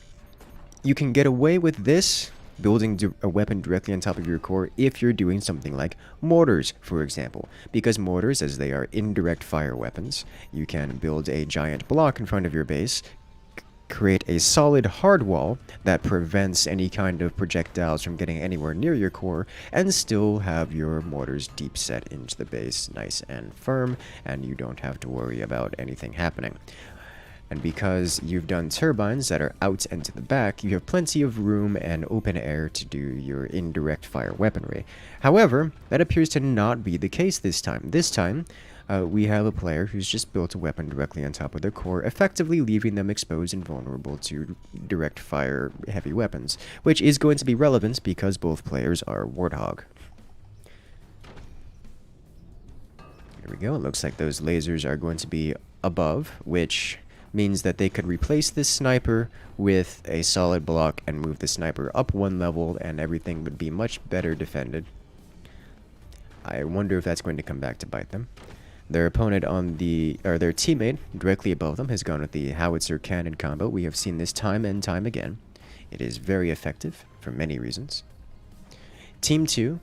you can get away with this, building a weapon directly on top of your core, if you're doing something like mortars, for example. Because mortars, as they are indirect fire weapons, you can build a giant block in front of your base, create a solid hard wall that prevents any kind of projectiles from getting anywhere near your core, and still have your mortars deep set into the base nice and firm, and you don't have to worry about anything happening. And because you've done turbines that are out and to the back, you have plenty of room and open air to do your indirect fire weaponry. However, that appears to not be the case this time. This time, we have a player who's just built a weapon directly on top of their core, effectively leaving them exposed and vulnerable to direct fire heavy weapons, which is going to be relevant because both players are Warthog. Here we go. It looks like those lasers are going to be above, which means that they could replace this sniper with a solid block and move the sniper up one level, and everything would be much better defended. I wonder if that's going to come back to bite them. Their opponent their teammate directly above them has gone with the howitzer cannon combo. We have seen this time and time again. It is very effective for many reasons. Team 2,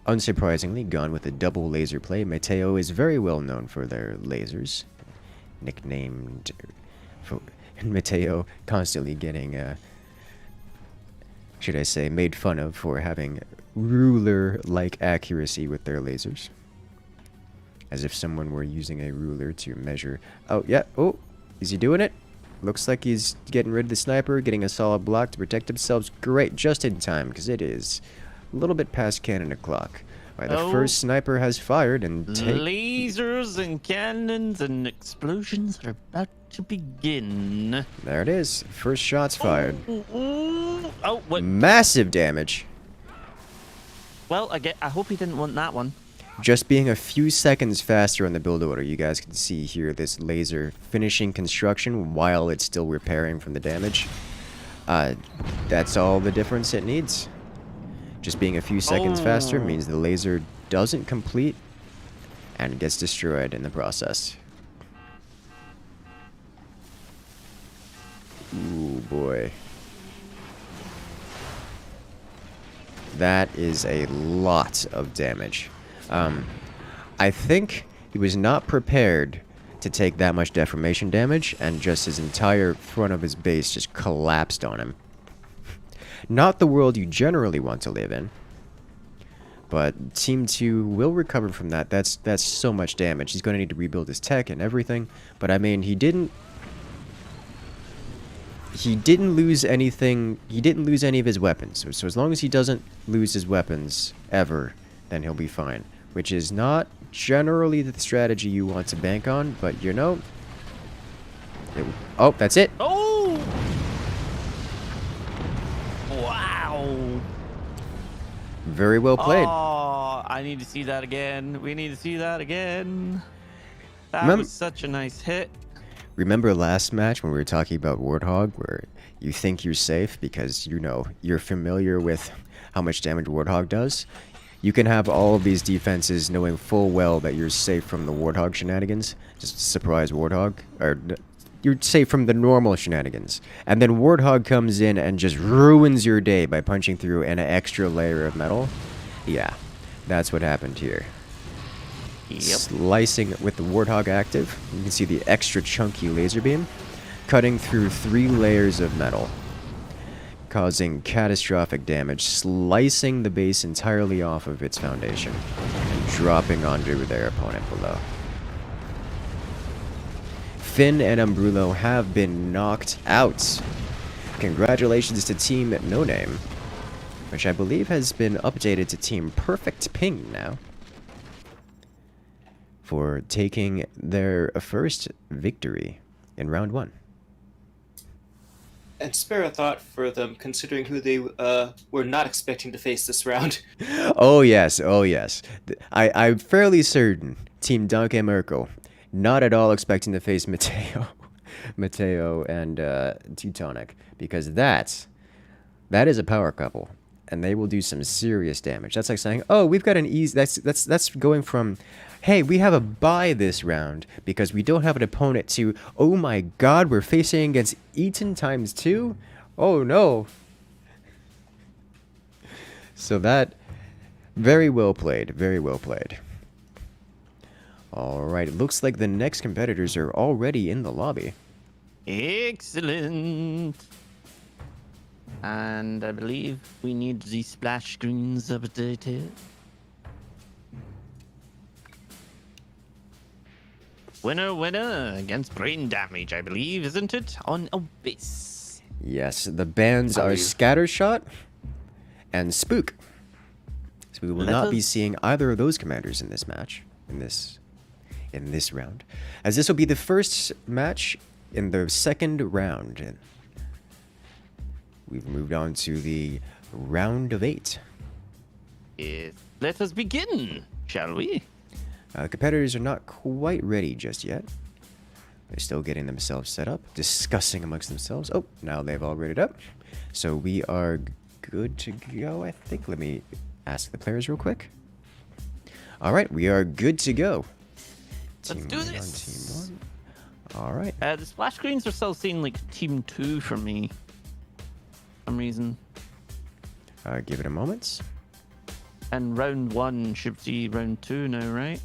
unsurprisingly, gone with a double laser play. Mateo is very well known for their lasers, nicknamed Mateo, constantly getting, should I say, made fun of for having ruler-like accuracy with their lasers. As if someone were using a ruler to measure. Oh, yeah. Oh, is he doing it? Looks like he's getting rid of the sniper, getting a solid block to protect himself. Great, just in time, because it is a little bit past cannon o'clock. Right, the first sniper has fired, and lasers and cannons and explosions are about to begin. There it is. First shot's fired. Oh, what? Massive damage. Well, I hope he didn't want that one. Just being a few seconds faster on the build order, you guys can see here this laser finishing construction while it's still repairing from the damage. That's all the difference it needs. Just being a few seconds faster means the laser doesn't complete and gets destroyed in the process. Ooh, boy. That is a lot of damage. I think he was not prepared to take that much deformation damage, and just his entire front of his base just collapsed on him. Not the world you generally want to live in. But Team 2 will recover from that. That's so much damage. He's going to need to rebuild his tech and everything. But I mean, he didn't lose anything. He didn't lose any of his weapons. So as long as he doesn't lose his weapons ever, then he'll be fine. Which is not generally the strategy you want to bank on, but you know. Oh, that's it. Oh! Wow. Very well played. Oh, I need to see that again. We need to see that again. That Remem- was such a nice hit. Remember last match when we were talking about Warthog, where you think you're safe because, you know, you're familiar with how much damage Warthog does? You can have all of these defenses knowing full well that you're safe from the Warthog shenanigans. Just surprise Warthog. Or you're safe from the normal shenanigans. And then Warthog comes in and just ruins your day by punching through an extra layer of metal. Yeah, that's what happened here. Yep. Slicing with the Warthog active, you can see the extra chunky laser beam cutting through 3 layers of metal, causing catastrophic damage, slicing the base entirely off of its foundation and dropping onto their opponent below. Finn and Umbrulo have been knocked out. Congratulations to Team No Name, which I believe has been updated to Team Perfect Ping now, for taking their first victory in round 1. And spare a thought for them, considering who they were not expecting to face this round. Oh yes, oh yes. I'm fairly certain Team Donkey Merkel, not at all expecting to face Mateo and Teutonic, because that is a power couple, and they will do some serious damage. That's like saying, oh, we've got an easy. That's going from, hey, we have a bye this round because we don't have an opponent, to, oh my god, we're facing against Eaton times 2? Oh no. So that, very well played, very well played. Alright, it looks like the next competitors are already in the lobby. Excellent. And I believe we need the splash screens updated. Winner against brain damage, I believe, isn't it? On Abyss. Yes, the bands are Scattershot and Spook. So we will not be seeing either of those commanders in this match, in this round, as this will be the first match in the second round. We've moved on to the round of 8. Yes. Let us begin, shall we? Competitors are not quite ready just yet. They're still getting themselves set up, discussing amongst themselves. Oh, now they've all readied up. So we are good to go, I think. Let me ask the players real quick. All right, we are good to go. Let's do this. Team 1. All right. The splash screens are still seeing like Team 2 for me. For some reason. Give it a moment. And round 1 should see round 2 now, right?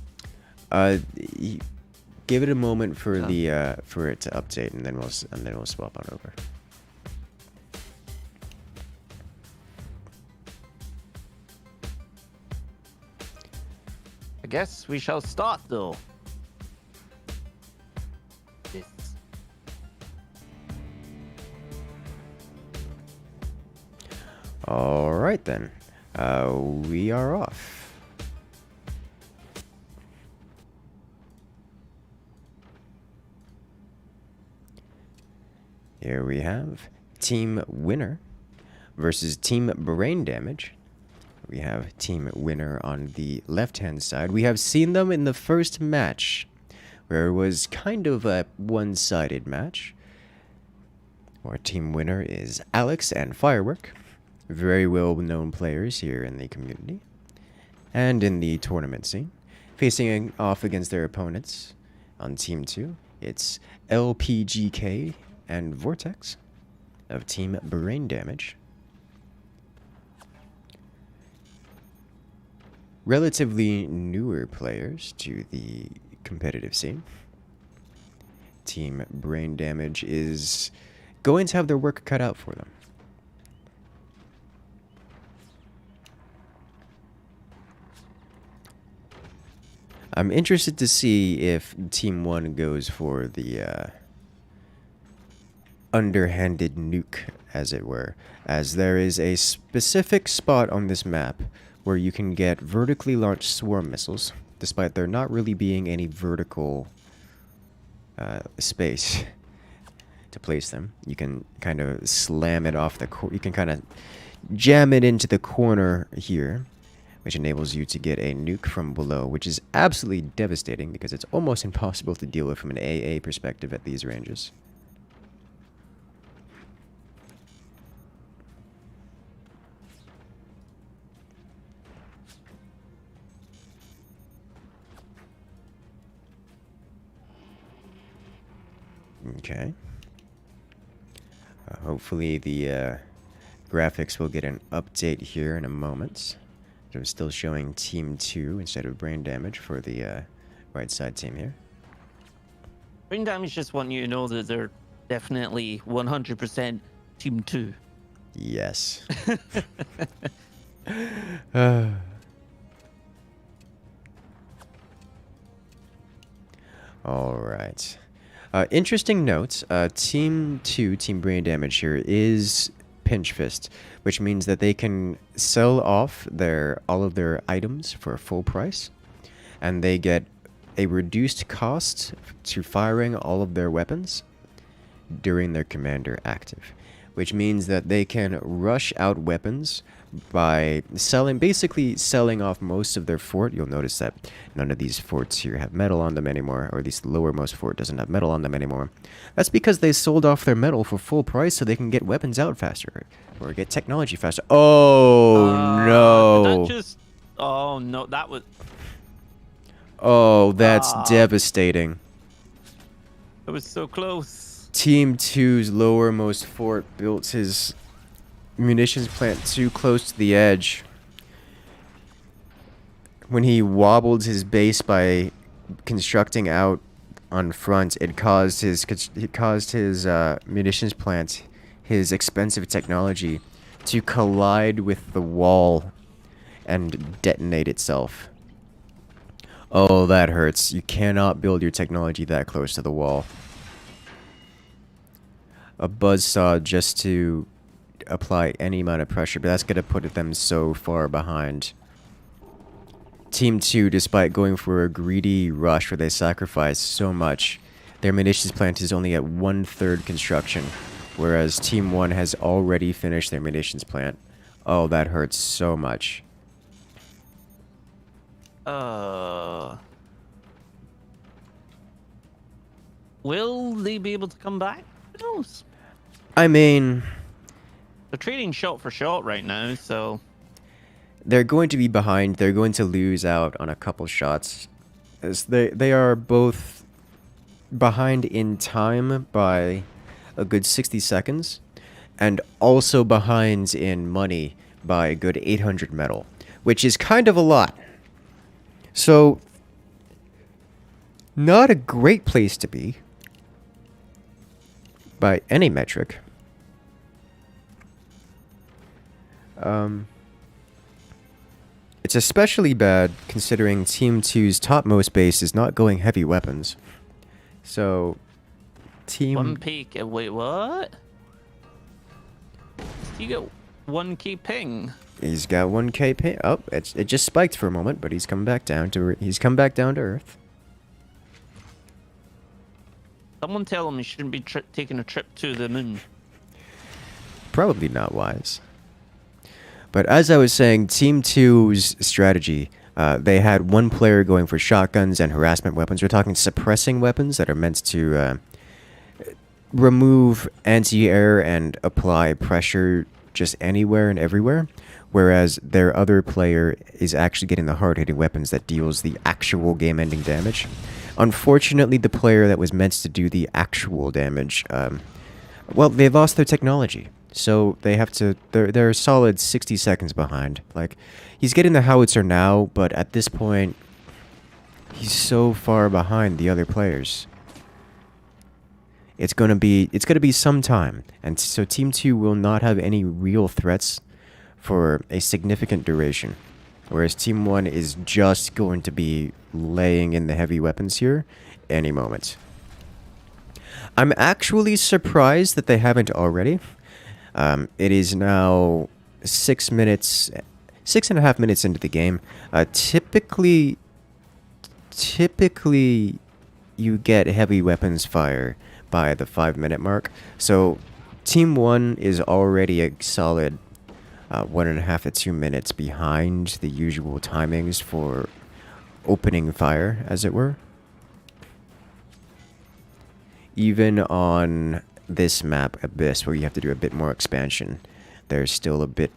Give it a moment for the for it to update, and then we'll swap on over. I guess we shall start though. Yes. All right then. We are off. Here we have Team Winner versus Team Brain Damage. We have Team Winner on the left-hand side. We have seen them in the first match, where it was kind of a one-sided match. Our Team Winner is Alex and Firework, very well-known players here in the community and in the tournament scene. Facing off against their opponents on Team 2, it's LPGK and Vortex. of Team Brain Damage. Relatively newer players to the competitive scene. Team Brain Damage is going to have their work cut out for them. I'm interested to see if Team 1 goes for the underhanded nuke, as it were, as there is a specific spot on this map where you can get vertically launched swarm missiles, despite there not really being any vertical space to place them. You can kind of slam it off the you can kind of jam it into the corner here, which enables you to get a nuke from below, which is absolutely devastating because it's almost impossible to deal with from an AA perspective at these ranges. Okay. Hopefully the graphics will get an update here in a moment. I'm still showing Team 2 instead of Brain Damage for the right side team here. Brain Damage just want you to know that they're definitely 100% Team 2. Yes. All right. Interesting note, Team 2, Team Brain Damage here, is Pinch Fist, which means that they can sell off all of their items for full price, and they get a reduced cost to firing all of their weapons during their commander active, which means that they can rush out weapons by basically selling off most of their fort. You'll notice that none of these forts here have metal on them anymore, or at least the lowermost fort doesn't have metal on them anymore. That's because they sold off their metal for full price so they can get weapons out faster, or get technology faster. Oh no! Oh no, that was... Oh, that's devastating. It was so close. Team 2's lowermost fort built his munitions plant too close to the edge. When he wobbled his base by constructing out on front, it caused his munitions plant, his expensive technology, to collide with the wall and detonate itself. Oh, that hurts. You cannot build your technology that close to the wall. A buzzsaw just to apply any amount of pressure, but that's going to put them so far behind. Team 2, despite going for a greedy rush where they sacrifice so much, their munitions plant is only at 1/3 construction, whereas Team 1 has already finished their munitions plant. Oh, that hurts so much. Will they be able to come back? Who knows? I mean, they're trading shot for shot right now, so they're going to be behind. They're going to lose out on a couple shots, as they are both behind in time by a good 60 seconds, and also behind in money by a good 800 metal, which is kind of a lot. So, not a great place to be by any metric. It's especially bad considering Team 2's topmost base is not going heavy weapons. So, Team... One peak. Wait, what? You got 1k ping. He's got 1k ping. Oh, it just spiked for a moment, but he's come back down to earth. Someone tell him he shouldn't be taking a trip to the moon. Probably not wise. But as I was saying, Team 2's strategy, they had one player going for shotguns and harassment weapons. We're talking suppressing weapons that are meant to remove anti-air and apply pressure just anywhere and everywhere. Whereas their other player is actually getting the hard-hitting weapons that deals the actual game-ending damage. Unfortunately, the player that was meant to do the actual damage Well, they lost their technology, so they have to. They're a solid 60 seconds behind. Like, he's getting the howitzer now, but at this point, he's so far behind the other players. It's gonna be some time, and so Team 2 will not have any real threats for a significant duration, whereas Team 1 is just going to be laying in the heavy weapons here any moment. I'm actually surprised that they haven't already. It is now 6.5 minutes into the game. Typically, you get heavy weapons fire by the 5-minute mark. So, Team 1 is already a solid 1.5 to 2 minutes behind the usual timings for opening fire, as it were. Even on this map, Abyss, where you have to do a bit more expansion, they're still a bit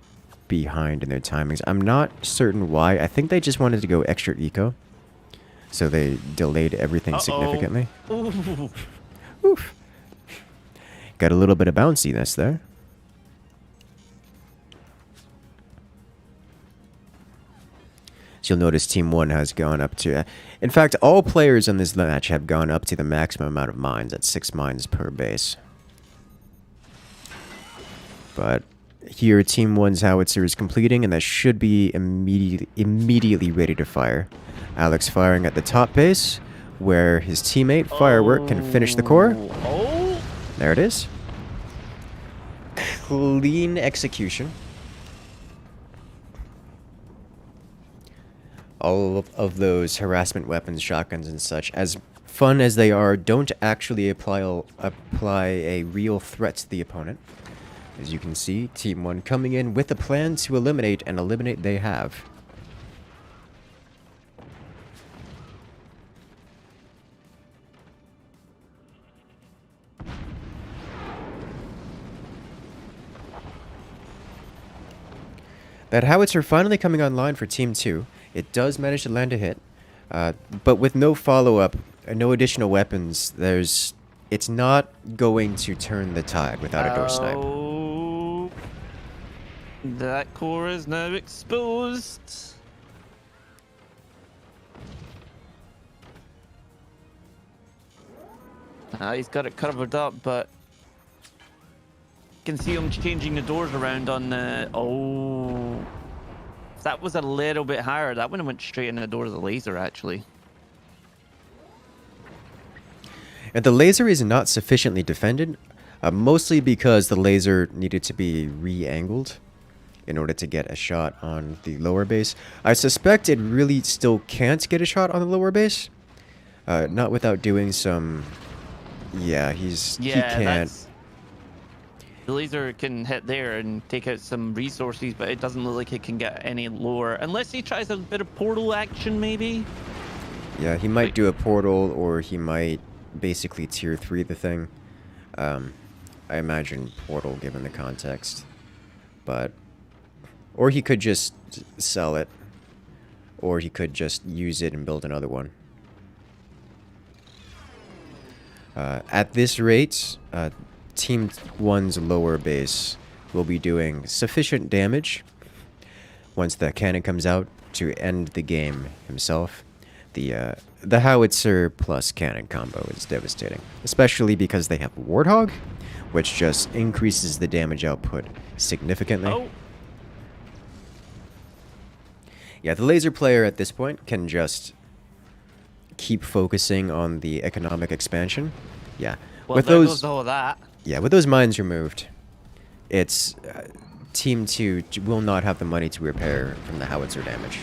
behind in their timings. I'm not certain why. I think they just wanted to go extra eco, so they delayed everything significantly. Ooh. Oof. Got a little bit of bounciness there. So you'll notice Team 1 has gone up to... in fact, all players in this match have gone up to the maximum amount of mines at 6 mines per base. But here, Team 1's howitzer is completing, and that should be immediately ready to fire. Alex firing at the top base, where his teammate, Firework, can finish the core. Oh. There it is. Clean execution. All of those harassment weapons, shotguns and such, as fun as they are, don't actually apply a real threat to the opponent. As you can see, Team 1 coming in with a plan to eliminate, and eliminate they have. That howitzer finally coming online for Team 2. It does manage to land a hit, but with no follow-up, no additional weapons, it's not going to turn the tide without a door snipe. Oh, that core is now exposed. He's got it covered up, but you can see him changing the doors around on the... Oh. If that was a little bit higher, that would have went straight in the door of the laser, actually. And the laser is not sufficiently defended, mostly because the laser needed to be re-angled in order to get a shot on the lower base. I suspect it really still can't get a shot on the lower base. Not without doing some... Yeah, he can't... The laser can hit there and take out some resources, but it doesn't look like it can get any lower. Unless he tries a bit of portal action, maybe? Yeah, he might do a portal, or he might basically tier 3 the thing. I imagine portal, given the context. But... Or he could just sell it. Or he could just use it and build another one. At this rate... Team 1's lower base will be doing sufficient damage once the cannon comes out to end the game himself. The howitzer plus cannon combo is devastating, especially because they have Warthog, which just increases the damage output significantly. Oh. Yeah, the laser player at this point can just keep focusing on the economic expansion. Yeah, Well, with there those... goes all of that. Yeah, with those mines removed, it's Team 2 will not have the money to repair from the howitzer damage.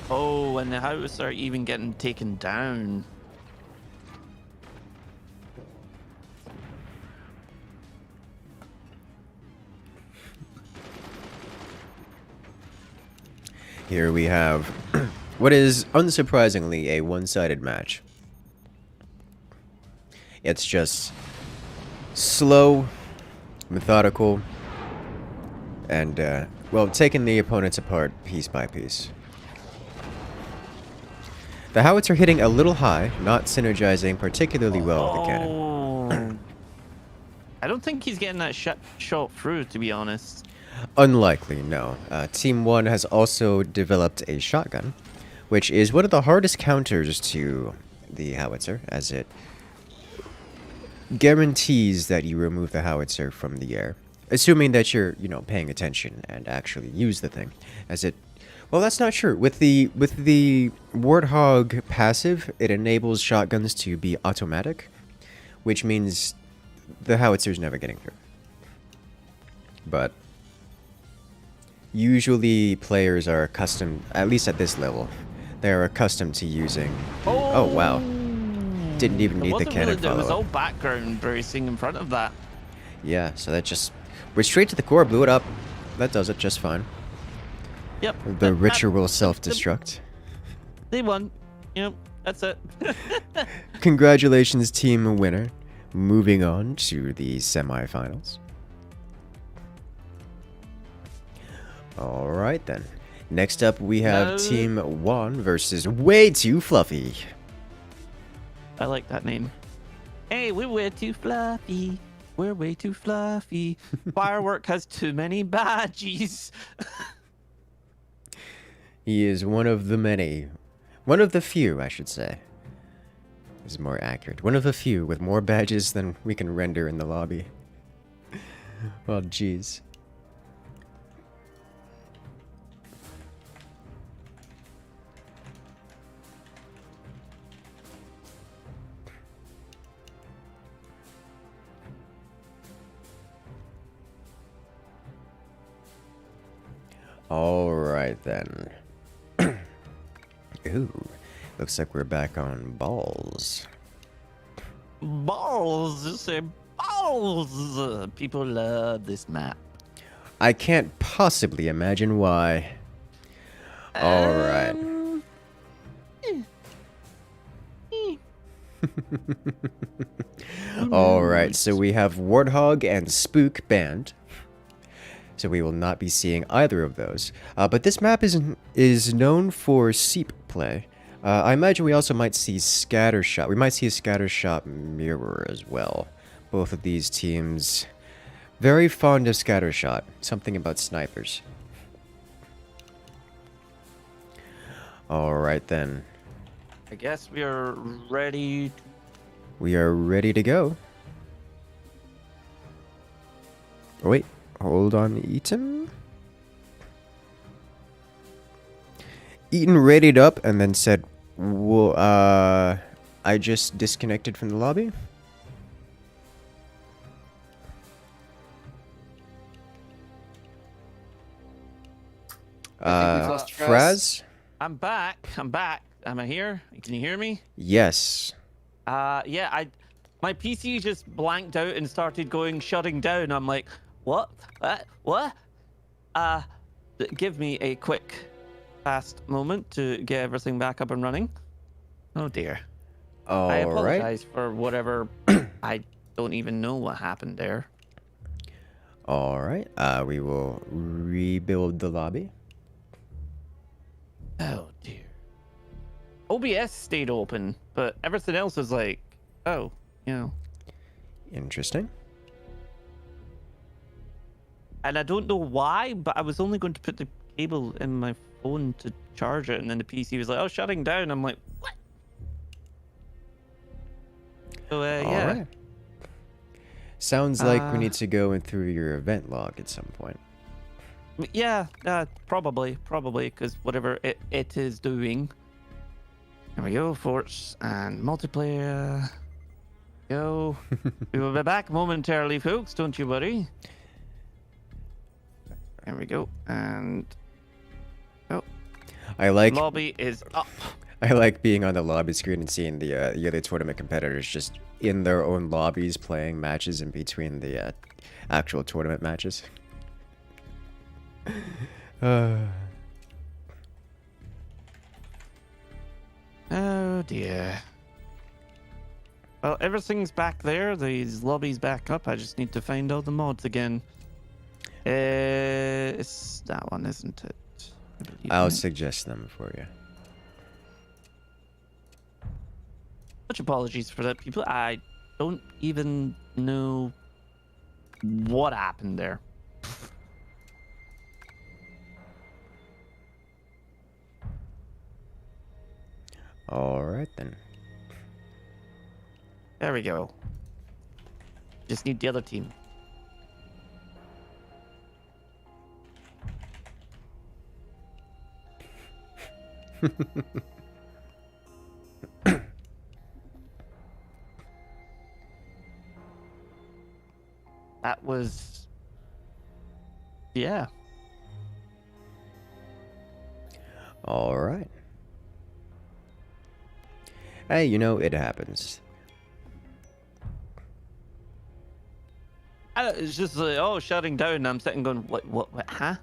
Oh, and the howitzer even getting taken down. Here we have what is unsurprisingly a one-sided match. It's just slow, methodical, and, well, taking the opponents apart piece by piece. The howitzer hitting a little high, not synergizing particularly well with the cannon. I don't think he's getting that shot through, to be honest. Unlikely, no. Team 1 has also developed a shotgun, which is one of the hardest counters to the howitzer, as it guarantees that you remove the howitzer from the air. Assuming that you're, paying attention and actually use the thing. As it... Well, that's not true. With the Warthog passive, it enables shotguns to be automatic, which means the howitzer's never getting through. But usually players are accustomed, at least at this level, they're accustomed to using... Oh, wow. Didn't even need the cannon There was follow-up. all background bracing in front of that. Yeah, so that just... We're straight to the core, blew it up. That does it just fine. Yep. The Richer will self-destruct. They won. Yep, that's it. Congratulations, team winner. Moving on to the semifinals. Alright then. Next up we have Team 1 versus Way Too Fluffy. I like that name. Hey, we're way too fluffy. We're way too fluffy. Firework has too many badges. He is one of the many. One of the few, I should say. Is more accurate. One of the few with more badges than we can render in the lobby. Well, jeez. Alright then. Ooh. Looks like we're back on balls. Balls. Just say balls. People love this map. I can't possibly imagine why. Alright. Alright, so we have Warthog and Spook banned. So we will not be seeing either of those. But this map is known for seep play. I imagine we also might see Scattershot. We might see a Scattershot mirror as well. Both of these teams very fond of Scattershot. Something about snipers. Alright then. I guess we are ready. We are ready to go. Oh, wait. Hold on, Eaton. Eaton readied up and then said, well, I just disconnected from the lobby. I think we've lost Fraz? I'm back. Am I here? Can you hear me? Yes. Yeah, my PC just blanked out and started shutting down. I'm like, what? What? Give me a quick, fast moment to get everything back up and running. Oh dear. I All right. apologize for whatever. I don't even know what happened there. All right. We will rebuild the lobby. Oh dear. OBS stayed open, but everything else was like, oh, Interesting. And I don't know why, but I was only going to put the cable in my phone to charge it, and then the PC was like, oh, shutting down. I'm like, what? So, yeah. All right. Sounds like we need to go in through your event log at some point. Yeah, probably, because whatever it is doing. There we go, Force and multiplayer. Go. We will be back momentarily, folks. Don't you worry. There we go. And I like lobby is up. I like being on the lobby screen and seeing the other tournament competitors just in their own lobbies playing matches in between the actual tournament matches. Oh dear. Well, everything's back there. These lobbies back up. I just need to find all the mods again. It's that one, isn't it? I'll suggest them for you. Much apologies for that, people. I don't even know what happened there. Alright then. There we go. Just need the other team. That was... Yeah. Alright. Hey, you know, it happens. It's just like, oh, shutting down. And I'm sitting going, what, huh?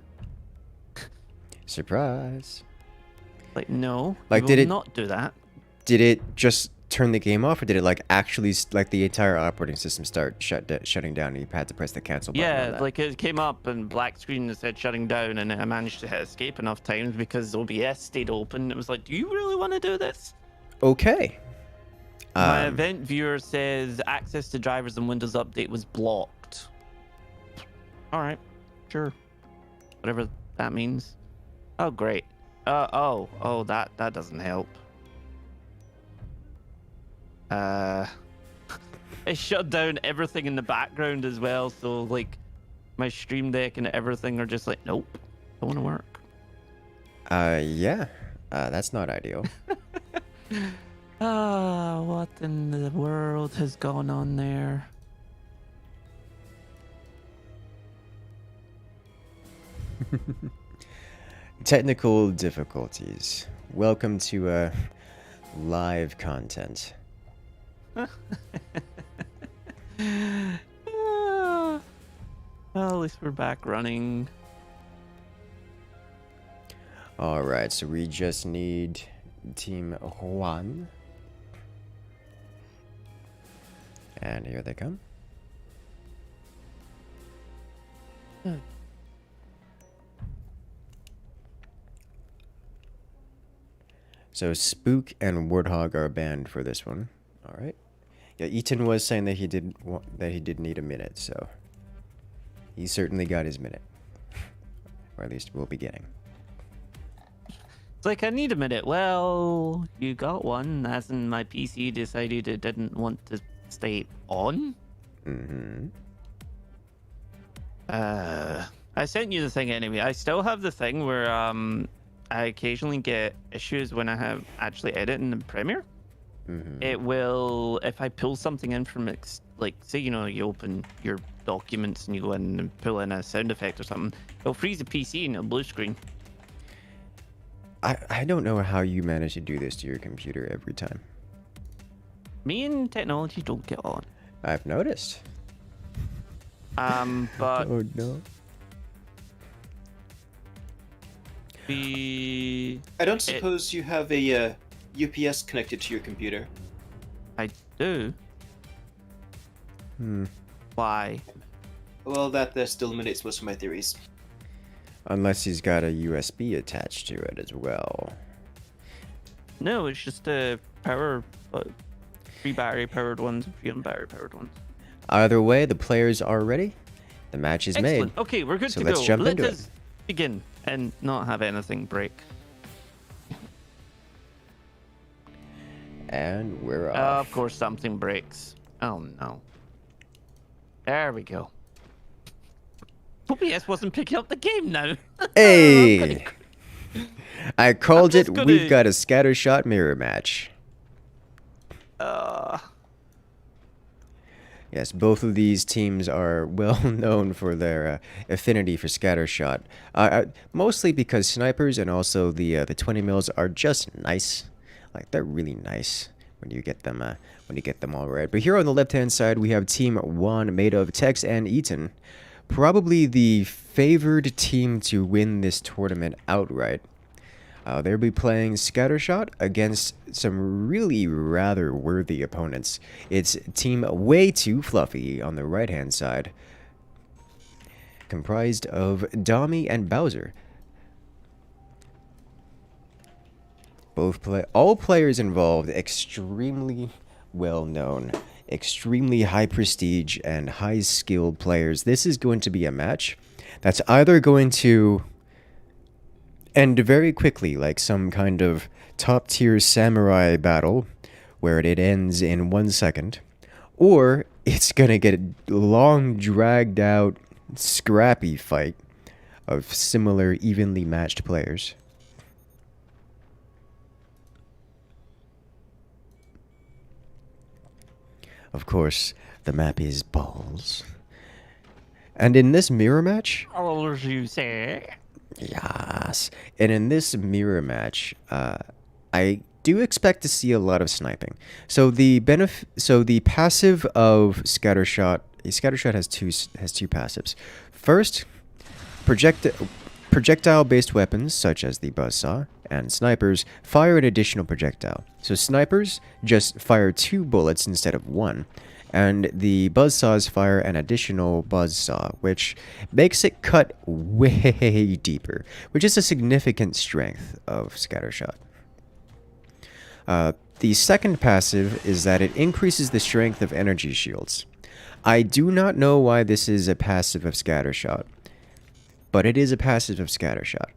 Surprise. Like, no. Like, we did will it- not do that? Did it just turn the game off, or did it like actually like the entire operating system start shutting down and you had to press the cancel button on Yeah, that? like it came up and black screen that said shutting down, and I managed to hit escape enough times because OBS stayed open. It was like, do you really want to do this? Okay. My event viewer says access to drivers and Windows Update was blocked. All right, sure, whatever that means. Oh, great. Oh, that doesn't help. It shut down everything in the background as well, so like my stream deck and everything are just like, nope, don't want to work. Yeah. That's not ideal. What in the world has gone on there? Technical difficulties. Welcome to live content. Well, at least we're back running. Alright, so we just need Team Juan. And here they come. Hmm. So Spook and Warthog are banned for this one. All right. Yeah, Eaton was saying that he did need a minute, so he certainly got his minute, or at least will be getting. It's like, I need a minute. Well, you got one, as in my PC decided it didn't want to stay on. Mm-hmm. I sent you the thing anyway. I still have the thing where I occasionally get issues when I have actually editing in Premiere. Mm-hmm. It will, if I pull something in from, like, say, you know, you open your documents and you go in and pull in a sound effect or something, it'll freeze the PC and it'll blue screen. I don't know how you manage to do this to your computer every time. Me and technology don't get on. I've noticed. But Oh no. I don't suppose you have a UPS connected to your computer. I do. Why? Well, that still eliminates most of my theories. Unless he's got a USB attached to it as well. No, it's just a power, free battery powered ones, free battery powered ones. Either way, the players are ready. The match is Excellent. made. Okay, we're good So to let's go. jump Let into us it. begin and not have anything break. And we're off. Of course, something breaks. Oh no. There we go. OBS wasn't picking up the game now. Hey! I called it. just gonna- We've got a scattershot mirror match. Yes, both of these teams are well known for their affinity for scattershot. Mostly because snipers and also the 20 mils are just nice. Like, they're really nice when you get them all right. But here on the left hand side we have Team 1 made of Tex and Eaton. Probably the favored team to win this tournament outright. They'll be playing Scattershot against some really rather worthy opponents. It's Team Way Too Fluffy on the right-hand side, comprised of Dami and Bowser. All players involved extremely well known extremely high prestige and high skilled players, this is going to be a match that's either going to end very quickly, like some kind of top tier samurai battle where it ends in 1 second, or it's gonna get a long, dragged out, scrappy fight of similar, evenly matched players. Of course, the map is balls. And in this mirror match... Balls, you say? Yes. And in this mirror match, I do expect to see a lot of sniping. So the passive of Scattershot... Scattershot has two passives. First, projectile-based weapons, such as the buzzsaw, and snipers fire an additional projectile. So snipers just fire 2 bullets instead of 1, and the buzzsaws fire an additional buzzsaw, which makes it cut way deeper, which is a significant strength of Scattershot. The second passive is that it increases the strength of energy shields. I do not know why this is a passive of Scattershot, but it is a passive of Scattershot.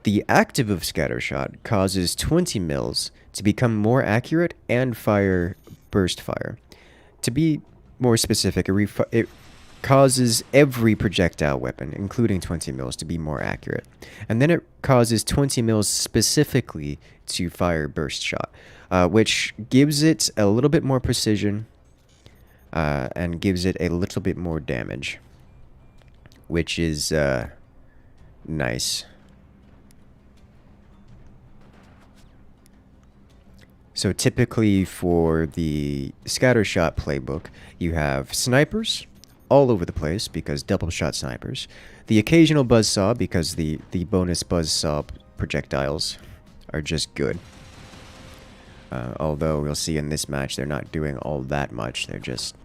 The active of Scattershot causes 20 mils to become more accurate and fire burst fire. To be more specific, it causes every projectile weapon, including 20 mils, to be more accurate. And then it causes 20 mils specifically to fire burst shot, which gives it a little bit more precision and gives it a little bit more damage, which is nice. So typically for the Scattershot playbook, you have snipers all over the place because double shot snipers. The occasional buzzsaw because the bonus buzzsaw projectiles are just good. Although we'll see in this match they're not doing all that much. They're just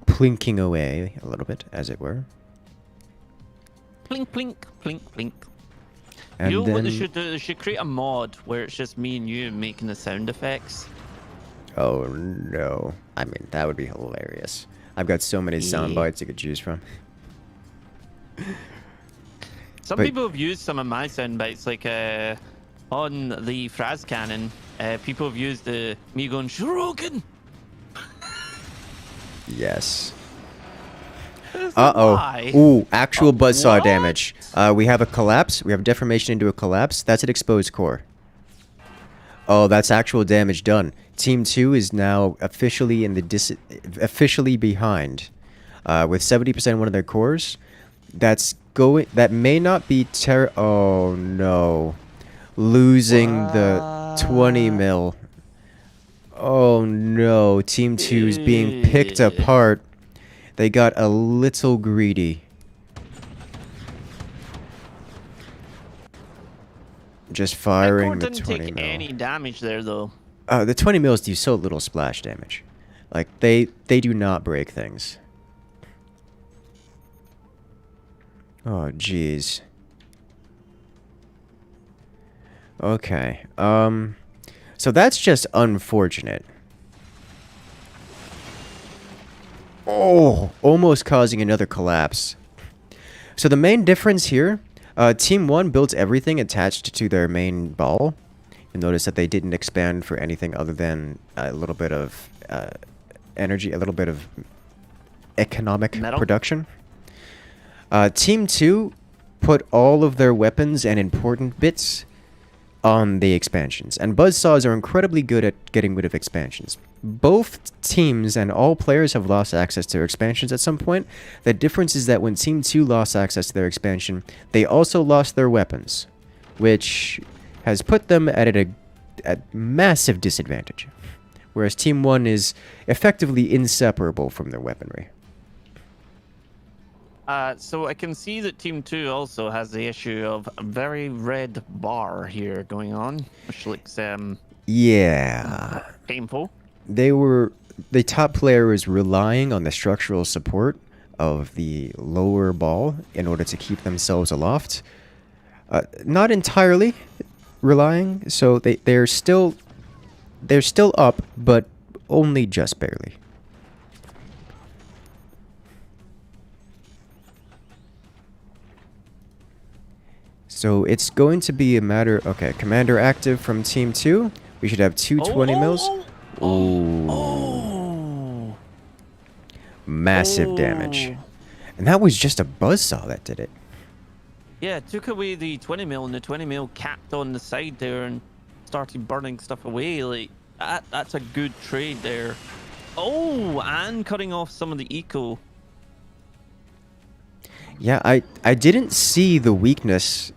plinking away a little bit, as it were. Plink, plink, plink, plink. And you know then, what they should do? They should create a mod where it's just me and you making the sound effects. oh no. I mean, that would be hilarious. I've got so many sound bites I could choose from. Some But- people have used some of my sound bites, like on the Fraz cannon. People have used me going Shuriken. Yes. That's a lie. Ooh, actual Oh, buzzsaw what? damage. We have a collapse. We have deformation into a collapse. That's an exposed core. Oh, that's actual damage done. Team 2 is now officially in the officially behind, with 70% one of their cores. That may not be oh no, losing the 20 mil. Oh no, Team 2 is being picked apart. They got a little greedy. Just firing the 20 didn't take mil. any damage there though. The 20 mils do so little splash damage. Like, they do not break things. Oh, jeez. Okay. So that's just unfortunate. Oh, almost causing another collapse. So the main difference here, Team 1 built everything attached to their main ball. You'll notice that they didn't expand for anything other than a little bit of energy, a little bit of economic Metal? production. Team 2 put all of their weapons and important bits on the expansions, and buzzsaws are incredibly good at getting rid of expansions. Both teams and all players have lost access to their expansions at some point. The difference is that when Team 2 lost access to their expansion, they also lost their weapons, which has put them at a massive disadvantage, whereas Team 1 is effectively inseparable from their weaponry. So I can see that Team 2 also has the issue of a very red bar here going on, which looks Yeah. painful. The top player was relying on the structural support of the lower ball in order to keep themselves aloft. Not entirely. relying, so they're still up, but only just barely. So it's going to be a matter. Okay, commander active from team 2. We should have two 20 mils. Oh. Massive damage. And that was just a buzzsaw that did it. Yeah, it took away the 20 mil, and the 20 mil capped on the side there and started burning stuff away. Like that's a good trade there. Oh, and cutting off some of the eco. Yeah, I didn't see the weakness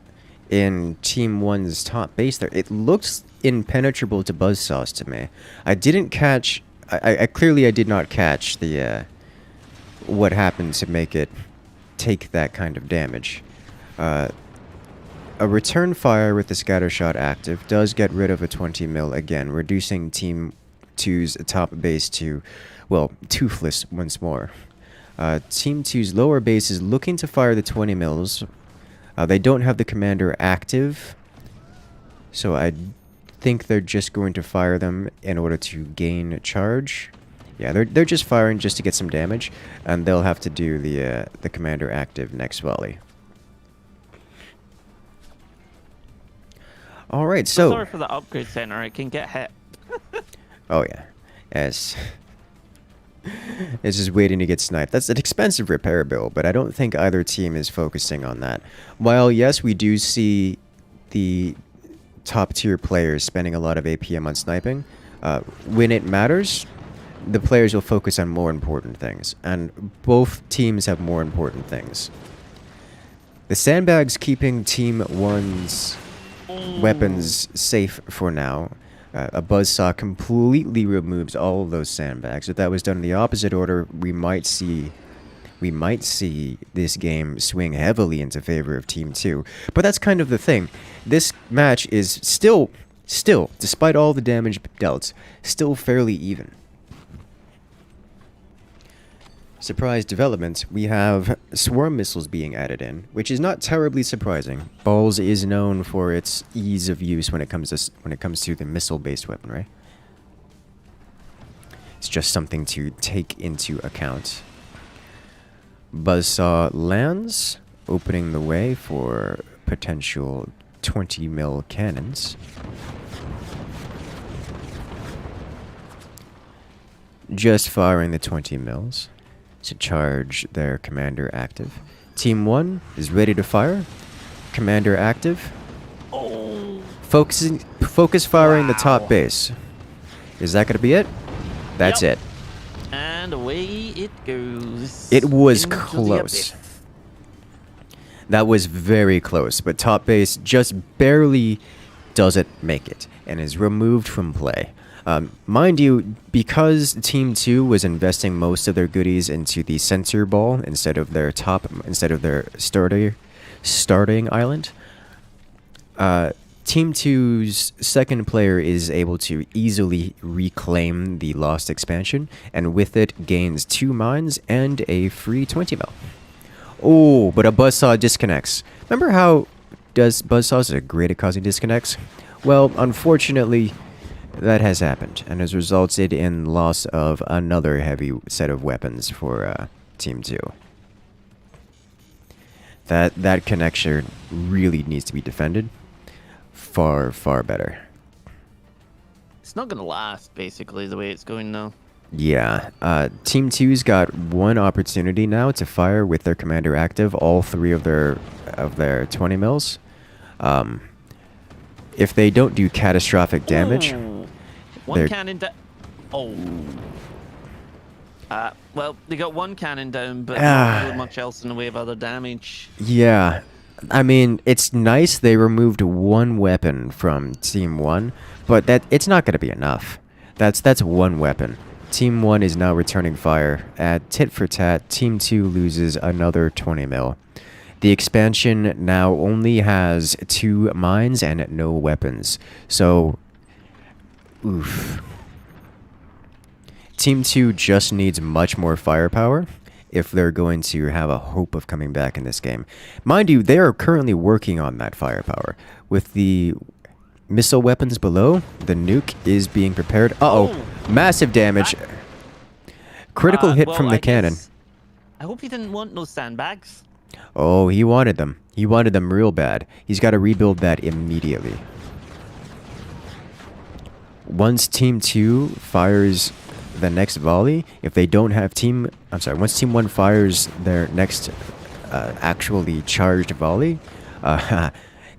in Team 1's top base there. It looks impenetrable to buzzsaws to me. I didn't catch... I clearly I did not catch the... what happened to make it take that kind of damage. A return fire with the scatter shot active does get rid of a 20 mil again, reducing Team 2's top base to, well, toothless once more. Team 2's lower base is looking to fire the 20 mils. They don't have the commander active, so I think they're just going to fire them in order to gain charge. Yeah, they're just firing just to get some damage, and they'll have to do the commander active next volley. All right, so Sorry for the upgrade center. It can get hit. oh yeah, yes. It's just waiting to get sniped. That's an expensive repair bill, but I don't think either team is focusing on that. While, yes, we do see the top-tier players spending a lot of APM on sniping, when it matters, the players will focus on more important things, and both teams have more important things. The sandbags keeping Team 1's weapons safe for now. A buzzsaw completely removes all of those sandbags. If that was done in the opposite order, we might see this game swing heavily into favor of Team 2. But that's kind of the thing. This match is still, despite all the damage dealt, still fairly even. Surprise development, we have swarm missiles being added in, which is not terribly surprising. Balls is known for its ease of use when it comes to the missile-based weaponry. It's just something to take into account. Buzzsaw lands, opening the way for potential 20 mil cannons. Just firing the 20 mils to charge their commander active. Team 1 is ready to fire. Commander active. Oh. Focus firing the top base. Is that going to be it? That's it. And away it goes. It was into the close. abyss. That was very close, but top base just barely doesn't make it and is removed from play. Mind you, because Team 2 was investing most of their goodies into the center ball instead of their starting island, Team 2's second player is able to easily reclaim the lost expansion, and with it gains 2 mines and a free 20 mil. Oh, but a buzzsaw disconnects. Remember how buzzsaws are great at causing disconnects? Well, unfortunately, that has happened, and has resulted in loss of another heavy set of weapons for Team 2. That connection really needs to be defended far, far better. It's not going to last, basically, the way it's going now. Yeah, Team 2's got one opportunity now to fire with their commander active, all 3 of their 20 mils. If they don't do catastrophic damage... Ooh. One cannon down. Oh. Well, they got one cannon down, but not really much else in the way of other damage. Yeah. I mean, it's nice they removed one weapon from Team 1, but it's not going to be enough. That's one weapon. Team 1 is now returning fire. At tit for tat, Team 2 loses another 20 mil. The expansion now only has 2 mines and no weapons. So... oof. Team 2 just needs much more firepower if they're going to have a hope of coming back in this game. Mind you, they are currently working on that firepower. With the missile weapons below. The nuke is being prepared. Uh-oh. Oh, Massive damage. Critical hit well, from the cannon. I hope he didn't want no sandbags. Oh, he wanted them. He wanted them real bad. He's got to rebuild that immediately. Once Team 2 fires the next volley, if they don't have once Team 1 fires their next actually charged volley,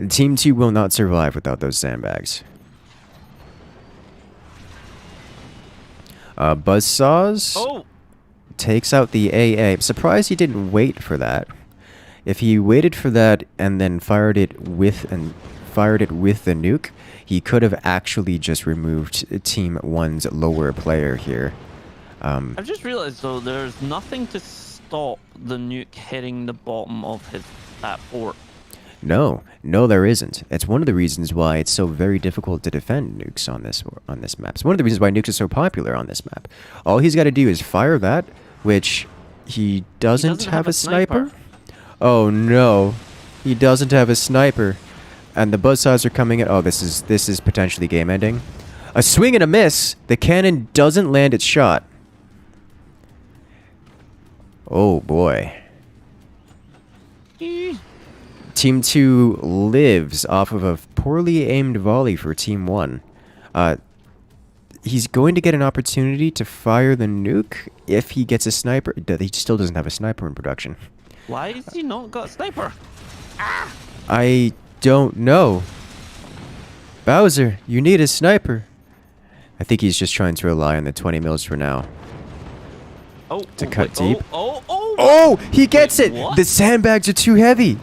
Team 2 will not survive without those sandbags. Buzzsaws takes out the AA. I'm surprised he didn't wait for that. If he waited for that and then fired it with the nuke, he could have actually just removed Team 1's lower player here. I've just realized though, there's nothing to stop the nuke hitting the bottom of that fort. No, there isn't. It's one of the reasons why it's so very difficult to defend nukes on this map. It's one of the reasons why nukes are so popular on this map. All he's got to do is fire that, which he doesn't have a sniper. Oh no, he doesn't have a sniper, and the buzzsaws are coming in. Oh, this is potentially game ending. A swing and a miss. The cannon doesn't land its shot. Oh boy. Team 2 lives off of a poorly aimed volley for Team 1. He's going to get an opportunity to fire the nuke if he gets a sniper. He still doesn't have a sniper in production. Why has he not got a sniper? I don't know. Bowser, you need a sniper. I think he's just trying to rely on the 20 mils for now. To cut deep. Oh, he gets it! What? The sandbags are too heavy.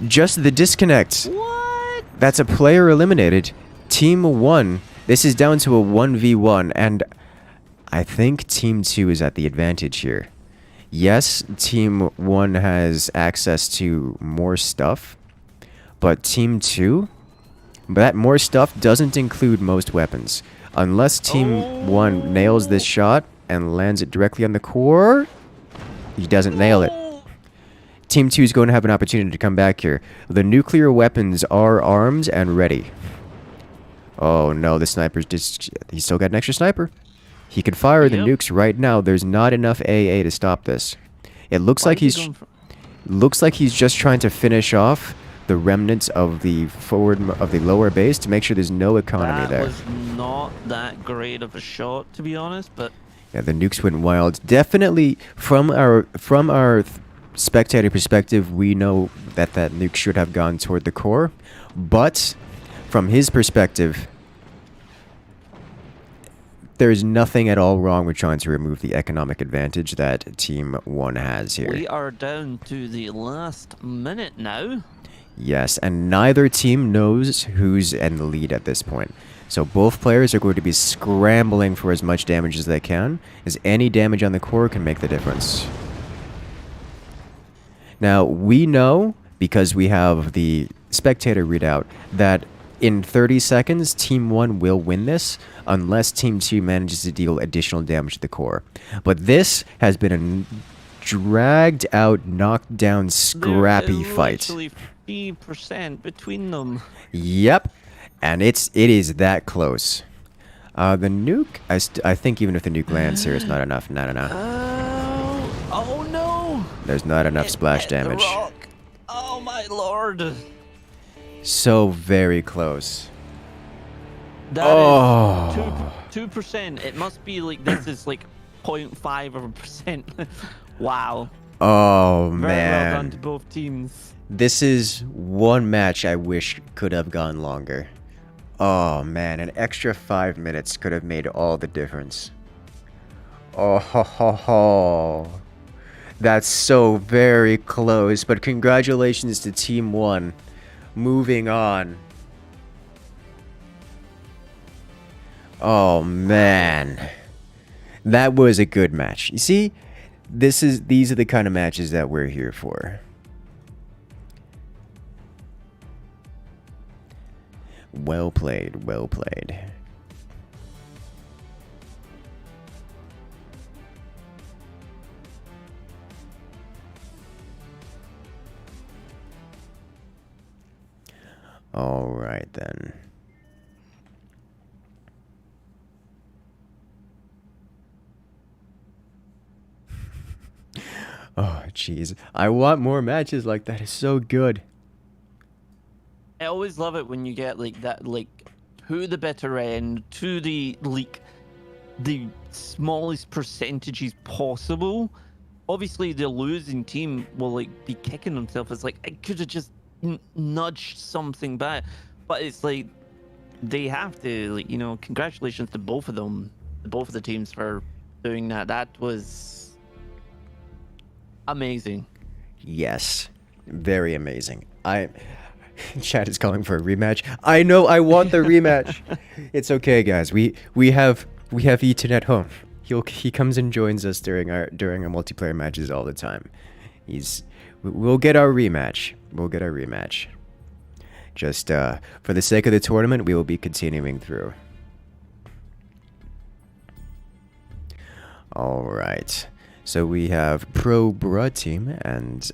Just the disconnect. What? That's a player eliminated. Team 1. This is down to a 1v1, and I think Team 2 is at the advantage here. Yes, Team 1 has access to more stuff, but Team 2, that more stuff doesn't include most weapons. Unless Team 1 nails this shot and lands it directly on the core, he doesn't nail it. Team 2 is going to have an opportunity to come back here. The nuclear weapons are armed and ready. Oh no, the sniper's just... He's still got an extra sniper. He could fire the nukes right now. There's not enough AA to stop this. It looks like he's just trying to finish off the remnants of the lower base to make sure there's no economy there. That was not that great of a shot, to be honest, but... Yeah, the nukes went wild. Definitely, from our spectator perspective, we know that nuke should have gone toward the core, but from his perspective, there's nothing at all wrong with trying to remove the economic advantage that Team 1 has here. We are down to the last minute now. Yes, and neither team knows who's in the lead at this point. So both players are going to be scrambling for as much damage as they can, as any damage on the core can make the difference. Now, we know, because we have the spectator readout, that in 30 seconds, Team 1 will win this, unless Team 2 manages to deal additional damage to the core. But this has been a dragged out, knocked down, scrappy fight. Literally 3% between them. Yep, and it is that close. The nuke, I think even if the nuke lands here, it's not enough. Not enough. Oh no! There's not enough splash damage. Oh my lord! So very close. That is 2%. It must be like this is like 0.5 of a percent. Wow. Oh Very man. well done to both teams. This is one match I wish could have gone longer. Oh man, an extra 5 minutes could have made all the difference. Oh ho ho ho. That's so very close, but congratulations to Team 1. Moving on. Oh man. That was a good match. You see, these are the kind of matches that we're here for. Well played, well played. All right then. Jeez, I want more matches like that. It's so good. I always love it when you get like that, like to the bitter end, to the like the smallest percentages possible. Obviously, the losing team will like be kicking themselves. It's like I could have just nudged something back, but it's like they have to, like, you know. Congratulations to both of them, both of the teams for doing that. That was amazing. Yes, very amazing. Chat is calling for a rematch. I know, I want the rematch. It's okay, guys. We have Ethan at home. He comes and joins us during our multiplayer matches all the time. We'll get our rematch. We'll get our rematch. Just for the sake of the tournament, we will be continuing through. All right. So we have Pro Bra Team and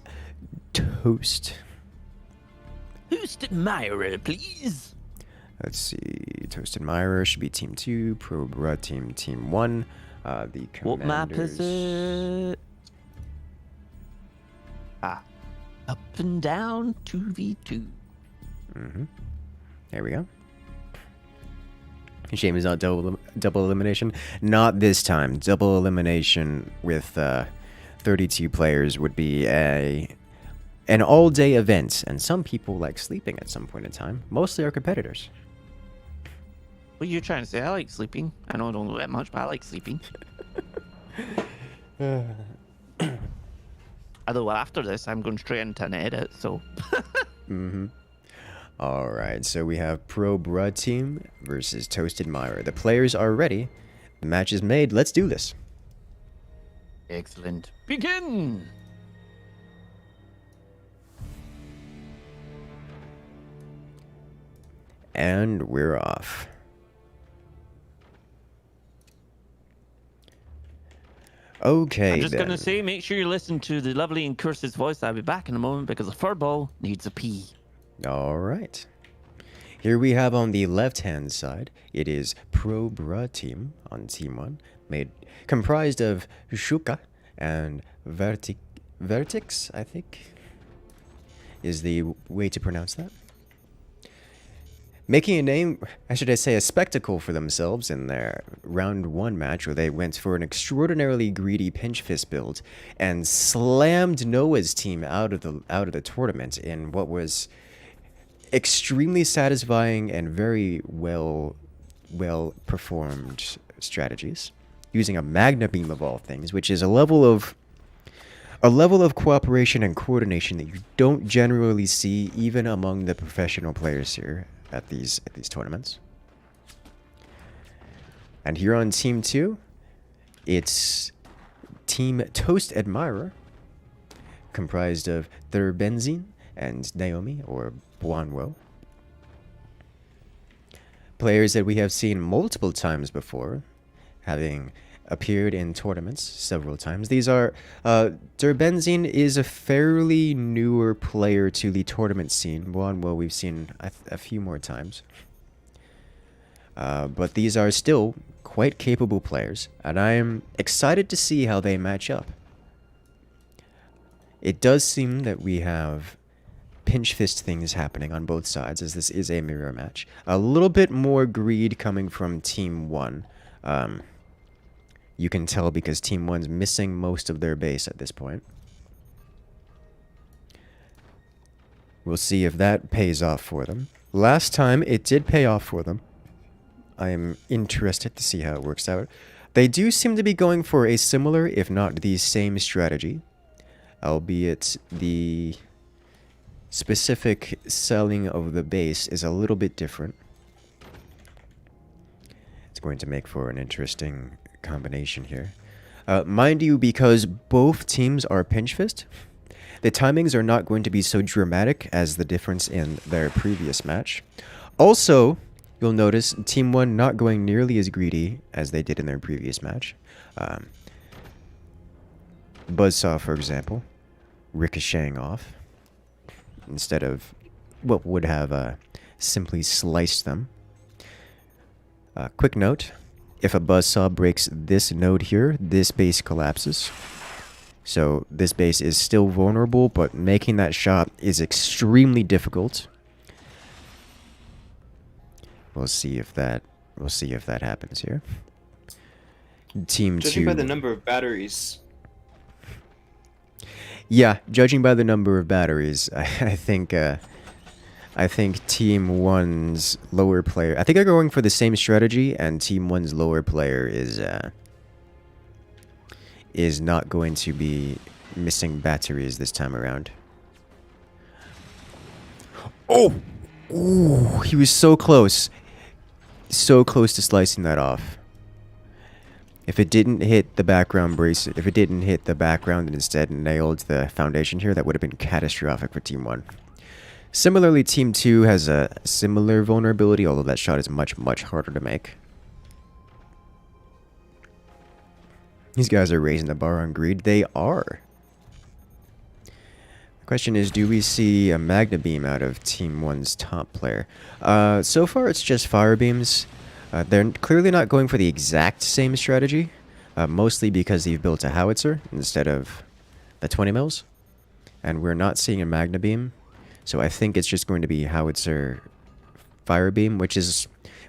Toast. Toast Admirer, please. Let's see. Toast Admirer should be Team 2. Pro Bra Team, Team 1. The Commanders. What map is it? Up and down 2v2. There we go. Shame is not double elimination. Not this time. Double elimination with 32 players would be an all-day event, and some people like sleeping at some point in time. Mostly our competitors. What are you trying to say? I like sleeping. I know I don't know that much, but I like sleeping. Although after this, I'm going straight into an edit, so... Alright, so we have Pro Bra Team versus Toast Admirer. The players are ready. The match is made. Let's do this. Excellent. Begin! And we're off. Okay, I'm just then. going to say, make sure you listen to the lovely Incursus voice. I'll be back in a moment because the furball needs a pee. All right. Here we have on the left-hand side, it is Pro Bra Team on Team 1, comprised of Shuka and Vertix, I think, is the way to pronounce that. Making a name, should I say, a spectacle for themselves in their round 1 match, where they went for an extraordinarily greedy pinch fist build and slammed Noah's team out of the tournament in what was extremely satisfying and very well performed strategies, using a magna beam of all things, which is a level of cooperation and coordination that you don't generally see even among the professional players here at these tournaments. And here on Team 2, it's Team Toast Admirer, comprised of Thurbenzin and Naomi, or Buanwo. Players that we have seen multiple times before, having appeared in tournaments several times. These are, Thurbenzin is a fairly newer player to the tournament scene. Buanwo we've seen a few more times. But these are still quite capable players, and I am excited to see how they match up. It does seem that we have pinch fist things happening on both sides, as this is a mirror match. A little bit more greed coming from Team 1. You can tell because Team 1's missing most of their base at this point. We'll see if that pays off for them. Last time, it did pay off for them. I am interested to see how it works out. They do seem to be going for a similar, if not the same strategy, albeit the specific selling of the base is a little bit different. It's going to make for an interesting combination here. Mind you, because both teams are pinch fist, the timings are not going to be so dramatic as the difference in their previous match. Also, you'll notice Team 1 not going nearly as greedy as they did in their previous match. Buzzsaw, for example, ricocheting off instead of what would have simply sliced them. Quick note, if a buzzsaw breaks this node here, this base collapses. So this base is still vulnerable, but making that shot is extremely difficult. We'll see if that happens here. Team Judging 2. by the number of batteries. Yeah, judging by the number of batteries, I think Team 1's lower player... I think they're going for the same strategy, and Team 1's lower player is not going to be missing batteries this time around. Oh! Ooh, he was so close. So close to slicing that off. If it didn't hit the background brace, if it didn't hit the background and instead nailed the foundation here, that would have been catastrophic for Team 1. Similarly, Team 2 has a similar vulnerability, although that shot is much, much harder to make. These guys are raising the bar on greed. They are. The question is, do we see a Magna Beam out of Team 1's top player? So far, it's just fire beams. They're clearly not going for the exact same strategy, mostly because they've built a howitzer instead of the 20 mils. And we're not seeing a Magna Beam. So I think it's just going to be howitzer fire beam, which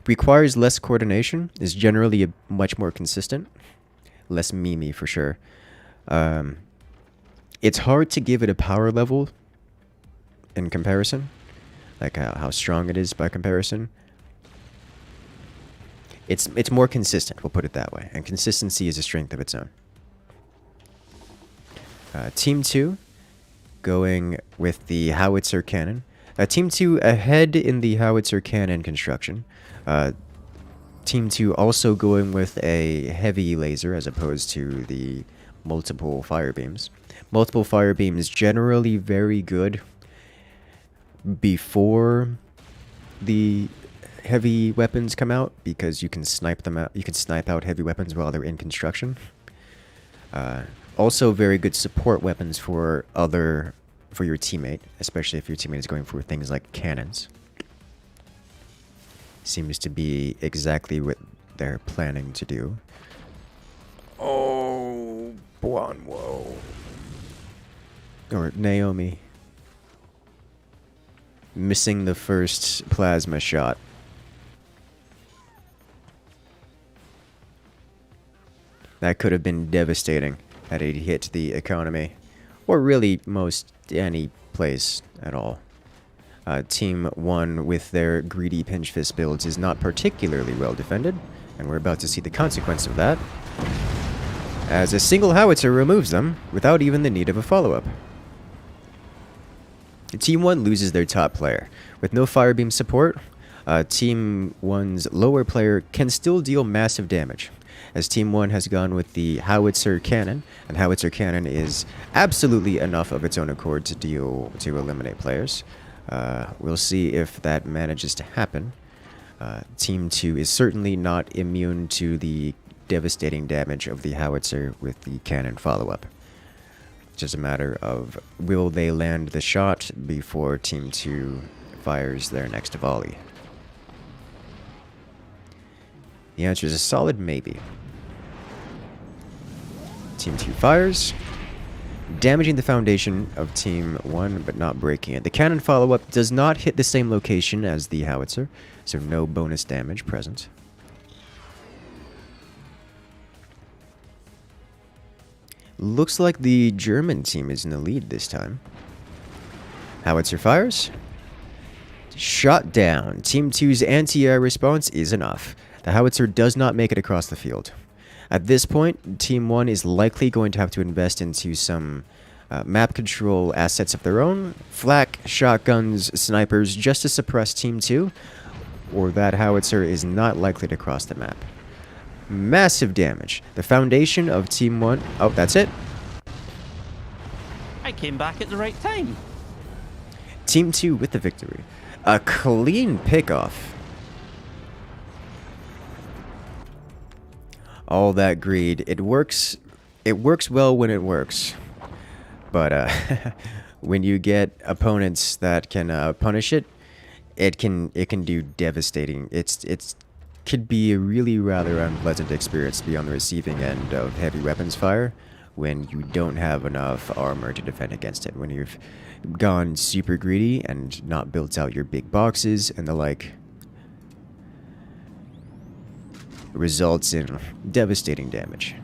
requires less coordination, is generally much more consistent. Less memey for sure. It's hard to give it a power level in comparison, like how strong it is by comparison. It's more consistent, we'll put it that way, and consistency is a strength of its own. Team 2 going with the howitzer cannon. Team 2 ahead in the howitzer cannon construction. Team 2 also going with a heavy laser as opposed to the multiple fire beams. Multiple fire beams generally very good before the heavy weapons come out because you can snipe them out. You can snipe out heavy weapons while they're in construction. Also very good support weapons for your teammate, especially if your teammate is going for things like cannons. Seems to be exactly what they're planning to do. Oh, Buonwo. Or Naomi. Missing the first plasma shot. That could have been devastating had it hit the economy. Or really most any place at all. Team 1 with their greedy pinch fist builds is not particularly well defended, and we're about to see the consequence of that, as a single howitzer removes them without even the need of a follow-up. Team 1 loses their top player. With no firebeam support, Team 1's lower player can still deal massive damage, as Team 1 has gone with the howitzer cannon, and howitzer cannon is absolutely enough of its own accord to eliminate players. We'll see if that manages to happen. Team 2 is certainly not immune to the devastating damage of the howitzer with the cannon follow-up. It's just a matter of will they land the shot before Team 2 fires their next volley. The answer is a solid maybe. Team 2 fires, damaging the foundation of Team 1, but not breaking it. The cannon follow-up does not hit the same location as the howitzer, so no bonus damage present. Looks like the German team is in the lead this time. Howitzer fires. Shot down. Team 2's anti-air response is enough. The howitzer does not make it across the field. At this point, Team 1 is likely going to have to invest into some map control assets of their own, flak, shotguns, snipers, just to suppress Team 2, or that howitzer is not likely to cross the map. Massive damage. The foundation of Team 1... Oh, that's it. I came back at the right time. Team 2 with the victory. A clean pickoff. All that greed. It works well when it works. But when you get opponents that can punish it, it can do devastating. It's could be a really rather unpleasant experience to be on the receiving end of heavy weapons fire when you don't have enough armor to defend against it. When you've gone super greedy and not built out your big boxes and the like. Results in devastating damage.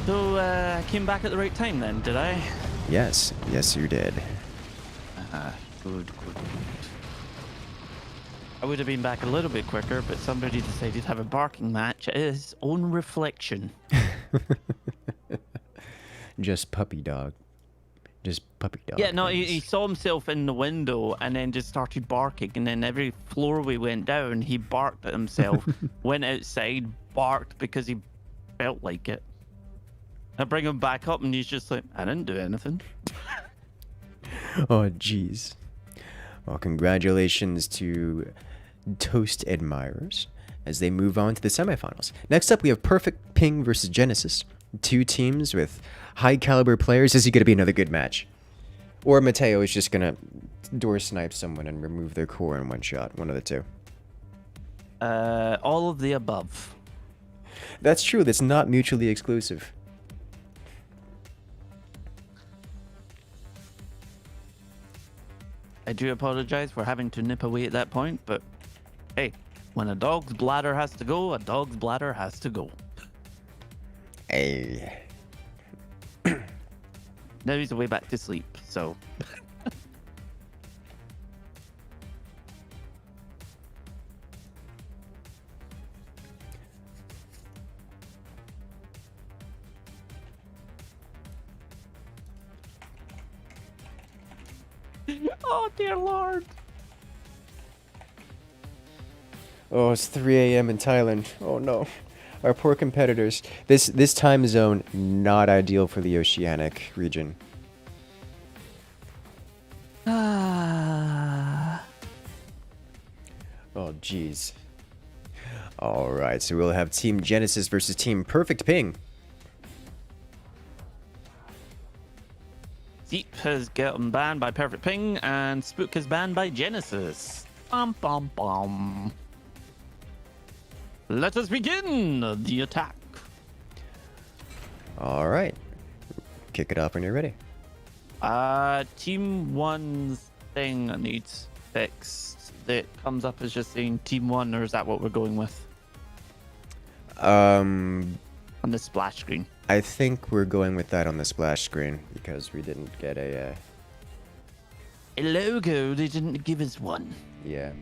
So, I came back at the right time then, did I? Yes, yes you did. Good. I would have been back a little bit quicker, but somebody decided to have a barking match at his own reflection. Just puppy dog. Just puppy dog. Yeah, no, he things. saw himself in the window and then just started barking. And then every floor we went down, he barked at himself. Went outside, barked because he felt like it. I bring him back up and he's just like, I didn't do anything. Oh, jeez. Well, congratulations to Toast admirers as they move on to the semifinals. Next up, we have Perfect Ping versus Genesis. Two teams with high caliber players. This is going to be another good match. Or Mateo is just going to door snipe someone and remove their core in one shot. One of the two. All of the above. That's true. That's not mutually exclusive. I do apologize for having to nip away at that point, but hey, when a dog's bladder has to go, a dog's bladder has to go. Hey. Now he's away back to sleep, so. Oh, dear Lord. Oh, it's 3 a.m. in Thailand. Oh no. Our poor competitors. This time zone, not ideal for the oceanic region. Ah. Oh, jeez. Alright, so we'll have Team Genesis versus Team Perfect Ping. Deep has gotten banned by Perfect Ping, and Spook is banned by Genesis. Bum bum bum. Let us begin the attack. Alright. Kick it off when you're ready. Team 1's thing needs fixed. That comes up as just saying Team 1, or is that what we're going with? On the splash screen. I think we're going with that on the splash screen because we didn't get a logo, they didn't give us one. yeah.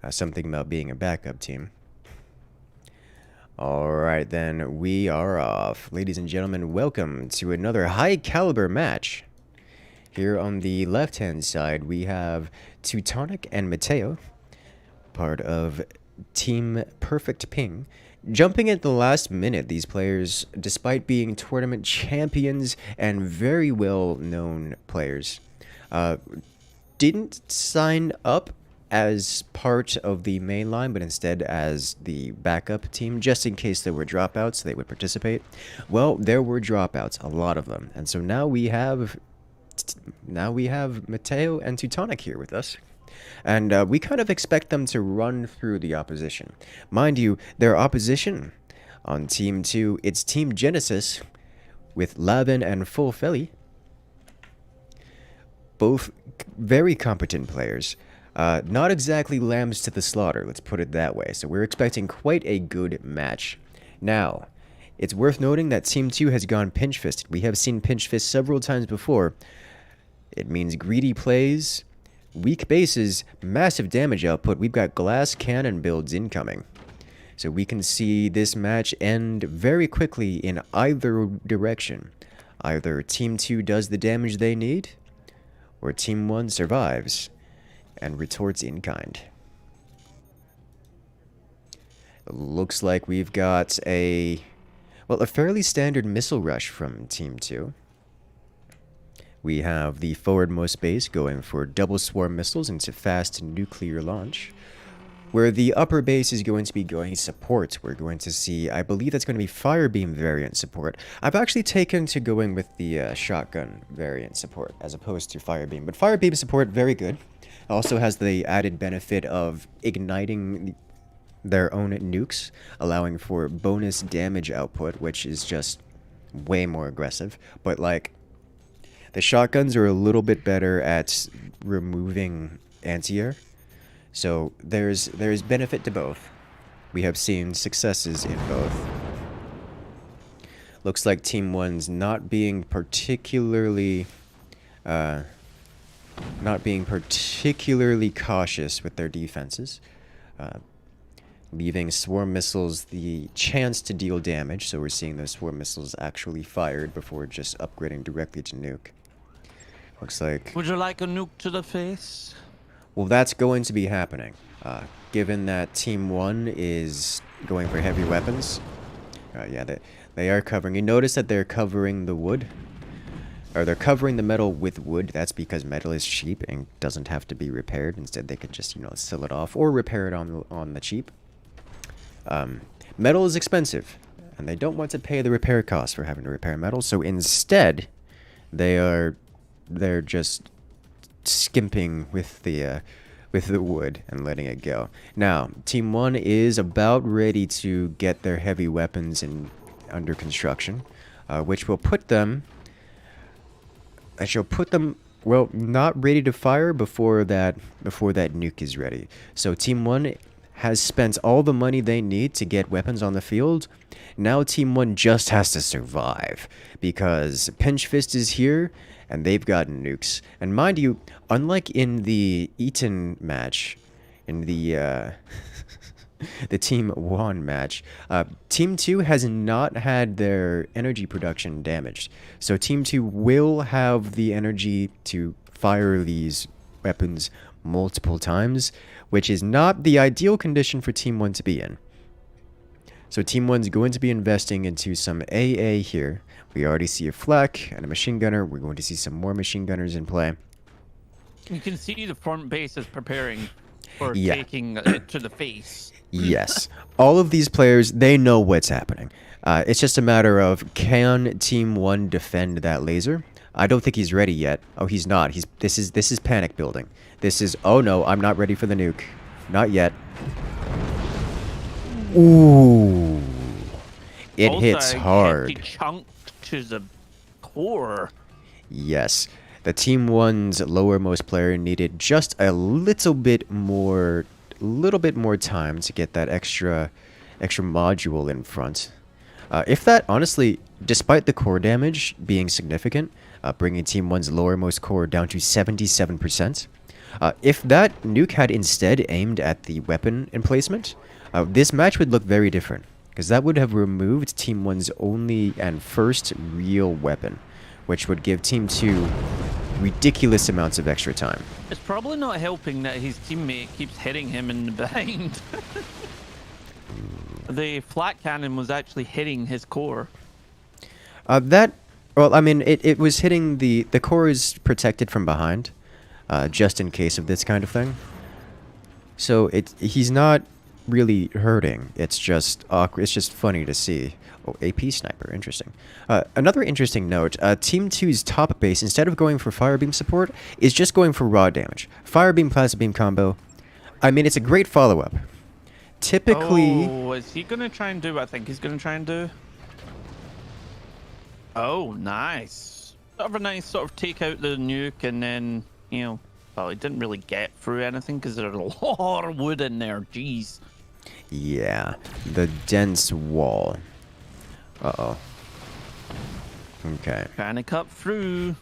Something about being a backup team. Alright then, we are off. Ladies and gentlemen, welcome to another high caliber match. Here on the left hand side, we have Teutonic and Mateo, part of Team Perfect Ping. Jumping at the last minute, these players, despite being tournament champions and very well known players, didn't sign up as part of the main line, but instead as the backup team, just in case there were dropouts, they would participate. Well, there were dropouts, a lot of them, and so now we have Mateo and Teutonic here with us. And we kind of expect them to run through the opposition. Mind you, their opposition on Team 2, it's Team Genesis with Lavin and Full Feli. Both very competent players. Not exactly lambs to the slaughter, let's put it that way. So we're expecting quite a good match. Now, it's worth noting that Team 2 has gone pinch-fisted. We have seen pinch-fist several times before. It means greedy plays, weak bases, massive damage output. We've got glass cannon builds incoming. So we can see this match end very quickly in either direction. Either Team 2 does the damage they need, or Team 1 survives and retorts in kind. Looks like we've got a fairly standard missile rush from Team 2. We have the forwardmost base going for double swarm missiles into fast nuclear launch. Where the upper base is going to be going support, we're going to see, I believe that's going to be Firebeam variant support. I've actually taken to going with the shotgun variant support as opposed to Firebeam. But Firebeam support, very good. Also has the added benefit of igniting their own nukes, allowing for bonus damage output, which is just way more aggressive. But like, the shotguns are a little bit better at removing anti-air. So there's benefit to both. We have seen successes in both. Looks like Team 1's not being particularly cautious with their defenses, leaving swarm missiles the chance to deal damage. So we're seeing those swarm missiles actually fired before just upgrading directly to nuke. Looks like... Would you like a nuke to the face? Well, that's going to be happening, given that Team 1 is going for heavy weapons. Yeah, they are covering. You notice that they're covering the wood, or they're covering the metal with wood. That's because metal is cheap and doesn't have to be repaired. Instead, they could just, you know, seal it off or repair it on the cheap. Metal is expensive, and they don't want to pay the repair costs for having to repair metal. So instead, they're just skimping with the wood and letting it go. Now, Team 1 is about ready to get their heavy weapons under construction, which will put them... well, not ready to fire before that nuke is ready. So Team 1 has spent all the money they need to get weapons on the field. Now Team 1 just has to survive, because Pinch Fist is here, and they've got nukes. And mind you, unlike in the Eaton match, in the the Team 1 match, Team 2 has not had their energy production damaged. So Team 2 will have the energy to fire these weapons multiple times, which is not the ideal condition for Team 1 to be in. So Team 1's going to be investing into some AA here. We already see a flak and a machine gunner. We're going to see some more machine gunners in play. You can see the front base is preparing for Yeah. taking it to the face. Yes. All of these players, they know what's happening. It's just a matter of, can Team 1 defend that laser? I don't think he's ready yet. Oh, he's not. This is panic building. This is, oh no, I'm not ready for the nuke. Not yet. Ooh. It Also, hits hard. hefty chunk to the core. Yes. The Team 1's lowermost player needed just a little bit more time to get that extra module in front. If that, honestly, despite the core damage being significant, bringing Team 1's lowermost core down to 77%, if that nuke had instead aimed at the weapon emplacement, this match would look very different, because that would have removed Team 1's only and first real weapon, which would give Team 2 ridiculous amounts of extra time. It's probably not helping that his teammate keeps hitting him in the behind. The flat cannon was actually hitting his core. Well, I mean, it was hitting the core is protected from behind, just in case of this kind of thing. So he's not really hurting. It's just awkward. It's just funny to see. Oh, AP sniper, interesting. Another interesting note, Team 2's top base, instead of going for Firebeam support, is just going for raw damage. Firebeam, Plasma Beam combo. I mean, it's a great follow-up. Typically... Oh, is he going to try and do what I think he's going to try and do? Oh, nice. Sort of a nice sort of take out the nuke and then, you know, well, he didn't really get through anything because there's a lot of wood in there. Jeez. Yeah, the dense wall. Uh-oh. Okay. Trying to cut through.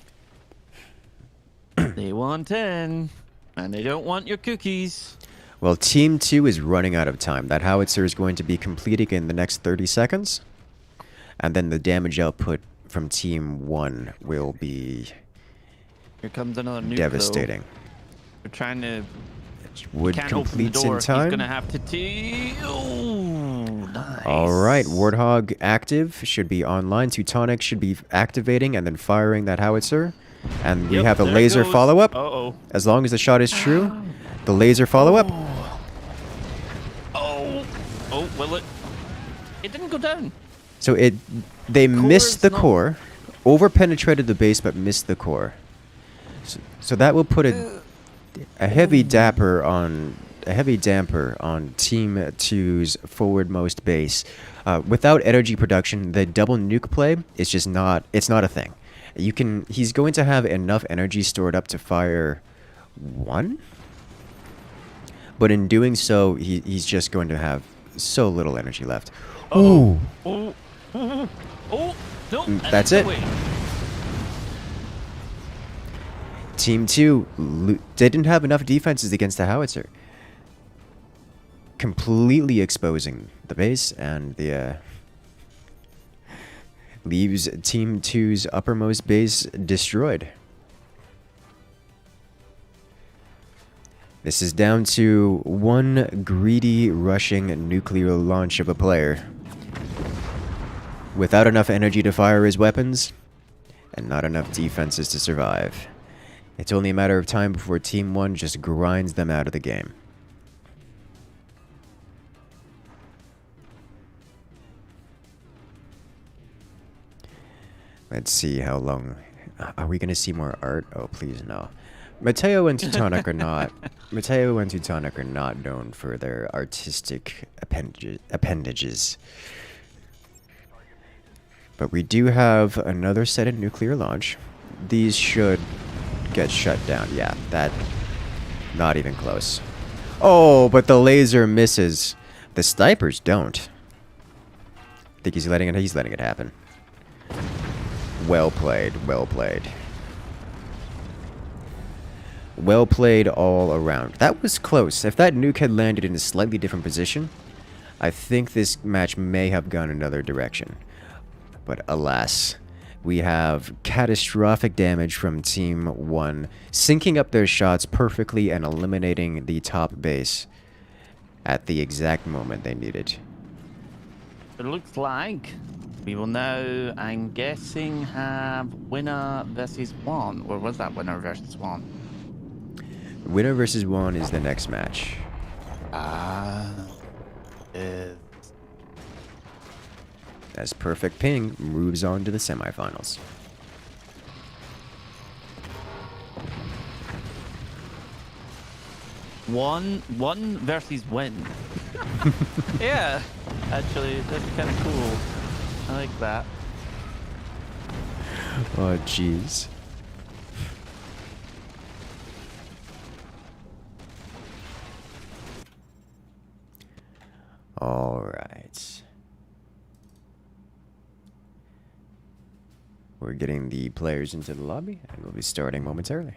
They want in, and they don't want your cookies. Well, Team 2 is running out of time. That howitzer is going to be completing in the next 30 seconds. And then the damage output from Team 1 will be... Here comes another nuke, devastating. They're trying to... Wood Can't open the completes door. in time. He's gonna have to oh, nice. Alright, Warthog active, should be online. Teutonic should be activating and then firing that howitzer. And we Yep, have a there it laser goes. follow-up. Uh-oh. As long as the shot is true, the laser follow-up. Well, it didn't go down. So they missed Core's the not- core, over-penetrated the base, but missed the core. So that will put a heavy damper on Team 2's forwardmost base. Without energy production, the double nuke play is just not. It's not a thing. He's going to have enough energy stored up to fire one, but in doing so, he's just going to have so little energy left. Ooh. Oh, no. That's it. Away. Team 2 didn't have enough defenses against the howitzer, completely exposing the base, and leaves Team 2's uppermost base destroyed. This is down to one greedy rushing nuclear launch of a player without enough energy to fire his weapons and not enough defenses to survive. It's only a matter of time before Team 1 just grinds them out of the game. Let's see how long. Are we going to see more art? Oh, please no. Mateo and Teutonic are not. Mateo and Teutonic are not known for their artistic appendages. But we do have another set of nuclear launch. These should get shut down. Yeah, that. Not even close. Oh, but the laser misses. The snipers don't. I think he's letting it happen. Well played, well played. Well played all around. That was close. If that nuke had landed in a slightly different position, I think this match may have gone another direction. But alas, we have catastrophic damage from Team 1, syncing up their shots perfectly and eliminating the top base at the exact moment they needed. It looks like we will now, I'm guessing, have winner versus one. Or was that winner versus one? Winner versus one is the next match. As Perfect Ping moves on to the semifinals. One versus win. Yeah, actually, that's kind of cool. I like that. Oh, jeez. All right. We're getting the players into the lobby, and we'll be starting momentarily.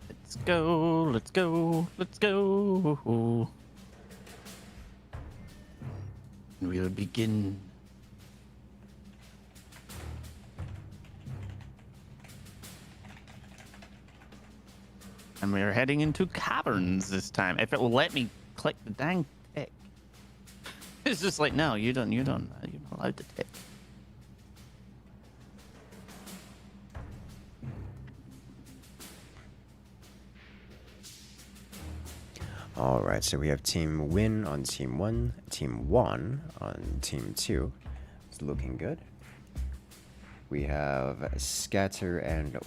Let's go, let's go, let's go. We'll begin. And we're heading into caverns this time. If it will let me click the dang tick. It's just like, no, you're not allowed to tick. All right, so we have Team Win on Team 1, Team 1 on Team 2. It's looking good. We have Scatter and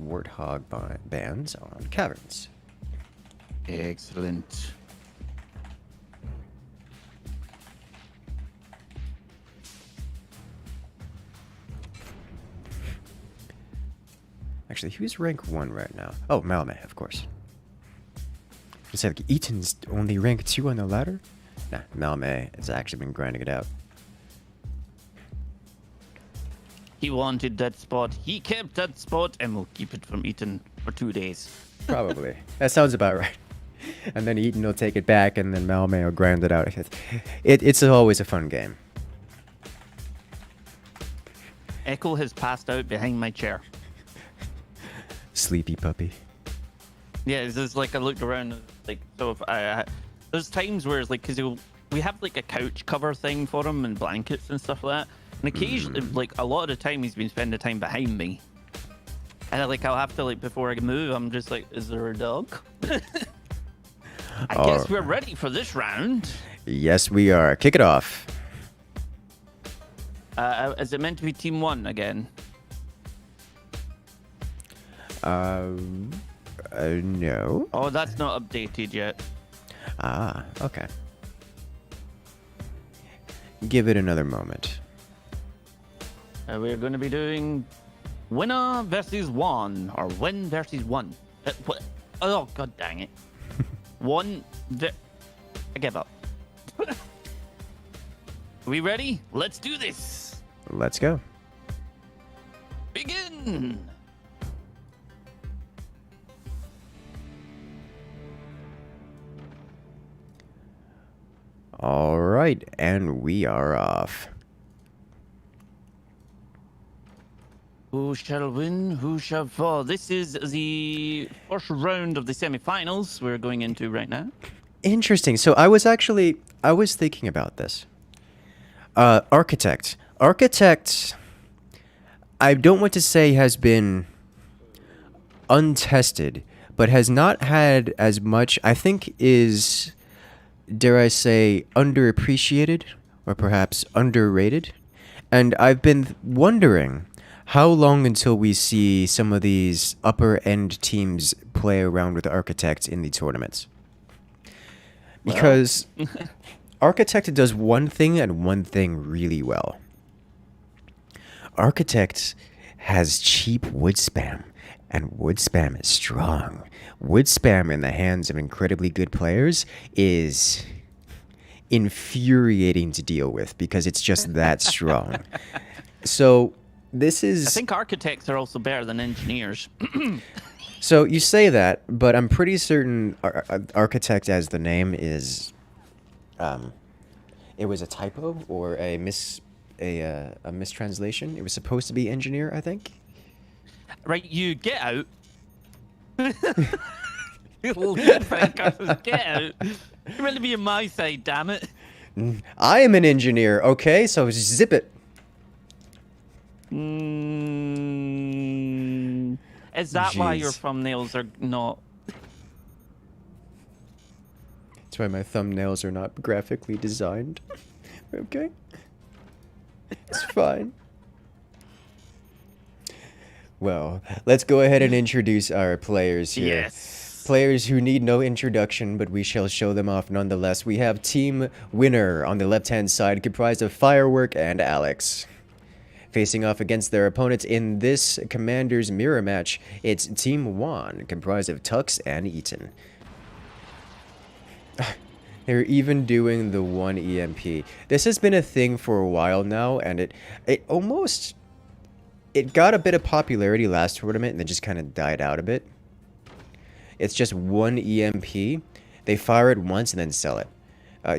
Warthog bands on Caverns. Excellent. Actually, who's rank 1 right now? Oh, Malme, of course. I said, like, Eaton's only rank 2 on the ladder? Nah, Malme has actually been grinding it out. He wanted that spot. He kept that spot, and we'll keep it from Eaton for 2 days. Probably. That sounds about right. And then Eaton will take it back, and then Malme will grind it out. It's always a fun game. Echo has passed out behind my chair. Sleepy puppy. Yeah, it's just like I looked around, like, so if there's times where it's like, because we have like a couch cover thing for him and blankets and stuff like that. And occasionally, like a lot of the time, he's been spending time behind me. And I'll have to, like, before I move, I'm just like, is there a dog? I guess we're ready for this round. Yes, we are. Kick it off. Is it meant to be Team 1 again? No. Oh, that's not updated yet. Ah, okay. Give it another moment. We're going to be doing winner versus one, or win versus one. What? Oh, god dang it. I give up. Are we ready? Let's do this. Let's go. Begin. All right, and we are off. Who shall win? Who shall fall? This is the first round of the semifinals we're going into right now. Interesting. So I was thinking about this. Architect. Architect, I don't want to say has been untested, but has not had as much, I think is, dare I say, underappreciated or perhaps underrated. And I've been wondering how long until we see some of these upper end teams play around with Architect in the tournaments. Because Architect does one thing and one thing really well. Architect has cheap wood spam, and wood spam is strong. Wood spam in the hands of incredibly good players is infuriating to deal with because it's just that strong. So this is... I think architects are also better than engineers. So you say that, but I'm pretty certain Architect as the name is... it was a typo or a mistranslation. It was supposed to be engineer, I think. Right, you get out. Get out. You're meant to be on my side, damn it. I am an engineer, okay? So zip it. Is that why your Jeez. thumbnails are not... That's why my thumbnails are not graphically designed. Okay? It's fine. Well, let's go ahead and introduce our players here. Yes. Players who need no introduction, but we shall show them off nonetheless. We have Team Winner on the left-hand side, comprised of Firework and Alex. Facing off against their opponents in this Commander's Mirror match, it's Team Juan, comprised of Tux and Eaton. They're even doing the one EMP. This has been a thing for a while now, and it got a bit of popularity last tournament and then just kind of died out a bit. It's just one EMP. They fire it once and then sell it.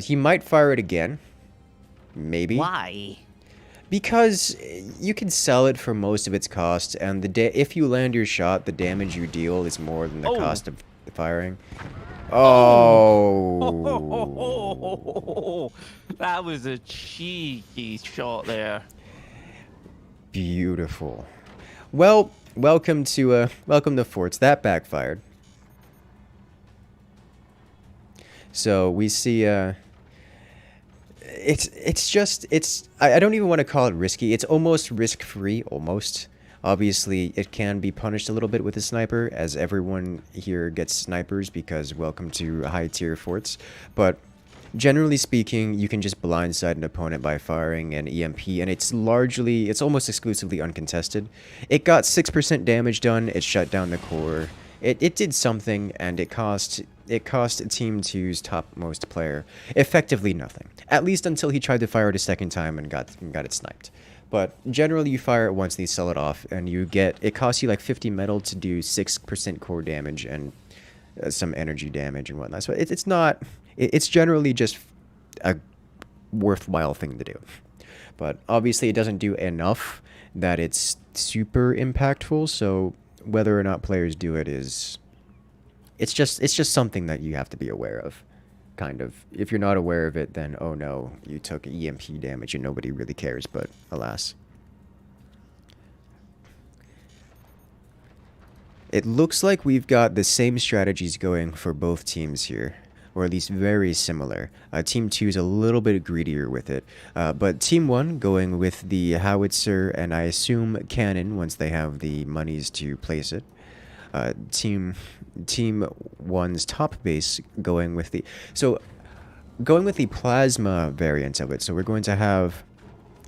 He might fire it again. Maybe. Why? Because you can sell it for most of its cost, and if you land your shot, the damage you deal is more than the cost of the firing. Oh! That was a cheeky shot there. Beautiful. Well, welcome to Forts. That backfired. So we see I don't even want to call it risky. It's almost risk-free, almost. Obviously, it can be punished a little bit with a sniper, as everyone here gets snipers because welcome to high-tier forts. But generally speaking, you can just blindside an opponent by firing an EMP, and it's almost exclusively uncontested. It got 6% damage done, it shut down the core. It did something, and it cost Team 2's topmost player effectively nothing. At least until he tried to fire it a second time and got it sniped. But generally, you fire it once, and you sell it off, and it costs you like 50 metal to do 6% core damage and some energy damage and whatnot. So it's generally just a worthwhile thing to do. But obviously, it doesn't do enough that it's super impactful. So whether or not players do it it's just something that you have to be aware of. Kind of. If you're not aware of it, then oh no, you took EMP damage and nobody really cares, but alas. It looks like we've got the same strategies going for both teams here. or at least very similar. Team 2 is a little bit greedier with it, but Team 1 going with the howitzer and I assume cannon once they have the monies to place it. Team 1's top base going with the plasma variant of it. So we're going to have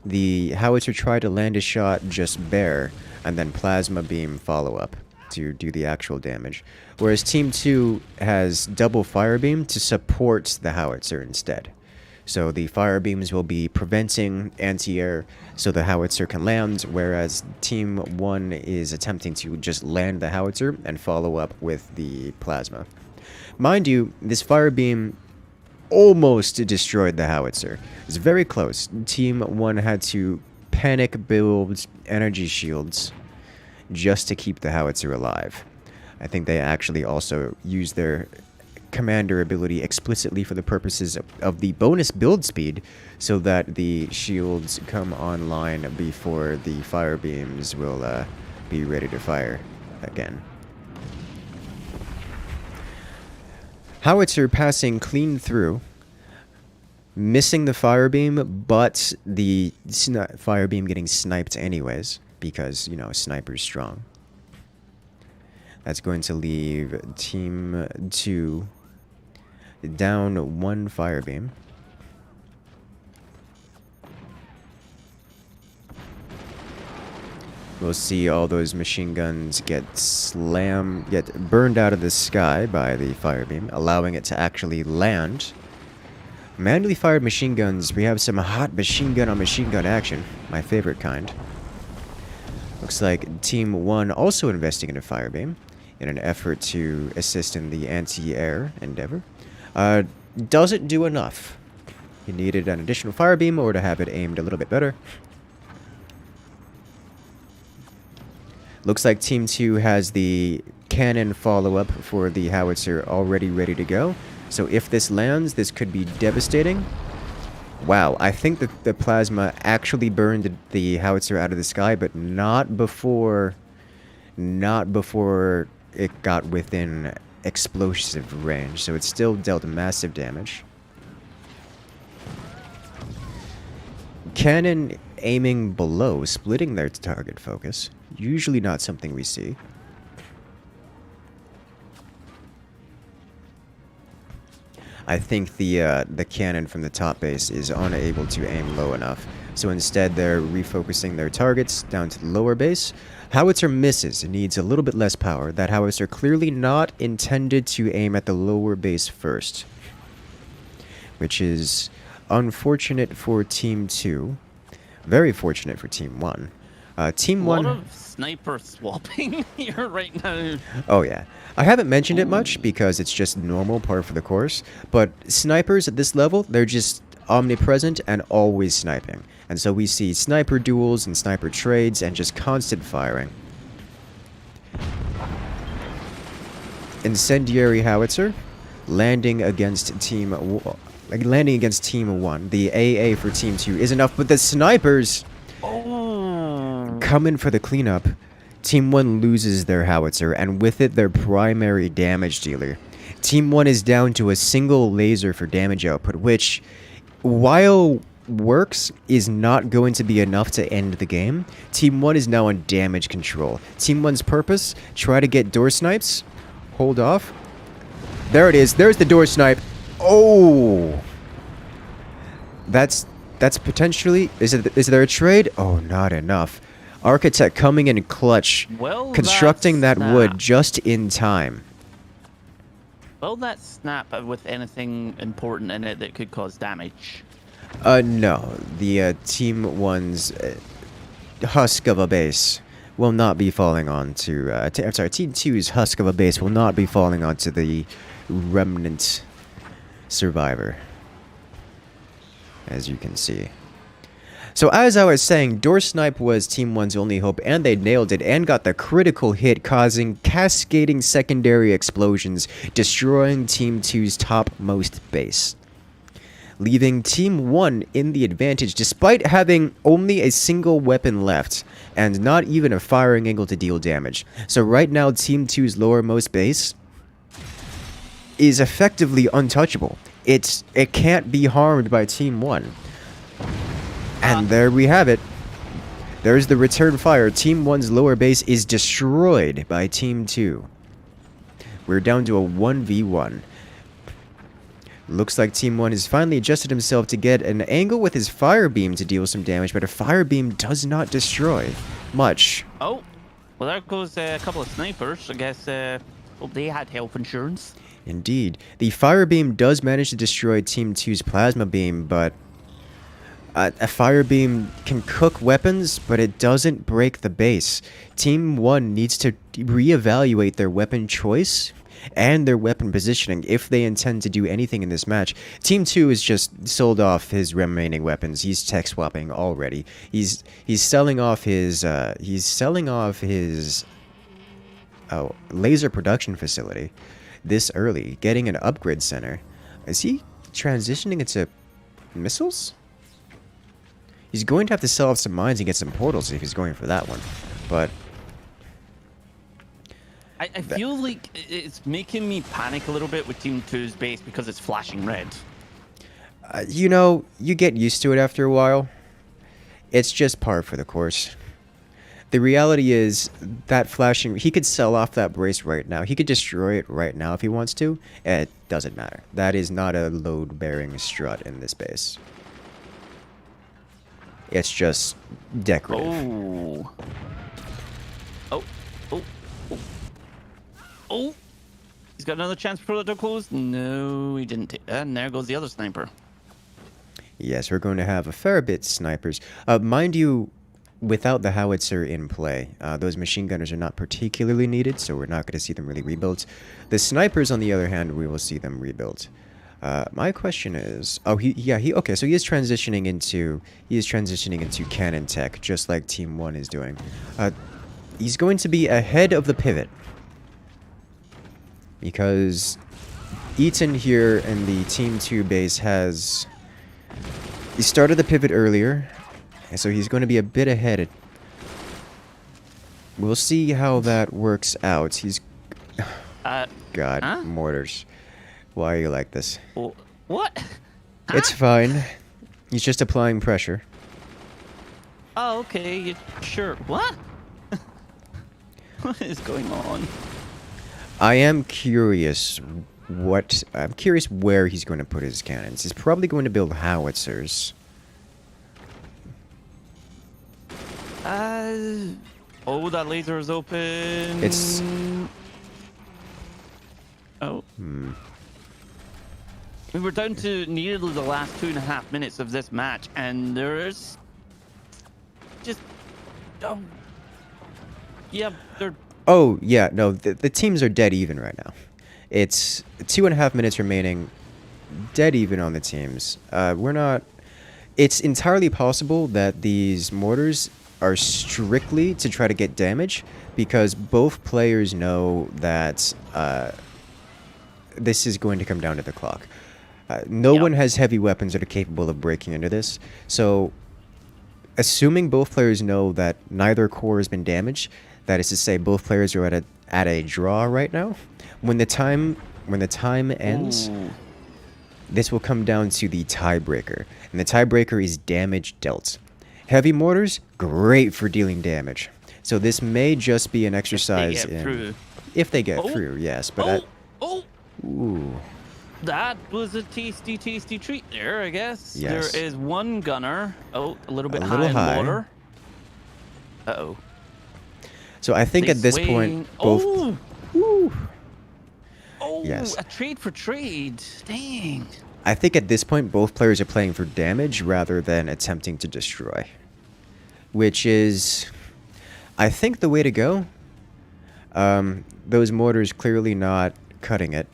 the howitzer try to land a shot just bare, and then plasma beam follow up to do the actual damage. Whereas Team 2 has double fire beam to support the howitzer instead. So the fire beams will be preventing anti-air so the howitzer can land, whereas Team 1 is attempting to just land the howitzer and follow up with the plasma. Mind you, this fire beam almost destroyed the howitzer. It's very close. Team 1 had to panic build energy shields just to keep the howitzer alive. I think they actually also used their commander ability explicitly for the purposes of the bonus build speed, so that the shields come online before the fire beams will be ready to fire again. Howitzer passing clean through, missing the fire beam, but the fire beam getting sniped anyways, because, you know, sniper's strong. That's going to leave Team 2 down 1 fire beam. We'll see all those machine guns get burned out of the sky by the fire beam, allowing it to actually land. Manually fired machine guns, we have some hot machine gun on machine gun action. My favorite kind. Looks like Team 1 also investing in a fire beam in an effort to assist in the anti-air endeavor. Doesn't do enough. You needed an additional fire beam or to have it aimed a little bit better. Looks like Team 2 has the cannon follow-up for the howitzer already ready to go. So if this lands, this could be devastating. Wow, I think that the plasma actually burned the howitzer out of the sky, but not before it got within explosive range. So it still dealt massive damage. Cannon aiming below, splitting their target focus. Usually not something we see. I think the cannon from the top base is unable to aim low enough. So instead they're refocusing their targets down to the lower base. Howitzer misses. It needs a little bit less power. That howitzer clearly not intended to aim at the lower base first, which is unfortunate for Team 2. Very fortunate for Team 1. Team 1... A lot of sniper swapping here right now. Oh, yeah. I haven't mentioned it much because it's just normal part for the course, but snipers at this level, they're just omnipresent and always sniping. And so we see sniper duels and sniper trades and just constant firing. Incendiary howitzer landing against Team 1. The AA for Team 2 is enough, but the snipers come in for the cleanup. Team 1 loses their howitzer, and with it, their primary damage dealer. Team 1 is down to a single laser for damage output, which, while works, is not going to be enough to end the game. Team 1 is now on damage control. Team 1's purpose, try to get door snipes. Hold off. There it is. There's the door snipe. Oh! That's potentially... Is there a trade? Oh, not enough. Architect coming in clutch, constructing that wood just in time. Will that snap with anything important in it that could cause damage? No. The Team 1's husk of a base will not be falling onto... I'm sorry, Team 2's husk of a base will not be falling onto the remnant survivor, as you can see. So as I was saying, door snipe was Team 1's only hope, and they nailed it and got the critical hit, causing cascading secondary explosions, destroying Team 2's topmost base, leaving Team 1 in the advantage despite having only a single weapon left and not even a firing angle to deal damage. So right now, Team 2's lowermost base is effectively untouchable. It can't be harmed by Team 1. And there we have it. There's the return fire. Team 1's lower base is destroyed by Team 2. We're down to a 1v1. Looks like Team 1 has finally adjusted himself to get an angle with his fire beam to deal some damage, but a fire beam does not destroy much. Oh, well, there goes a couple of snipers. I guess hope they had health insurance. Indeed. The fire beam does manage to destroy Team 2's plasma beam, but a fire beam can cook weapons, but it doesn't break the base. Team 1 needs to reevaluate their weapon choice and their weapon positioning if they intend to do anything in this match. Team 2 has just sold off his remaining weapons. He's tech swapping already. He's selling off his laser production facility this early, getting an upgrade center. Is he transitioning into missiles? He's going to have to sell off some mines and get some portals if he's going for that one. But I feel like it's making me panic a little bit with Team 2's base because it's flashing red. you know, you get used to it after a while. It's just par for the course. The reality is that flashing, he could sell off that brace right now. He could destroy it right now if he wants to. It doesn't matter. That is not a load-bearing strut in this base. It's just decorative. Oh. Oh. Oh. Oh. Oh. He's got another chance for the close. No, he didn't. And there goes the other sniper. Yes, we're going to have a fair bit snipers. Mind you, without the howitzer in play, those machine gunners are not particularly needed, so we're not going to see them really rebuilt. The snipers, on the other hand, we will see them rebuilt. My question is, okay, so he is transitioning into cannon tech, just like Team 1 is doing. He's going to be ahead of the pivot, because Eaton here in the Team 2 base he started the pivot earlier, and so he's going to be a bit ahead. We'll see how that works out. He's... God, huh? mortars. Why are you like this? What? It's Huh? fine. He's just applying pressure. Oh, okay. Sure. What? What is going on? I am curious where he's going to put his cannons. He's probably going to build howitzers. Oh, that laser is open. It's... Oh. We were down to nearly the last 2.5 minutes of this match, and there's just... yeah, they're... Oh, yeah, no, the teams are dead even right now. It's 2.5 minutes remaining, dead even on the teams. We're not... It's entirely possible that these mortars are strictly to try to get damage, because both players know that this is going to come down to the clock. No one has heavy weapons that are capable of breaking into this, so assuming both players know that neither core has been damaged, that is to say both players are at a draw right now, when the time ends, this will come down to the tiebreaker, and the tiebreaker is damage dealt. Heavy mortars, great for dealing damage. So this may just be an exercise if they get through, yes. But ooh. That was a tasty, tasty treat there, I guess. Yes. There is one gunner. Oh, a little bit A high little in high. water. Uh-oh. So I think at this point, both... Oh, Yes. a trade for trade. Dang. I think at this point, both players are playing for damage rather than attempting to destroy. Which is, I think, the way to go. Those mortars clearly not cutting it.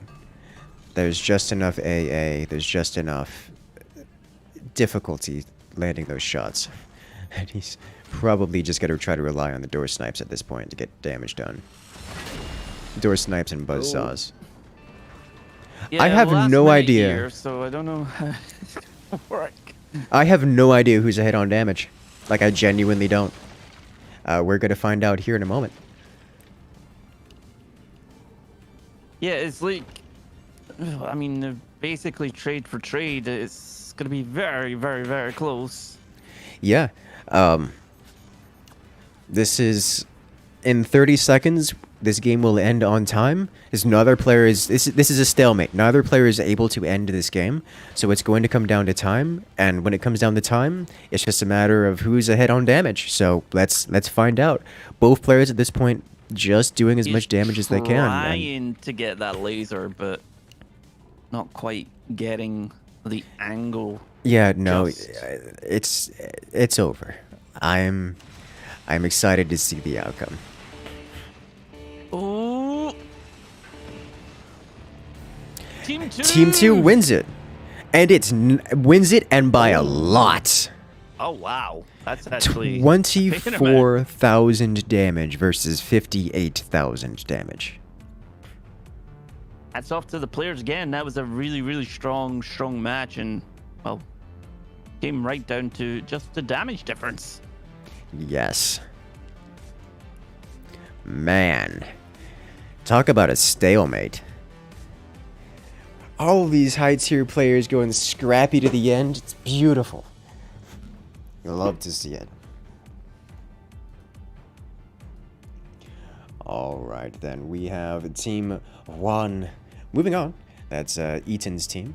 There's just enough AA. There's just enough difficulty landing those shots. And he's probably just going to try to rely on the door snipes at this point to get damage done. Door snipes and buzzsaws. Yeah, I have last no minute idea. Here, so I don't know how it's gonna work. I have no idea who's ahead on damage. Like, I genuinely don't. We're going to find out here in a moment. Yeah, it's like I mean, basically trade for trade. It's gonna be very, very, very close. Yeah. This is in 30 seconds. This game will end on time. This is a stalemate. Neither player is able to end this game, so it's going to come down to time. And when it comes down to time, it's just a matter of who's ahead on damage. So let's find out. Both players at this point just doing as much damage as they can. Trying to get that laser, but not quite getting the angle. Yeah, no, Just- it's over. I'm excited to see the outcome. Oh, Team 2. Team 2 wins it. And wins it and by a lot. Oh wow, that's actually 24,000 damage versus 58,000 damage. Hats off to the players again. That was a really, really strong match, and well, came right down to just the damage difference. Yes. Man. Talk about a stalemate. All of these high tier players going scrappy to the end. It's beautiful. You love to see it. Alright then, we have Team 1. Moving on. That's Eaton's team.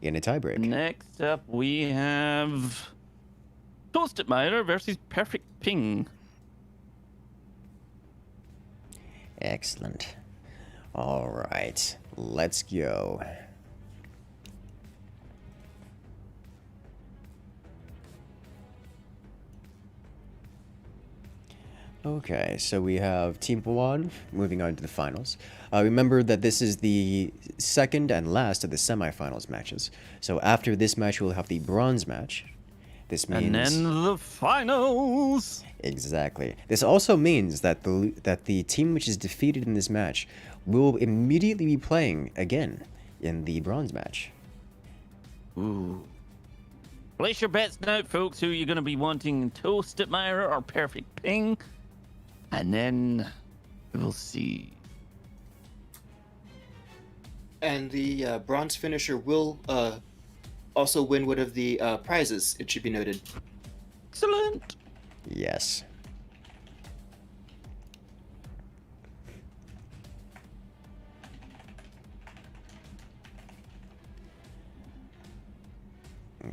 In a tiebreak. Next up, we have Toasted Miner versus Perfect Ping. Excellent. Alright, let's go. Okay, so we have Team 1 moving on to the finals. Remember that this is the second and last of the semifinals matches. So after this match, we'll have the bronze match. This means... And then the finals. Exactly. This also means that the team which is defeated in this match will immediately be playing again in the bronze match. Ooh. Place your bets now, folks, who you're going to be wanting, Toasted Miner or Perfect Ping. And then we'll see. And the bronze finisher will also win one of the prizes, it should be noted. Excellent. Yes.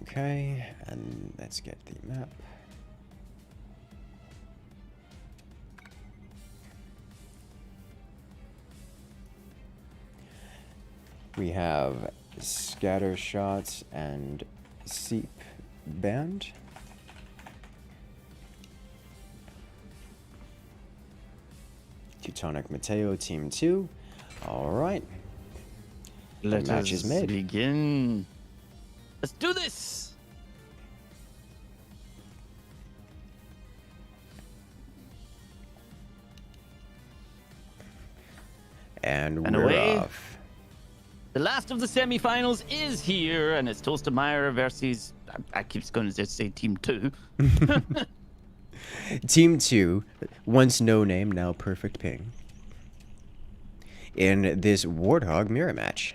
Okay, and let's get the map. We have scatter shots and seep band. Teutonic Mateo, Team 2. All right. Let match us is made. begin. Let's do this. And And we're away. off. The last of the semifinals is here, and it's Toasted Miner versus... I keep going to just say Team 2. Team 2, once no name, now Perfect Ping. In this Warthog mirror match.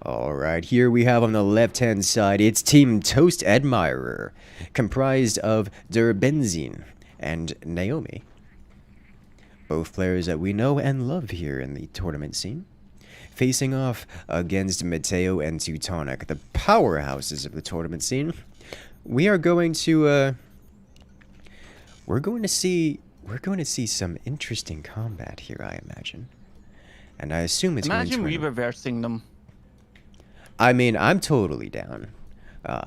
Alright, here we have on the left-hand side, it's Team Toast Admirer, comprised of Durbenzine and Naomi. Both players that we know and love here in the tournament scene. Facing off against Mateo and Teutonic, the powerhouses of the tournament scene. We are going to, we're going to see some interesting combat here, I imagine. And I assume it's Imagine going to... reversing them. I mean, I'm totally down. Oh.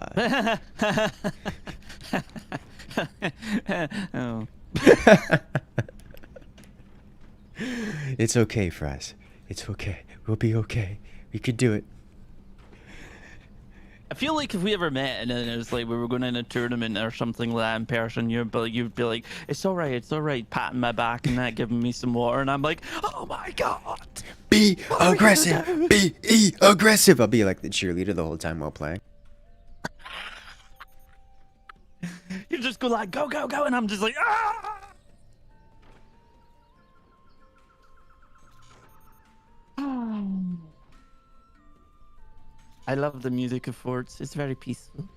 It's okay, Fries. It's okay. We'll be okay. We could do it. I feel like if we ever met and then it was like we were going in a tournament or something like that in person, you'd be like, it's all right, patting my back and that, giving me some water, and I'm like, oh my god. Be aggressive! Be aggressive! I'll be like the cheerleader the whole time while playing. You just go like, go, go, go, and I'm just like, ah! I love the music of forts. It's very peaceful.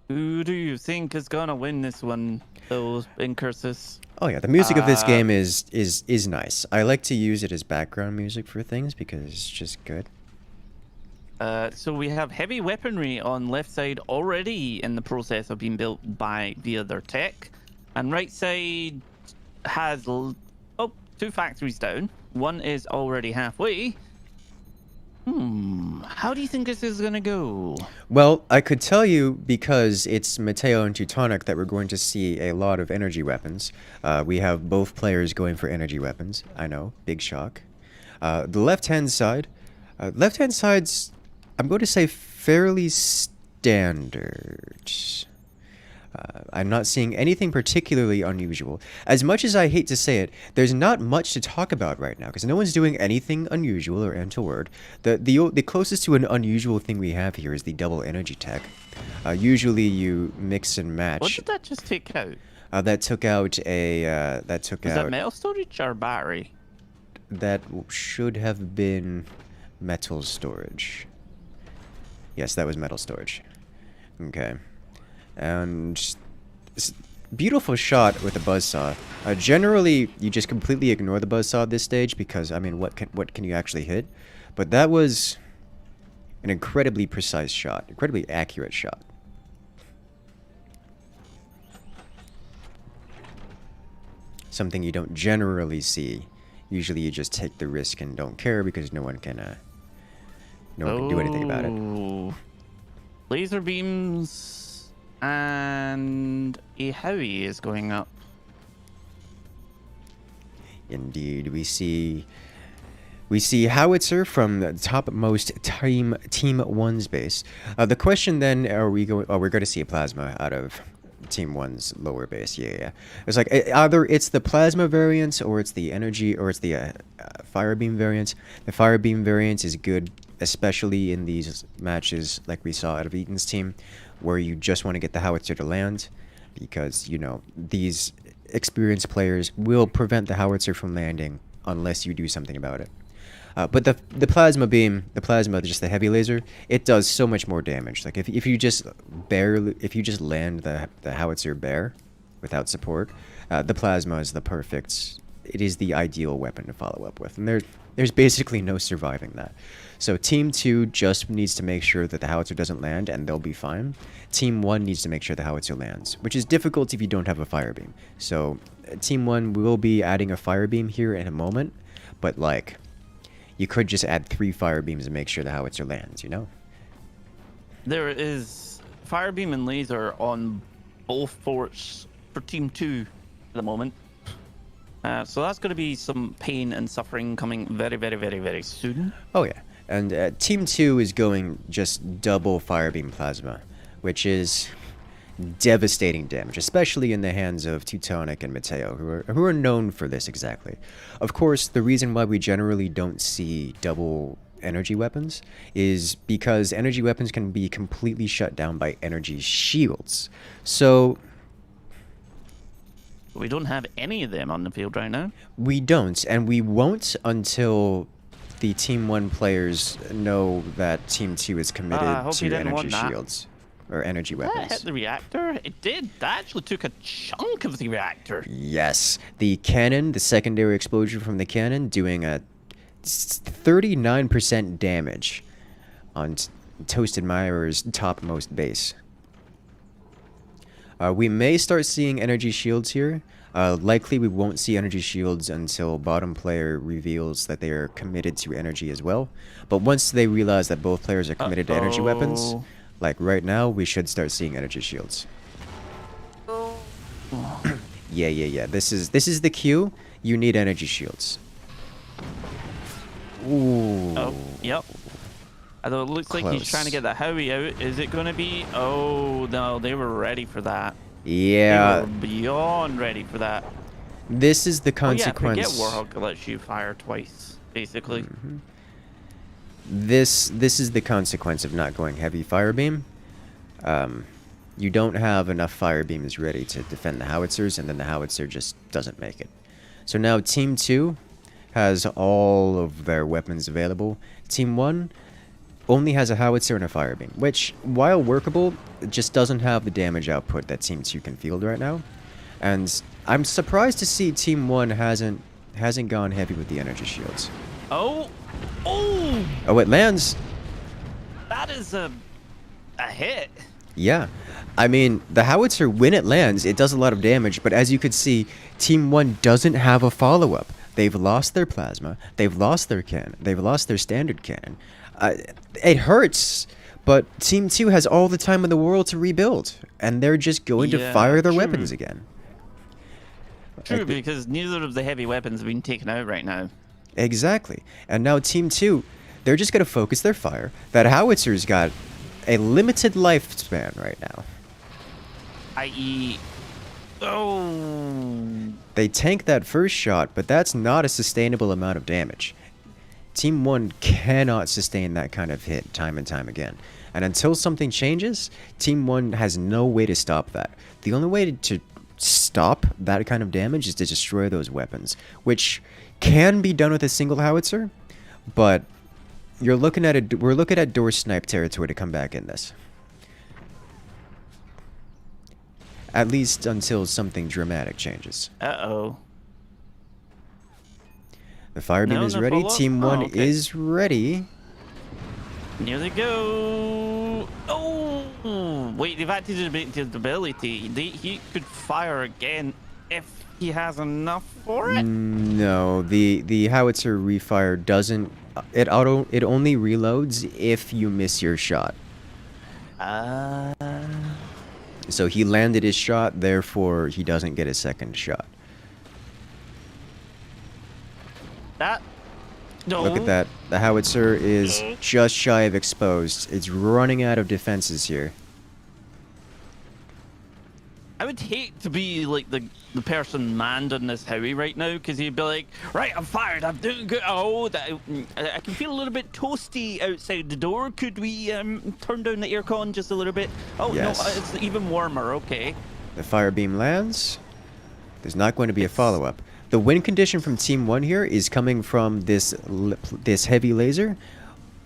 Who do you think is gonna win this one, though, Incursus? Oh yeah, the music of this game is nice. I like to use it as background music for things because it's just good. So we have heavy weaponry on left side already in the process of being built via their tech, and right side has two factories down. One is already halfway. How do you think this is gonna go? Well, I could tell you because it's Mateo and Teutonic that we're going to see a lot of energy weapons. We have both players going for energy weapons. I know, big shock. The left-hand side's, I'm going to say, fairly standard. I'm not seeing anything particularly unusual. As much as I hate to say it, there's not much to talk about right now because no one's doing anything unusual or untoward. The closest to an unusual thing we have here is the double energy tech. Usually you mix and match. What did that just take out? That took out a Is that metal storage or battery? That should have been metal storage. Yes, that was metal storage. Okay. And beautiful shot with the buzzsaw. Generally, you just completely ignore the buzzsaw at this stage because, I mean, what can you actually hit? But that was an incredibly precise shot, incredibly accurate shot. Something you don't generally see. Usually, you just take the risk and don't care because no one can do anything about it. Laser beams. And a Howie is going up. Indeed, we see Howitzer from the topmost Team 1's base. The question then, are we going? Oh, we're going to see a plasma out of Team 1's lower base. Yeah. It's like either it's the plasma variant or it's the energy or it's the fire beam variant. The fire beam variant is good, especially in these matches like we saw out of Eaton's team, where you just want to get the howitzer to land, because, you know, these experienced players will prevent the howitzer from landing unless you do something about it. But the plasma beam, just the heavy laser, it does so much more damage. Like if you just land the howitzer bare without support, the plasma is it is the ideal weapon to follow up with, and there's basically no surviving that. So Team 2 just needs to make sure that the howitzer doesn't land, and they'll be fine. Team 1 needs to make sure the howitzer lands, which is difficult if you don't have a fire beam. So Team 1 will be adding a fire beam here in a moment, but like, you could just add 3 fire beams and make sure the howitzer lands, you know? There is fire beam and laser on both forts for Team 2 at the moment. So that's going to be some pain and suffering coming very, very, very, very soon. Oh yeah. And Team 2 is going just double fire beam plasma, which is devastating damage, especially in the hands of Teutonic and Mateo, who are known for this exactly. Of course, the reason why we generally don't see double energy weapons is because energy weapons can be completely shut down by energy shields. So we don't have any of them on the field right now. We don't, and we won't until the Team 1 players know that Team 2 is committed to energy shields. Or energy weapons. That hit the reactor? It did. That actually took a chunk of the reactor. Yes. The cannon, the secondary explosion from the cannon, doing a 39% damage on Toasted Myra's topmost base. We may start seeing energy shields here. Likely we won't see energy shields until bottom player reveals that they are committed to energy as well. But once they realize that both players are committed to energy weapons, like right now, we should start seeing energy shields. Yeah. This is the cue. You need energy shields. Ooh. Oh, yep. Although it looks like he's trying to get the Howie out. Is it going to be? Oh, no, they were ready for that. Yeah. They were beyond ready for that. This is the consequence. Oh, yeah, forget Warhawk lets you fire twice, basically. Mm-hmm. This is the consequence of not going heavy fire beam. You don't have enough fire beams ready to defend the howitzers, and then the howitzer just doesn't make it. So now Team 2, has all of their weapons available. Team 1 only has a howitzer and a fire beam, which, while workable, just doesn't have the damage output that Team 2 can field right now. And I'm surprised to see Team 1 hasn't gone heavy with the energy shields. Oh! Oh! Oh, it lands! That is a hit. Yeah. I mean, the howitzer, when it lands, it does a lot of damage, but as you could see, Team 1 doesn't have a follow-up. They've lost their plasma, they've lost their cannon, they've lost their standard cannon. It hurts, but Team 2 has all the time in the world to rebuild, and they're just going to fire their weapons again. True, because neither of the heavy weapons have been taken out right now. Exactly. And now Team 2, they're just going to focus their fire. That howitzer's got a limited lifespan right now. I.e. Oh. They tank that first shot, but that's not a sustainable amount of damage. Team 1 cannot sustain that kind of hit time and time again. And until something changes, Team 1 has no way to stop that. The only way to stop that kind of damage is to destroy those weapons, which can be done with a single howitzer, but we're looking at door snipe territory to come back in this. At least until something dramatic changes. Uh-oh. The fire beam is ready. Team 1 okay. is ready. Here they go. Oh! Wait, they've activated the ability. He could fire again if he has enough for it? No, the howitzer refire doesn't... It only reloads if you miss your shot. So he landed his shot, therefore he doesn't get a second shot. That... No. Look at that. The howitzer is just shy of exposed. It's running out of defenses here. I would hate to be like the person manned on this Howie right now, because he'd be like, right, I'm fired, I'm doing good. Oh, I can feel a little bit toasty outside the door. Could we turn down the aircon just a little bit? Oh, yes. No, it's even warmer, okay. The fire beam lands. There's not going to be a follow-up. The win condition from Team 1 here is coming from this heavy laser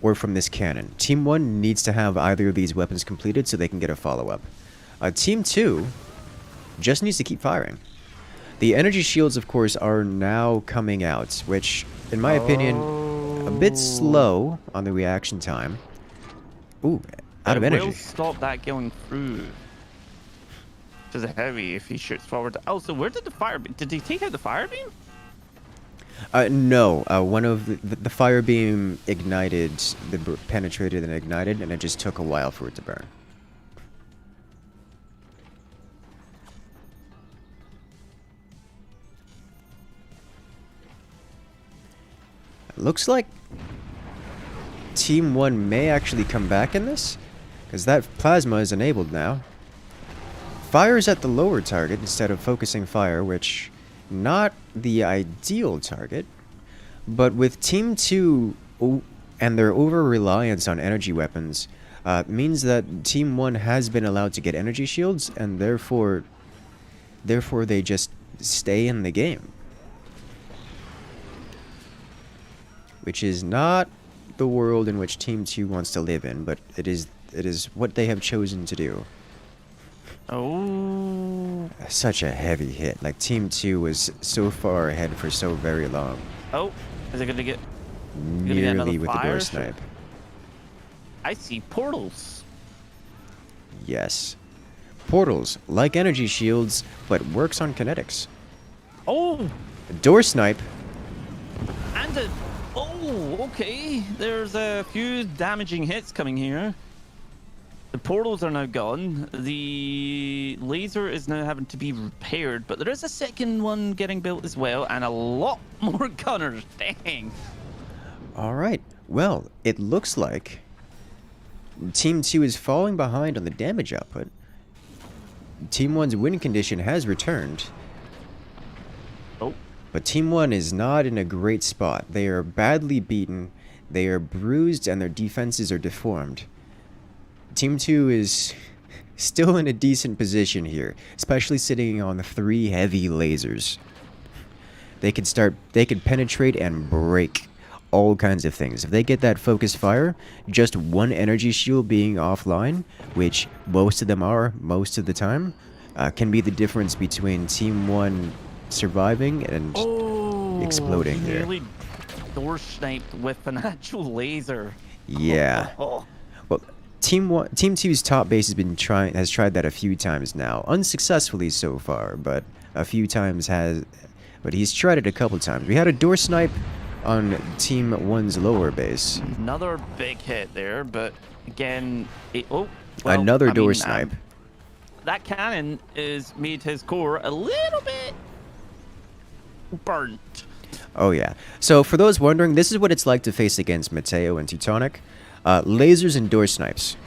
or from this cannon. Team 1 needs to have either of these weapons completed so they can get a follow-up. Team 2 just needs to keep firing. The energy shields, of course, are now coming out, which, in my opinion, a bit slow on the reaction time. Ooh, out of energy. Will stop that going through to the Heavy if he shoots forward. Oh, so where did the fire beam... Did he take out the fire beam? No. One of the fire beam ignited, penetrated and ignited, and it just took a while for it to burn. Looks like Team 1 may actually come back in this, because that plasma is enabled now. Fires at the lower target instead of focusing fire, which not the ideal target, but with Team 2 and their over-reliance on energy weapons, means that Team 1 has been allowed to get energy shields, and therefore they just stay in the game. Which is not the world in which Team 2 wants to live in, but it is what they have chosen to do. Oh. Such a heavy hit. Like, Team 2 was so far ahead for so very long. Oh, is it gonna get Nearly with the door fire? snipe. I see portals. Yes. Portals, like energy shields, but works on kinetics. Oh! Door snipe. And a... Oh, okay. There's a few damaging hits coming here. The portals are now gone. The laser is now having to be repaired, but there is a second one getting built as well, and a lot more gunners. Dang. All right. Well, it looks like Team 2 is falling behind on the damage output. Team 1's win condition has returned. Oh. But Team 1 is not in a great spot. They are badly beaten, they are bruised, and their defenses are deformed. Team 2 is still in a decent position here, especially sitting on 3 heavy lasers. They could penetrate and break all kinds of things. If they get that focus fire, just one energy shield being offline, which most of them are most of the time, can be the difference between Team 1 surviving and exploding he here. nearly door sniped with an actual laser. Yeah. Oh. Well, Team 2's top base has tried that a few times now, unsuccessfully so far, but a few times but he's tried it a couple times. We had a door snipe on Team 1's lower base. Another big hit there, but again, Another door snipe. That cannon is made his core a little bit burnt. Oh yeah. So for those wondering, this is what it's like to face against Mateo and Teutonic. Lasers and door snipes.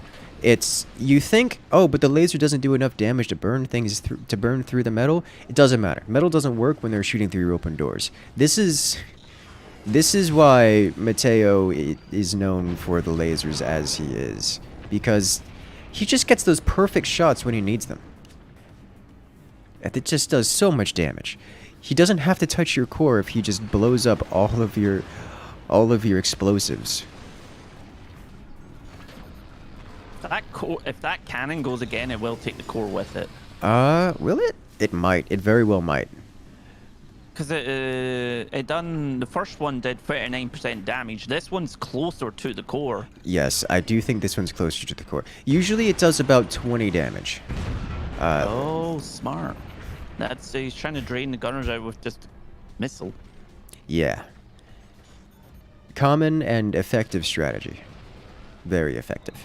You think, oh, but the laser doesn't do enough damage to burn things through the metal. It doesn't matter. Metal doesn't work when they're shooting through your open doors. This is why Mateo is known for the lasers as he is, because he just gets those perfect shots when he needs them. And it just does so much damage. He doesn't have to touch your core if he just blows up all of your explosives. If that cannon goes again, it will take the core with it. Will it? It might. It very well might. Because the first one did 39% damage. This one's closer to the core. Yes, I do think this one's closer to the core. Usually it does about 20 damage. Oh, smart. He's trying to drain the gunners out with just missile. Yeah. Common and effective strategy. Very effective.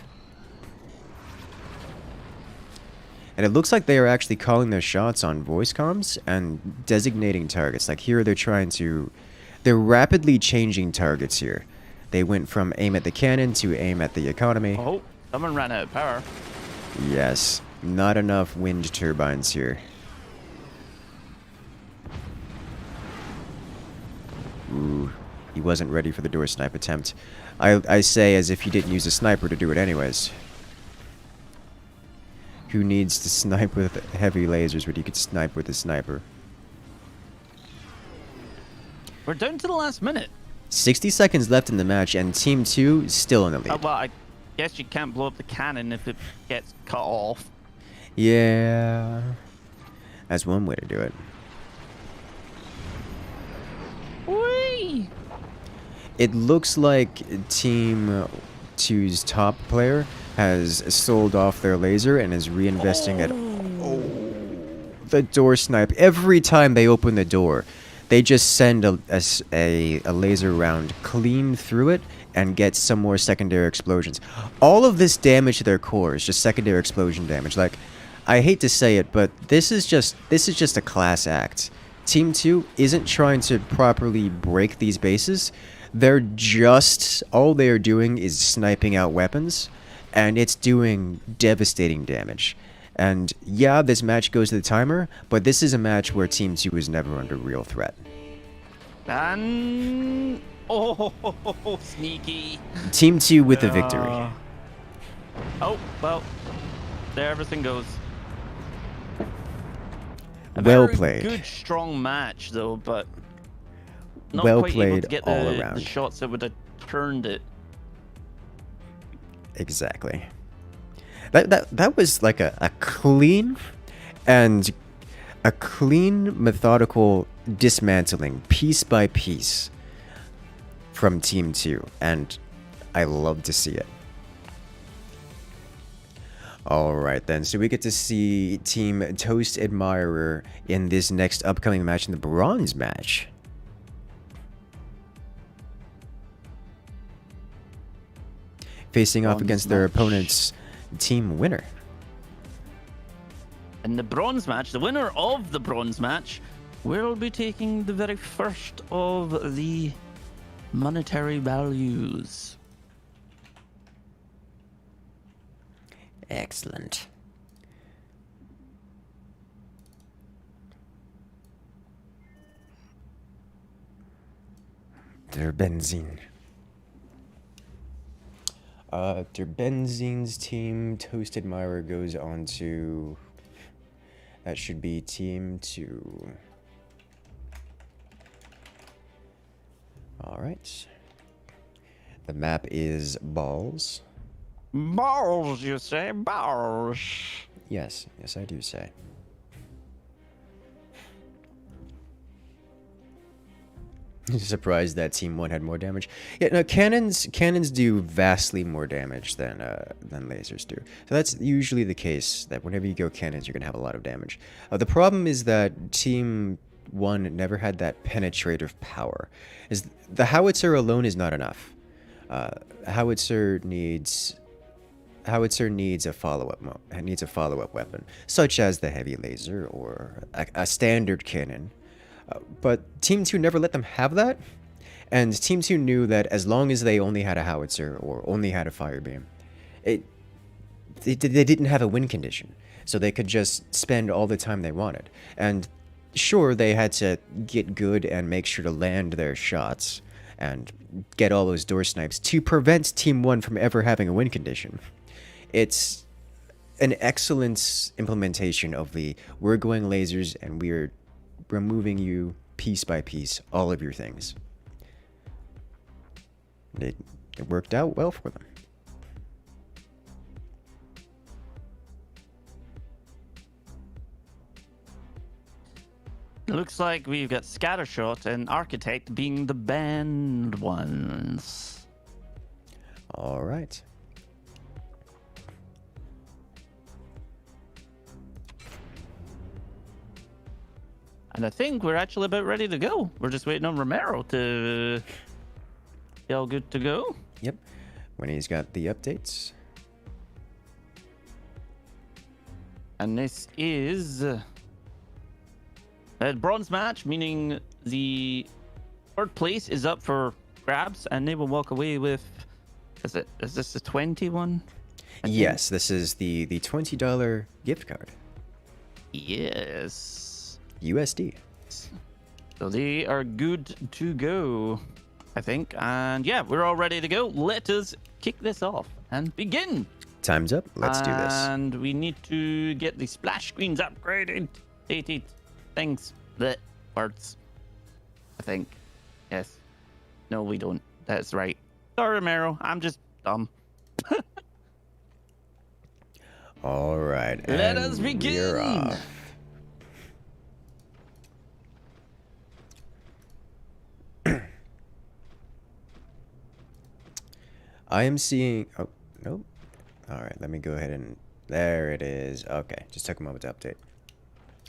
And it looks like they are actually calling their shots on voice comms and designating targets. Like here they're rapidly changing targets here. They went from aim at the cannon to aim at the economy. Oh, someone ran out of power. Yes, not enough wind turbines here. Ooh, he wasn't ready for the door snipe attempt. I say as if he didn't use a sniper to do it anyways. Who needs to snipe with heavy lasers when you could snipe with a sniper? We're down to the last minute. 60 seconds left in the match, and Team 2 still in the lead. Well, I guess you can't blow up the cannon if it gets cut off. Yeah. That's one way to do it. Whee! It looks like Team 2's top player has sold off their laser and is reinvesting at the door snipe. Every time they open the door, they just send a laser round clean through it and get some more secondary explosions. All of this damage to their core is just secondary explosion damage. Like, I hate to say it, but this is just a class act. Team 2 isn't trying to properly break these bases. All they are doing is sniping out weapons, and it's doing devastating damage. And yeah, this match goes to the timer, but this is a match where Team 2 is never under real threat. And sneaky. Team 2 with the victory. Oh, well, there everything goes. Well played. Good, strong match though, but not Well quite able played to get all the around. shots that would have turned it. Exactly. That was like a clean methodical dismantling piece by piece from Team 2, and I love to see it. Alright then, so we get to see Team Toast Admirer in this next upcoming match, in the bronze match. Facing off against their opponent's team winner. In the bronze match, the winner of the bronze match will be taking the very first of the monetary values. Excellent. Der Benzin. Der Benzin's team, Toast Admirer, goes on to... That should be Team 2. Alright. The map is balls. Balls, you say? Balls. Yes, I do say. Surprised that Team 1 had more damage. Yeah, no, cannons do vastly more damage than lasers do. So that's usually the case, that whenever you go cannons, you're going to have a lot of damage. The problem is that Team 1 never had that penetrative power. The howitzer alone is not enough. Howitzer needs a follow-up weapon, such as the heavy laser or a standard cannon. But Team 2 never let them have that, and Team 2 knew that as long as they only had a howitzer or only had a fire beam, they didn't have a win condition, so they could just spend all the time they wanted. And sure, they had to get good and make sure to land their shots and get all those door snipes to prevent Team 1 from ever having a win condition. It's an excellent implementation of the we're going lasers and we're removing you piece by piece, all of your things. It worked out well for them. Looks like we've got Scattershot and Architect being the banned ones. All right. And I think we're actually about ready to go. We're just waiting on Romero to be all good to go. Yep. When he's got the updates. And this is a bronze match, meaning the third place is up for grabs, and they will walk away with. Is this the 21? Yes, this is the $20 gift card. Yes. USD. So they are good to go, I think. And yeah, we're all ready to go. Let us kick this off and begin. Time's up. Let's do this. And we need to get the splash screens upgraded. 80 things. The parts. I think. Yes. No, we don't. That's right. Sorry, Romero. I'm just dumb. All right. Let us begin. We're off. I am seeing... Oh, nope. Alright, let me go ahead and... There it is. Okay, just took a moment to update.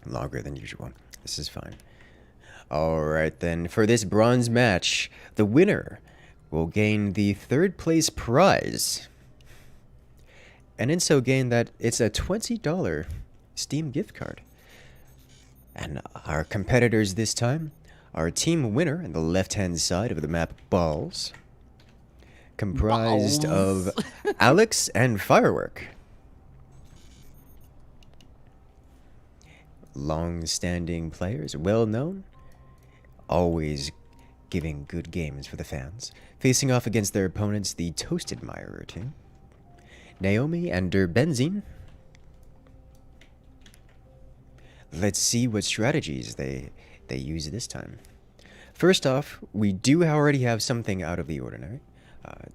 Longer than usual. This is fine. Alright then, for this bronze match, the winner will gain the third place prize. And in so gain that it's a $20 Steam gift card. And our competitors this time, our team winner on the left-hand side of the map, Balls, comprised of Alex and Firework. Long-standing players, well-known, always giving good games for the fans, facing off against their opponents, the Toasted Admirer team, Naomi and Der Benzine. Let's see what strategies they use this time. First off, we do already have something out of the ordinary.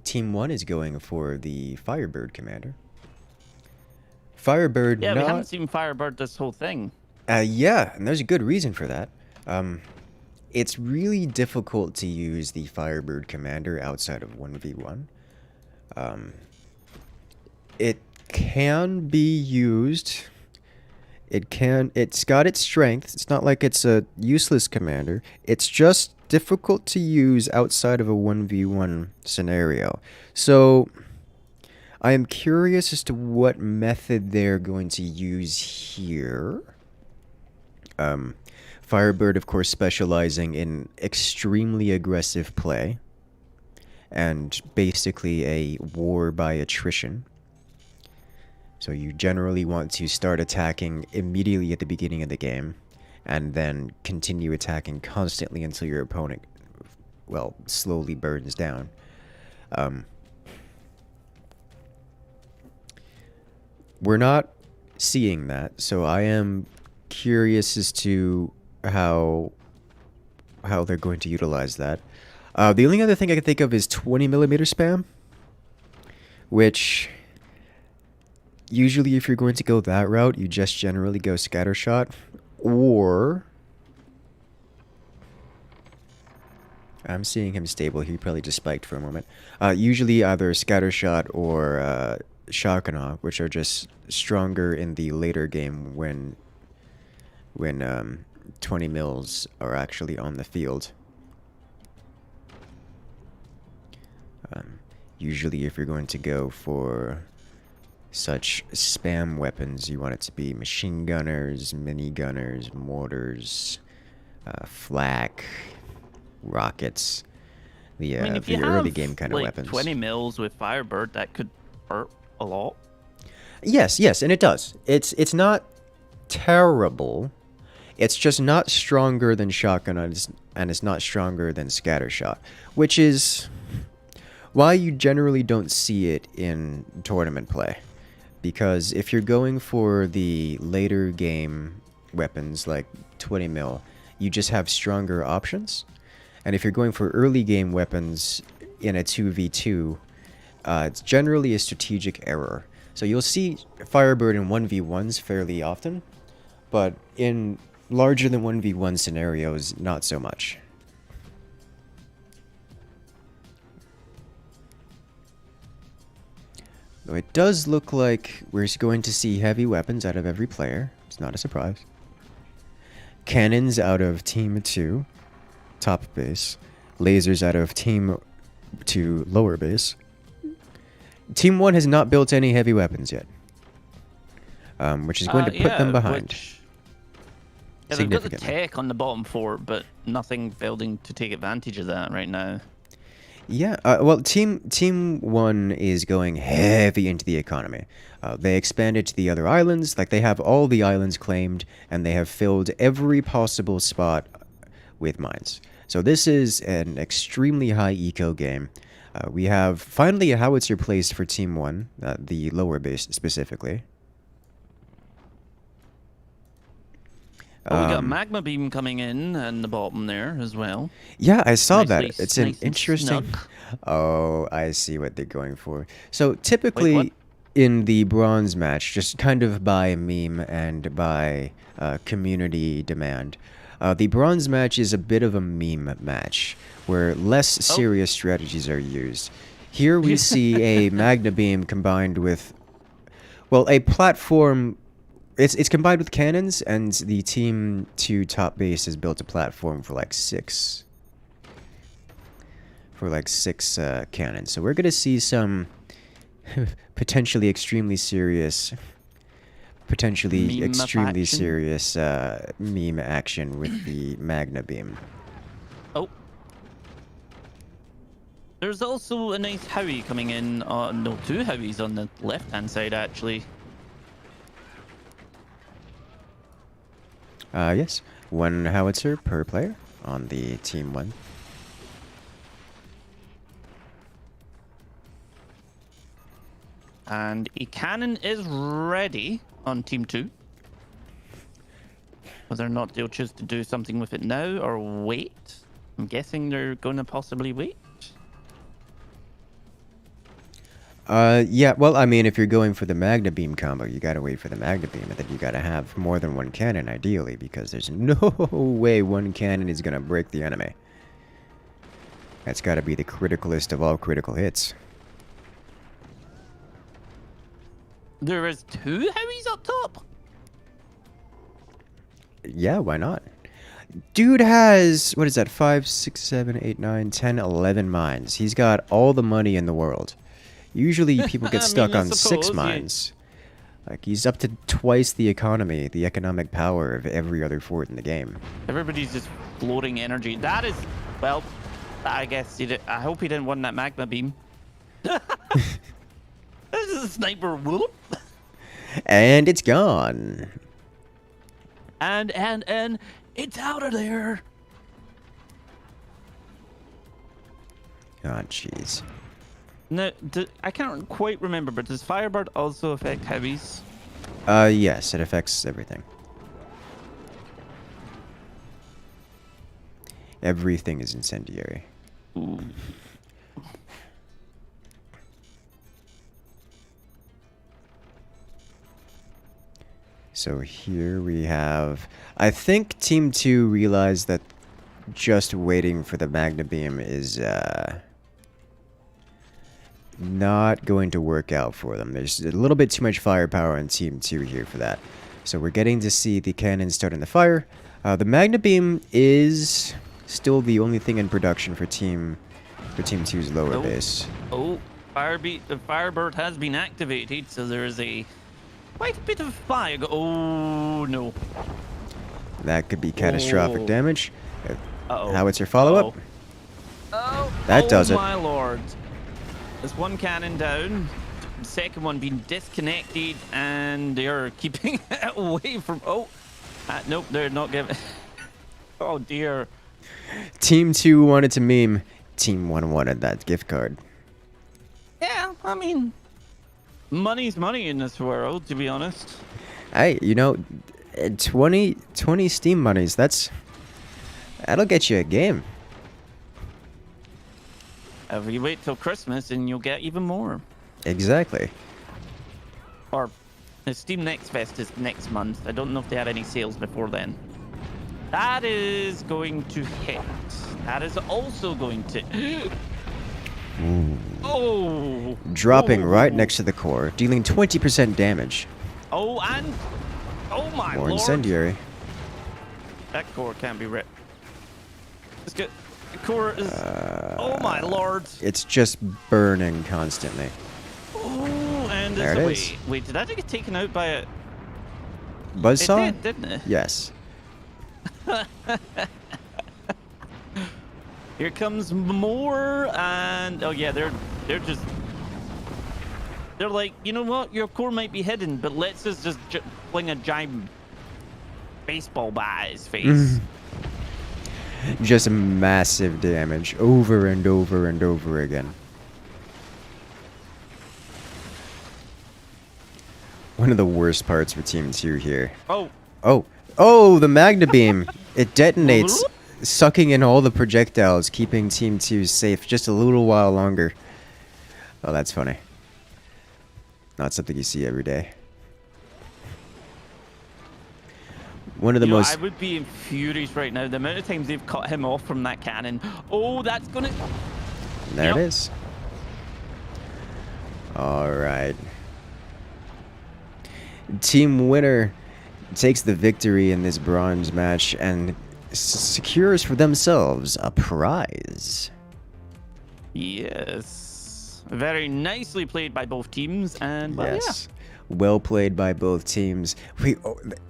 Team 1 is going for the Firebird commander. Firebird, yeah, we haven't seen Firebird this whole thing. Yeah, and there's a good reason for that. It's really difficult to use the Firebird commander outside of 1v1. It can be used. It's got its strengths. It's not like it's a useless commander. It's just difficult to use outside of a 1v1 scenario. So I am curious as to what method they're going to use here. Firebird, of course, specializing in extremely aggressive play and basically a war by attrition. So you generally want to start attacking immediately at the beginning of the game and then continue attacking constantly until your opponent, well, slowly burns down. We're not seeing that, so I am curious as to how they're going to utilize that. The only other thing I can think of is 20mm spam, which usually if you're going to go that route, you just generally go scattershot, or I'm seeing him stable. He probably just spiked for a moment. Usually either scattershot or shotgun, which are just stronger in the later game when 20 mils are actually on the field. Usually if you're going to go for such spam weapons, you want it to be machine gunners, mini gunners, mortars, flak, rockets, the I mean, if you early have, game kind like, of weapons. 20 mils with Firebird, that could hurt a lot. Yes, and it does. It's not terrible. It's just not stronger than shotgun, and it's not stronger than scattershot, which is why you generally don't see it in tournament play. Because if you're going for the later game weapons like 20 mil, you just have stronger options. And if you're going for early game weapons in a 2v2, it's generally a strategic error. So you'll see Firebird in 1v1s fairly often, but in larger than 1v1 scenarios, not so much. Though it does look like we're going to see heavy weapons out of every player. It's not a surprise. Cannons out of Team 2, top base. Lasers out of Team 2, lower base. Team 1 has not built any heavy weapons yet. Which is going to put them behind. Yeah, they've got the tech on the bottom four, but nothing building to take advantage of that right now. Yeah, well, Team 1 is going heavy into the economy. They expanded to the other islands, like they have all the islands claimed, and they have filled every possible spot with mines. So this is an extremely high eco game. We have finally a howitzer placed for Team 1, the lower base specifically. Oh, we got magma beam coming in the bottom there as well. Yeah, I saw Nicely, that. It's nice an and interesting. snug. Oh, I see what they're going for. So typically what? in the bronze match, just kind of by meme and by community demand, the bronze match is a bit of a meme match where less serious strategies are used. Here we see a magna beam combined with, well, a platform. It's combined with cannons, and the Team 2 top base has built a platform for like six cannons. So we're gonna see some potentially extremely serious meme action with the magna beam. Oh. There's also a nice Howie coming in. No, two Howies on the left-hand side, actually. Yes. One howitzer per player on the Team 1. And a cannon is ready on Team 2. Whether or not they'll choose to do something with it now or wait. I'm guessing they're going to possibly wait. Yeah, well, I mean, if you're going for the Magna Beam combo, you gotta wait for the Magna Beam, and then you gotta have more than one cannon, ideally, because there's no way one cannon is gonna break the enemy. That's gotta be the criticalest of all critical hits. There is two Howies up top? Yeah, why not? Dude has, what is that, 5, 6, 7, 8, 9, 10, 11 mines. He's got all the money in the world. Usually people get stuck on 6 mines. Like, he's up to twice the economy, the economic power of every other fort in the game. Everybody's just floating energy. That is, well, I guess I hope he didn't want that magma beam. This is a sniper. Whoop. And it's gone. And it's out of there. Oh, jeez. Now, I can't quite remember, but does Firebird also affect heavies? Yes, it affects everything. Everything is incendiary. Ooh. So here we have... I think Team 2 realized that just waiting for the Magna Beam is not going to work out for them. There's a little bit too much firepower on Team 2 here for that. So we're getting to see the cannons starting to fire. The Magna Beam is still the only thing in production for Team 2's lower base. Oh, the Firebird has been activated, so there is quite a bit of fire. Oh no. That could be catastrophic damage. Uh-oh. Howitzer follow-up. Oh, That does it. Oh my lord. There's one cannon down. The second one being disconnected, and they're keeping it away from... Oh, nope, they're not giving... Oh dear. Team 2 wanted to meme. Team 1 wanted that gift card. Yeah, I mean, money's money in this world, to be honest. Hey, you know, 20 Steam monies, that'll get you a game. If you wait till Christmas, and you'll get even more. Exactly. Or, the Steam Next Fest is next month. I don't know if they had any sales before then. That is going to hit. That is also going to... Ooh. Oh! Dropping Oh. right next to the core, dealing 20% damage. Oh, and... Oh my More lord! incendiary. That core can't be ripped. Let's get... The core is... oh my lord! It's just burning constantly. Oh, and There it's it away. is. Wait, did that get taken out by a... Buzzsaw? It did, didn't it? Yes. Here comes more, and oh yeah, they're just like, you know what, your core might be hidden, but let's just fling a giant baseball by his face. Just massive damage over and over and over again. One of the worst parts for Team 2 here. Oh, the Magna Beam. It detonates, sucking in all the projectiles, keeping Team 2 safe just a little while longer. Oh, that's funny. Not something you see every day. One of the most... I would be furious right now. The amount of times they've cut him off from that cannon. Oh, that's gonna... There it is. Alright. Team winner takes the victory in this bronze match and secures for themselves a prize. Yes. Very nicely played by both teams, and well, Yes. Well played by both teams.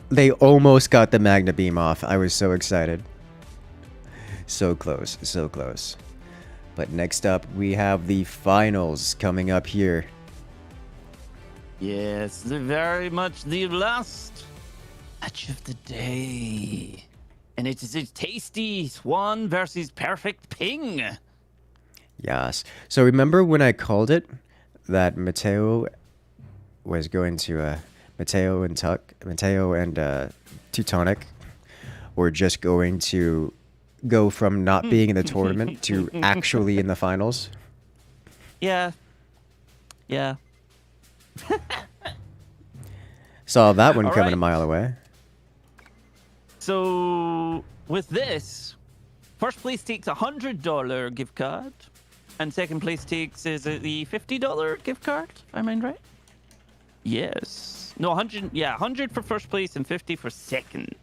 They almost got the Magna Beam off. I was so excited. So close, so close. But next up, we have the finals coming up here. Yes, very much the last match of the day. And it is a tasty Swan versus Perfect Ping. Yes. So remember when I called it that Mateo was going to Mateo and Teutonic were just going to go from not being in the tournament to actually in the finals? Yeah. Yeah. Saw that one All coming right. a mile away. So with this, first place takes a $100 gift card, and second place takes is it the $50 gift card? Am I right? Yes. No, 100. Yeah, 100 for first place and 50 for second.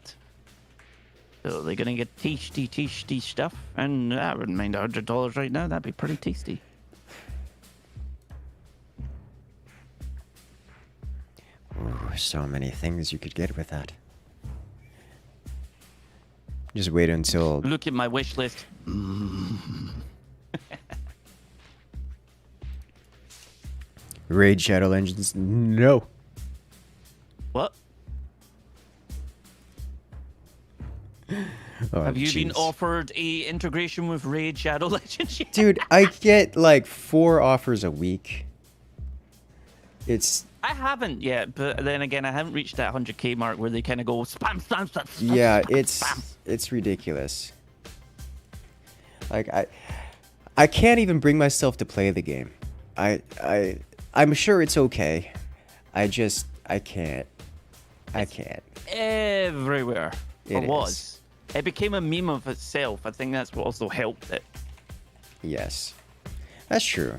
So they're gonna get tasty stuff, and I wouldn't mind $100 right now. That'd be pretty tasty. Ooh, so many things you could get with that. Just wait until... Look at my wish list. Raid Shadow Engines. No. What? Oh, Have you been jeez. offered a integration with Raid Shadow Legends yet? Dude, I get like 4 offers a week. It's... I haven't yet, but then again, I haven't reached that 100k mark where they kind of go spam, spam, spam. Yeah, spam, it's spam. it's ridiculous. Like I can't even bring myself to play the game. I'm sure it's okay. I can't. I can't. Everywhere. It Or is. was. It became a meme of itself. I think that's what also helped it. Yes. That's true.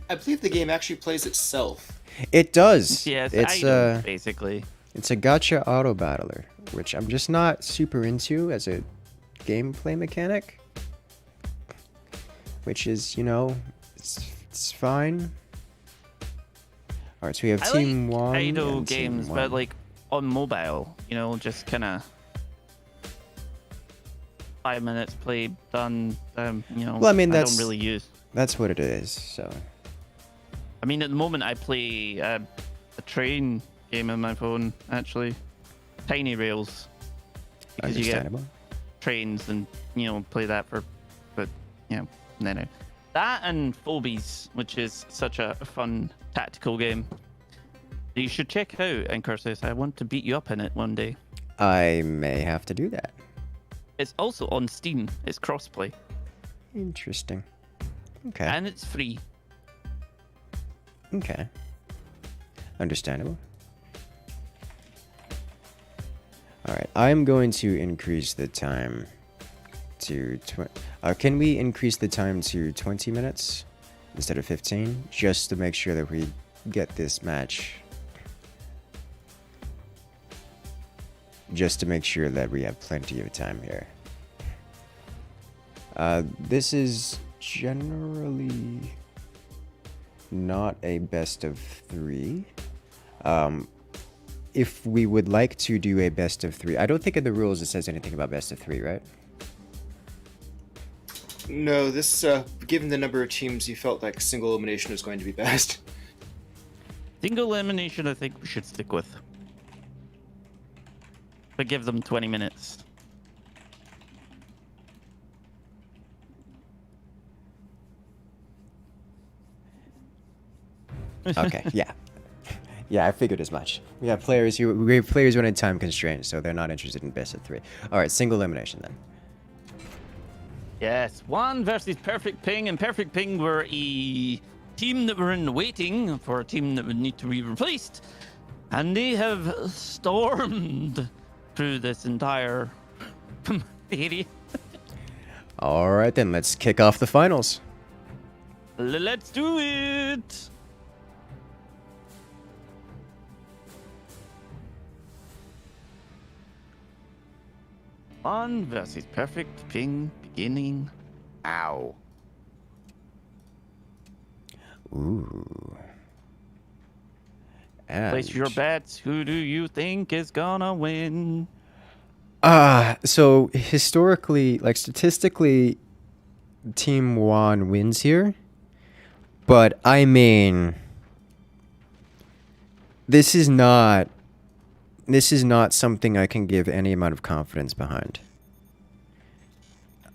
I believe the game actually plays itself. It does. Yes, It's basically. it's a gotcha auto battler, which I'm just not super into as a gameplay mechanic. Which is, you know, it's fine. Alright, so we have I Team like 1 idle and Team games, 1. but like on mobile, you know, just kind of 5 minutes play done. You know, Well, I mean, I that's- don't really use. That's what it is, so... I mean, at the moment, I play a train game on my phone. Actually, Tiny Rails, because you get Understandable. trains and play that for, but no. That and Phobies, which is such a fun tactical game. You should check it out, Incursus. I want to beat you up in it one day. I may have to do that. It's also on Steam. It's crossplay. Interesting. Okay. And it's free. Okay. Understandable. Alright, I'm going to increase the time to... can we increase the time to 20 minutes instead of 15? Just to make sure that we get this match. Just to make sure that we have plenty of time here. This is generally not a best of 3. If we would like to do a best of 3, I don't think in the rules it says anything about best of 3, right? No, this, given the number of teams, you felt like single elimination was going to be best. Single elimination, I think we should stick with. But give them 20 minutes. Okay, yeah. Yeah, I figured as much. We have players running time constraints, so they're not interested in best of 3. Alright, single elimination then. Yes, 1 versus Perfect Ping, and Perfect Ping were a team that were in waiting for a team that would need to be replaced. And they have stormed through this entire area. Alright then, let's kick off the finals. Let's do it! One versus Perfect Ping beginning. Ow. Ooh. Place your And... bets. Who do you think is gonna win? So historically, like statistically, Team 1 wins here. But I mean, this is not something I can give any amount of confidence behind.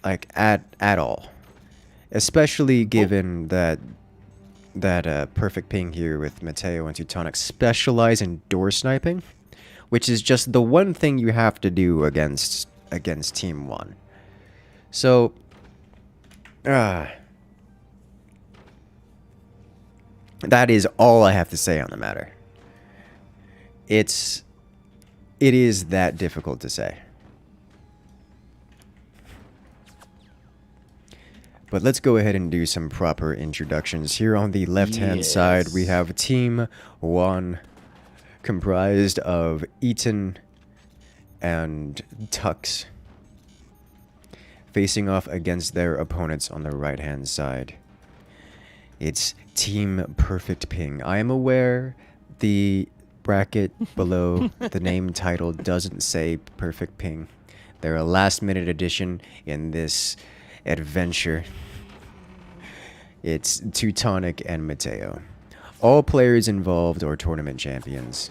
Like at all. Especially given that Perfect Ping here with Mateo and Teutonic specialize in door sniping, which is just the one thing you have to do against Team 1. So that is all I have to say on the matter. It is that difficult to say. But let's go ahead and do some proper introductions. Here on the left-hand side, we have Team 1, comprised of Eaton and Tux, facing off against their opponents on the right-hand side. It's Team Perfect Ping. I am aware the bracket below the name title doesn't say Perfect Ping. They're a last-minute addition in this adventure. It's Teutonic and Mateo. All players involved are tournament champions.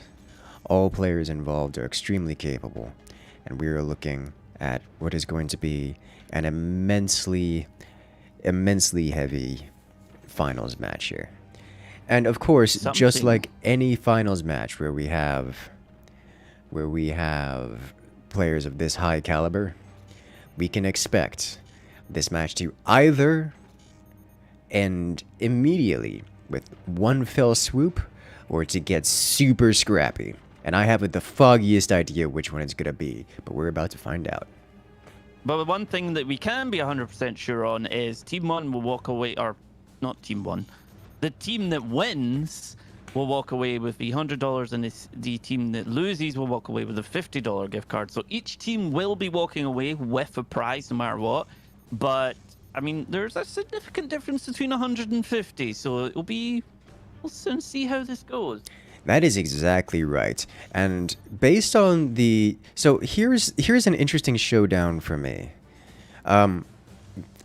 All players involved are extremely capable. And we are looking at what is going to be an immensely heavy finals match here. And of course, just Something. like any finals match where we have players of this high caliber, we can expect this match to either end immediately with one fell swoop or to get super scrappy. And I haven't the foggiest idea which one it's going to be, but we're about to find out. But the one thing that we can be 100% sure on is Team 1 will walk away, or not Team 1. The team that wins will walk away with the $100, and the team that loses will walk away with a $50 gift card. So each team will be walking away with a prize no matter what. But, I mean, there's a significant difference between 150, so it'll be... We'll soon see how this goes. That is exactly right. And based on the... So here's an interesting showdown for me.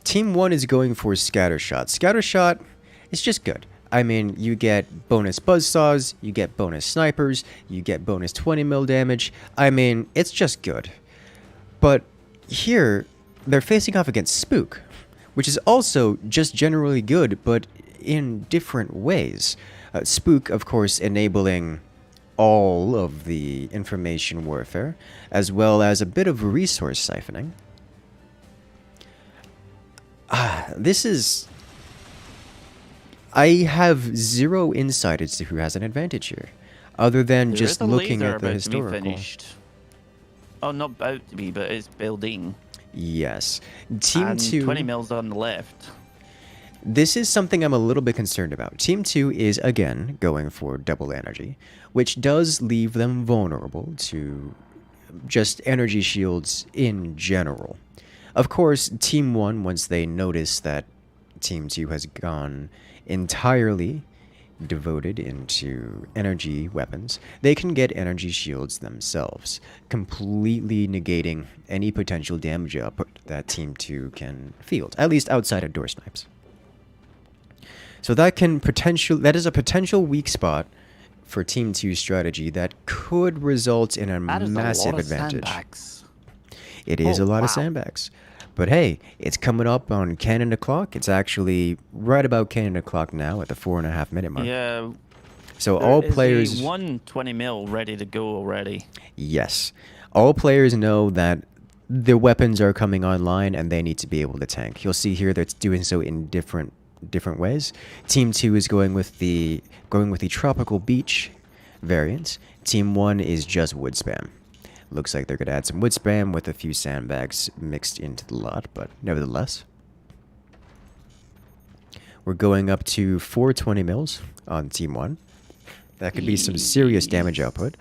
Team 1 is going for Scattershot. Scattershot is just good. I mean, you get bonus buzzsaws, you get bonus snipers, you get bonus 20 mil damage. I mean, it's just good. But here, they're facing off against Spook, which is also just generally good, but in different ways. Spook, of course, enabling all of the information warfare, as well as a bit of resource siphoning. This is... I have zero insight as to who has an advantage here, other than just looking at the historical. Oh, not about to be, but it's building. Yes. Team 2... 20 mils on the left. This is something I'm a little bit concerned about. Team 2 is, again, going for double energy, which does leave them vulnerable to just energy shields in general. Of course, Team 1, once they notice that Team 2 has gone entirely devoted into energy weapons, they can get energy shields themselves, completely negating any potential damage output that Team 2 can field, at least outside of door snipes. So that is a potential weak spot for Team 2's strategy that could result in a massive advantage. It is a lot of sandbags. But hey, it's coming up on cannon o'clock. It's actually right about cannon o'clock now at the 4.5 minute mark. Yeah. So all players... Is 120 mil ready to go already. Yes. All players know that the weapons are coming online and they need to be able to tank. You'll see here that it's doing so in different ways. Team 2 is going with the tropical beach variant. Team 1 is just wood spam. Looks like they're going to add some wood spam with a few sandbags mixed into the lot, but nevertheless. We're going up to 420 mils on Team 1. That could be some serious damage output.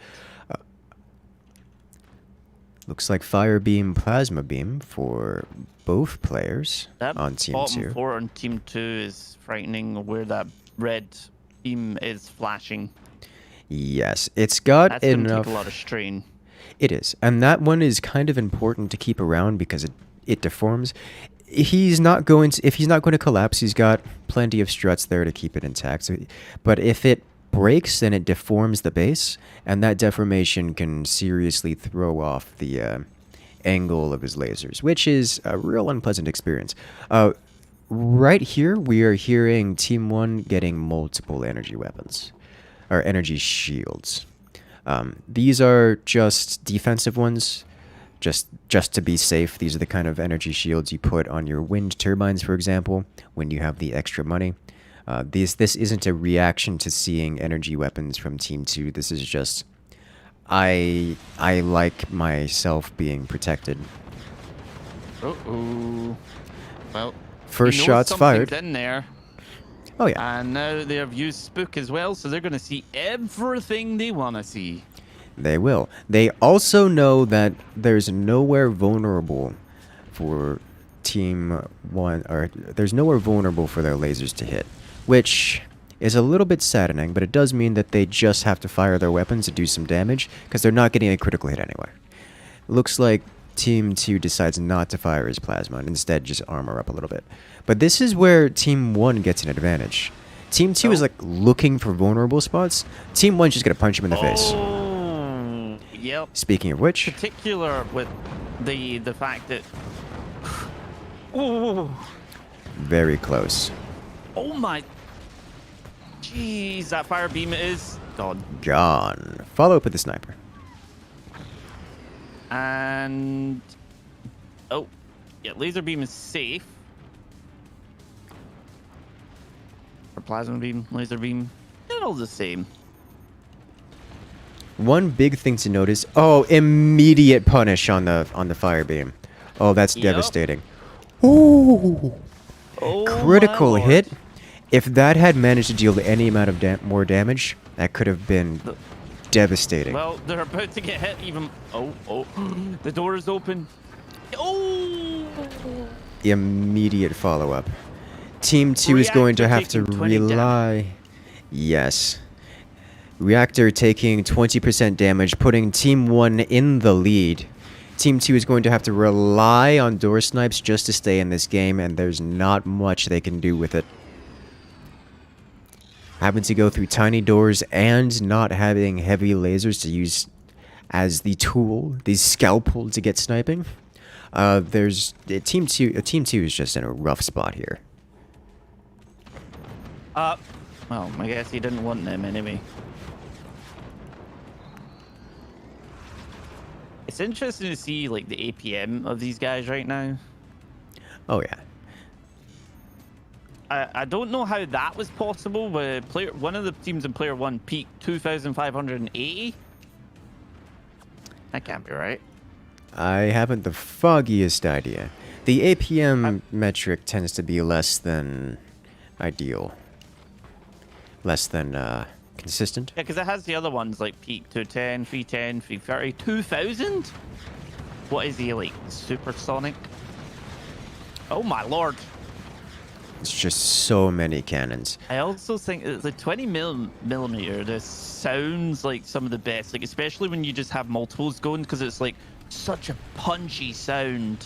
Looks like Fire Beam, Plasma Beam for both players on Team 2. Bottom 4 on Team 2 is frightening where that red beam is flashing. Yes, it's got That's enough... That's going to take a lot of strain. It is, and that one is kind of important to keep around because it deforms. If he's not going to collapse, he's got plenty of struts there to keep it intact. So, but if it breaks, then it deforms the base, and that deformation can seriously throw off the angle of his lasers, which is a real unpleasant experience. Right here, we are hearing Team 1 getting multiple energy weapons, or energy shields. These are just defensive ones, just to be safe. These are the kind of energy shields you put on your wind turbines, for example, when you have the extra money. This isn't a reaction to seeing energy weapons from Team 2. This is just, I like myself being protected. Uh-oh. Well, first shots fired. In there. Oh yeah. And now they have used Spook as well, so they're going to see everything they want to see. They will. They also know that there's nowhere vulnerable for Team 1, or there's nowhere vulnerable for their lasers to hit, which is a little bit saddening, but it does mean that they just have to fire their weapons to do some damage, because they're not getting a critical hit anyway. Looks like Team 2 decides not to fire his plasma and instead just armor up a little bit. But this is where Team 1 gets an advantage. Team 2 is like looking for vulnerable spots. Team 1's just gonna punch him in the face. Yep. Speaking of which, particular with the fact that ooh. Very close. Oh my jeez, that fire beam is gone. Follow up with the sniper. And Yeah, laser beam is safe. Or plasma beam, laser beam, they're all the same. One big thing to notice. Oh, immediate punish on the fire beam. Oh, that's Yep. devastating. Ooh. Oh, Critical my hit. lord. If that had managed to deal any amount of more damage, that could have been devastating. Well, they're about to get hit even. Oh, the door is open. Oh! Immediate follow-up. Team 2 is going to Reactor have to taking 20 damage. rely... Yes. Reactor taking 20% damage, putting Team 1 in the lead. Team 2 is going to have to rely on door snipes just to stay in this game, and there's not much they can do with it. Having to go through tiny doors and not having heavy lasers to use as the tool, the scalpel to get sniping. Team 2 is just in a rough spot here. Well, I guess he didn't want them anyway. It's interesting to see like the APM of these guys right now. Oh yeah. I don't know how that was possible, but one of the teams in player 1 peaked 2,580. That can't be right. I haven't the foggiest idea. The APM metric tends to be less than ideal. Less than consistent. Yeah, because it has the other ones like peak 210, 310, 330, 2,000? What is he like? Supersonic? Oh my lord. It's just so many cannons. I also think the 20 millimeter, this sounds like some of the best, like especially when you just have multiples going, because it's like such a punchy sound.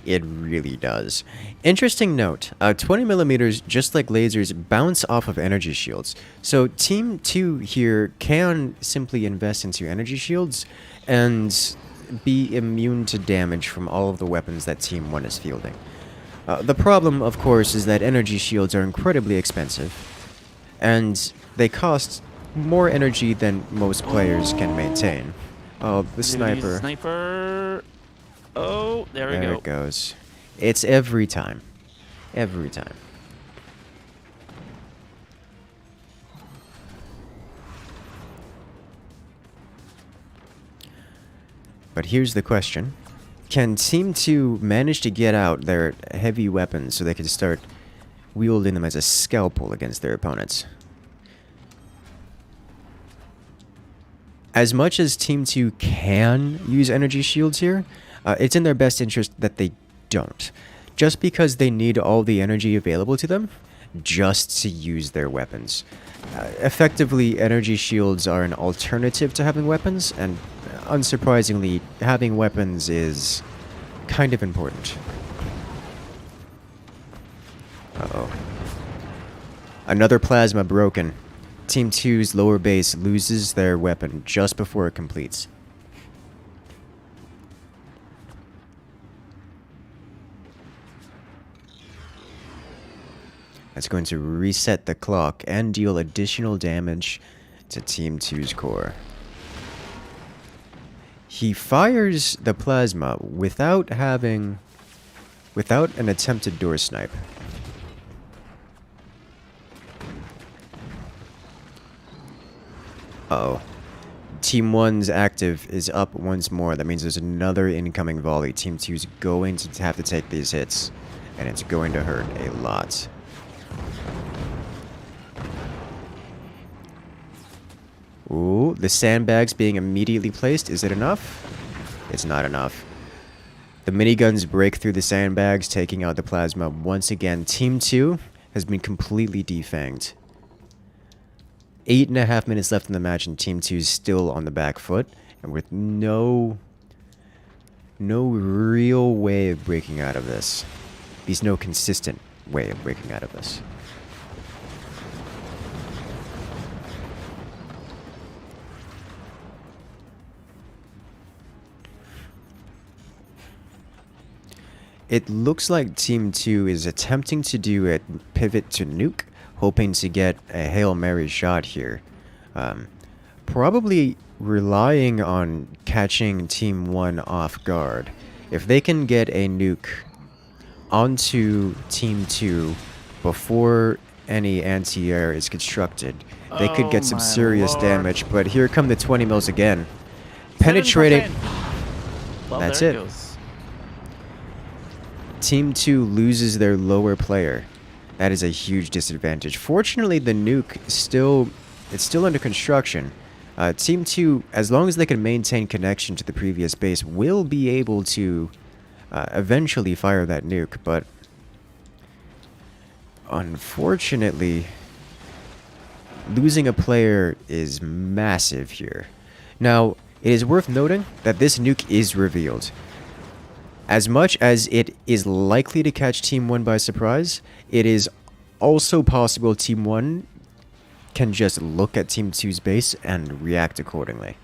It really does. Interesting note, 20 millimeters, just like lasers, bounce off of energy shields. So Team 2 here can simply invest into energy shields and be immune to damage from all of the weapons that Team 1 is fielding. The problem, of course, is that energy shields are incredibly expensive, and they cost more energy than most players can maintain. Oh, the sniper. Sniper. Oh, there we go. There it goes. It's every time. Every time. But here's the question. Can Team 2 manage to get out their heavy weapons so they can start wielding them as a scalpel against their opponents? As much as Team 2 can use energy shields here, it's in their best interest that they don't. Just because they need all the energy available to them, just to use their weapons. Effectively, energy shields are an alternative to having weapons, and unsurprisingly, having weapons is kind of important. Uh-oh. Another plasma broken. Team 2's lower base loses their weapon just before it completes. That's going to reset the clock and deal additional damage to Team 2's core. He fires the plasma without an attempted door snipe. Uh-oh. Team 1's active is up once more. That means there's another incoming volley. Team 2's going to have to take these hits, and it's going to hurt a lot. Ooh, the sandbags being immediately placed. Is it enough? It's not enough. The miniguns break through the sandbags, taking out the plasma. Once again, Team 2 has been completely defanged. 8.5 minutes left in the match, and Team 2 is still on the back foot, and with no real way of breaking out of this. At least no consistent way of breaking out of this. It looks like Team 2 is attempting to do a pivot to nuke, hoping to get a Hail Mary shot here. Probably relying on catching Team 1 off guard. If they can get a nuke onto Team 2 before any anti-air is constructed, they could get some my serious lord. damage. But here come the 20 mils again. Penetrating. 7%. Well, That's there it. goes. Team 2 loses their lower player. That is a huge disadvantage. Fortunately, the nuke it's still under construction. Team 2, as long as they can maintain connection to the previous base, will be able to eventually fire that nuke, but unfortunately, losing a player is massive here. Now, it is worth noting that this nuke is revealed. As much as it is likely to catch Team 1 by surprise, it is also possible Team 1 can just look at Team 2's base and react accordingly.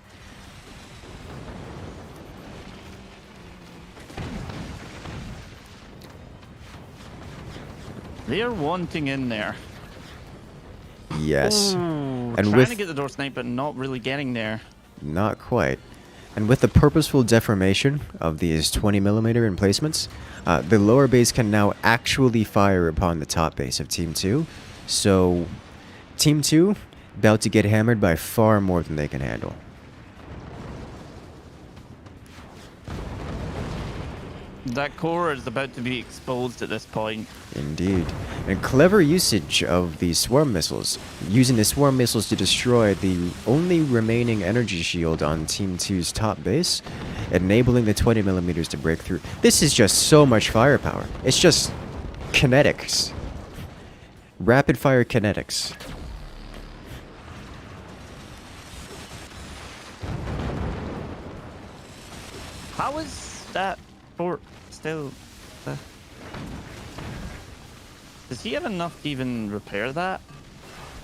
They're wanting in there. Yes. Ooh, And trying with to get the door snipe, but not really getting there. Not quite. And with the purposeful deformation of these 20mm emplacements, the lower base can now actually fire upon the top base of Team 2. So, Team 2, about to get hammered by far more than they can handle. That core is about to be exposed at this point. Indeed. And clever usage of the swarm missiles. Using the swarm missiles to destroy the only remaining energy shield on Team 2's top base, enabling the 20mm to break through. This is just so much firepower. It's just kinetics. Rapid fire kinetics. How is that fort still? Does he have enough to even repair that?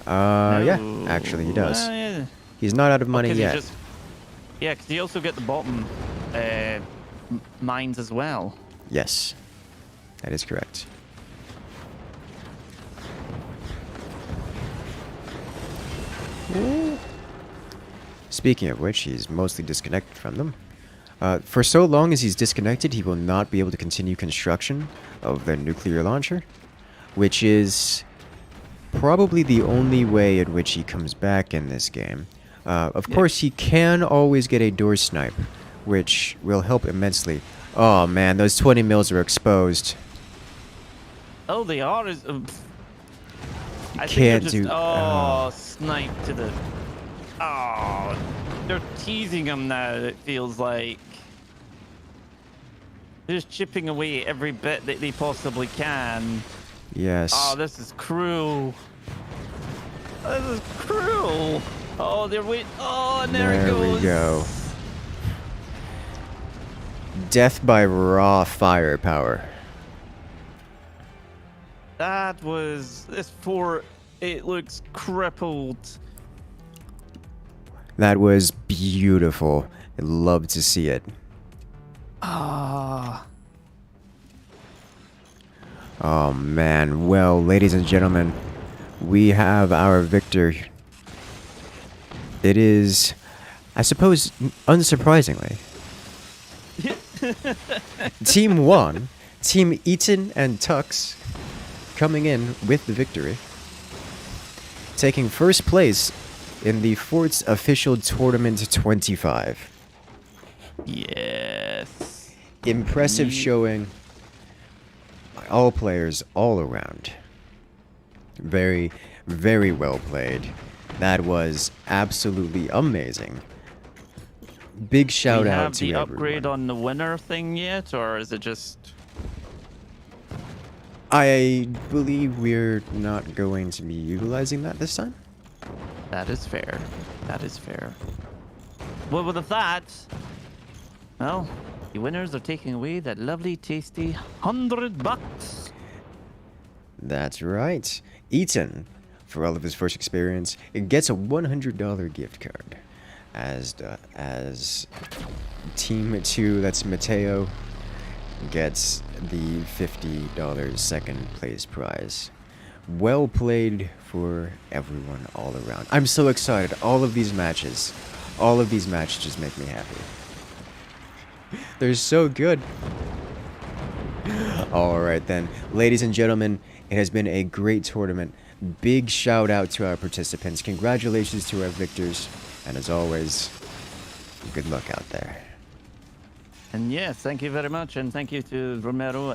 Yeah, No. actually he does. Yeah. He's not out of money 'Cause he yet. just- yeah, because you also get the bottom mines as well. Yes, that is correct. Speaking of which, he's mostly disconnected from them. For so long as he's disconnected, he will not be able to continue construction of the nuclear launcher, which is probably the only way in which he comes back in this game. Of course, he can always get a door snipe, which will help immensely. Oh man, those 20 mils are exposed. Oh, they are. I think they're Can't just, do- Oh, snipe to the. Oh, they're teasing him now. It feels like they're just chipping away every bit that they possibly can. Yes. Oh, this is cruel. This is cruel. Oh, they're waiting. Oh, and there it goes. we go. Death by raw firepower. That was this fort. It looks crippled. That was beautiful. I love to see it. Ah. Oh man. Well, ladies and gentlemen, we have our victor. It is, I suppose, unsurprisingly, Team 1, Team Eaton and Tux, coming in with the victory, taking first place in the Fort's official tournament 25. Yes. Impressive showing by all players all around. Very, very well played. That was absolutely amazing. Big shout out to Do you have everyone. the upgrade on the winner thing yet, or is it just? I believe we're not going to be utilizing that this time. That is fair. That is fair. Well, with that, well, the winners are taking away that lovely, tasty $100. That's right. Eaton, for all of his first experience, gets a $100 gift card. As Team 2, that's Mateo, gets the $50 second place prize. Well played for everyone all around. I'm so excited. All of these matches just make me happy. They're so good. All right then, ladies and gentlemen, it has been a great tournament. Big shout out to our participants. Congratulations to our victors. And as always, good luck out there. And yes, thank you very much, and thank you to Romero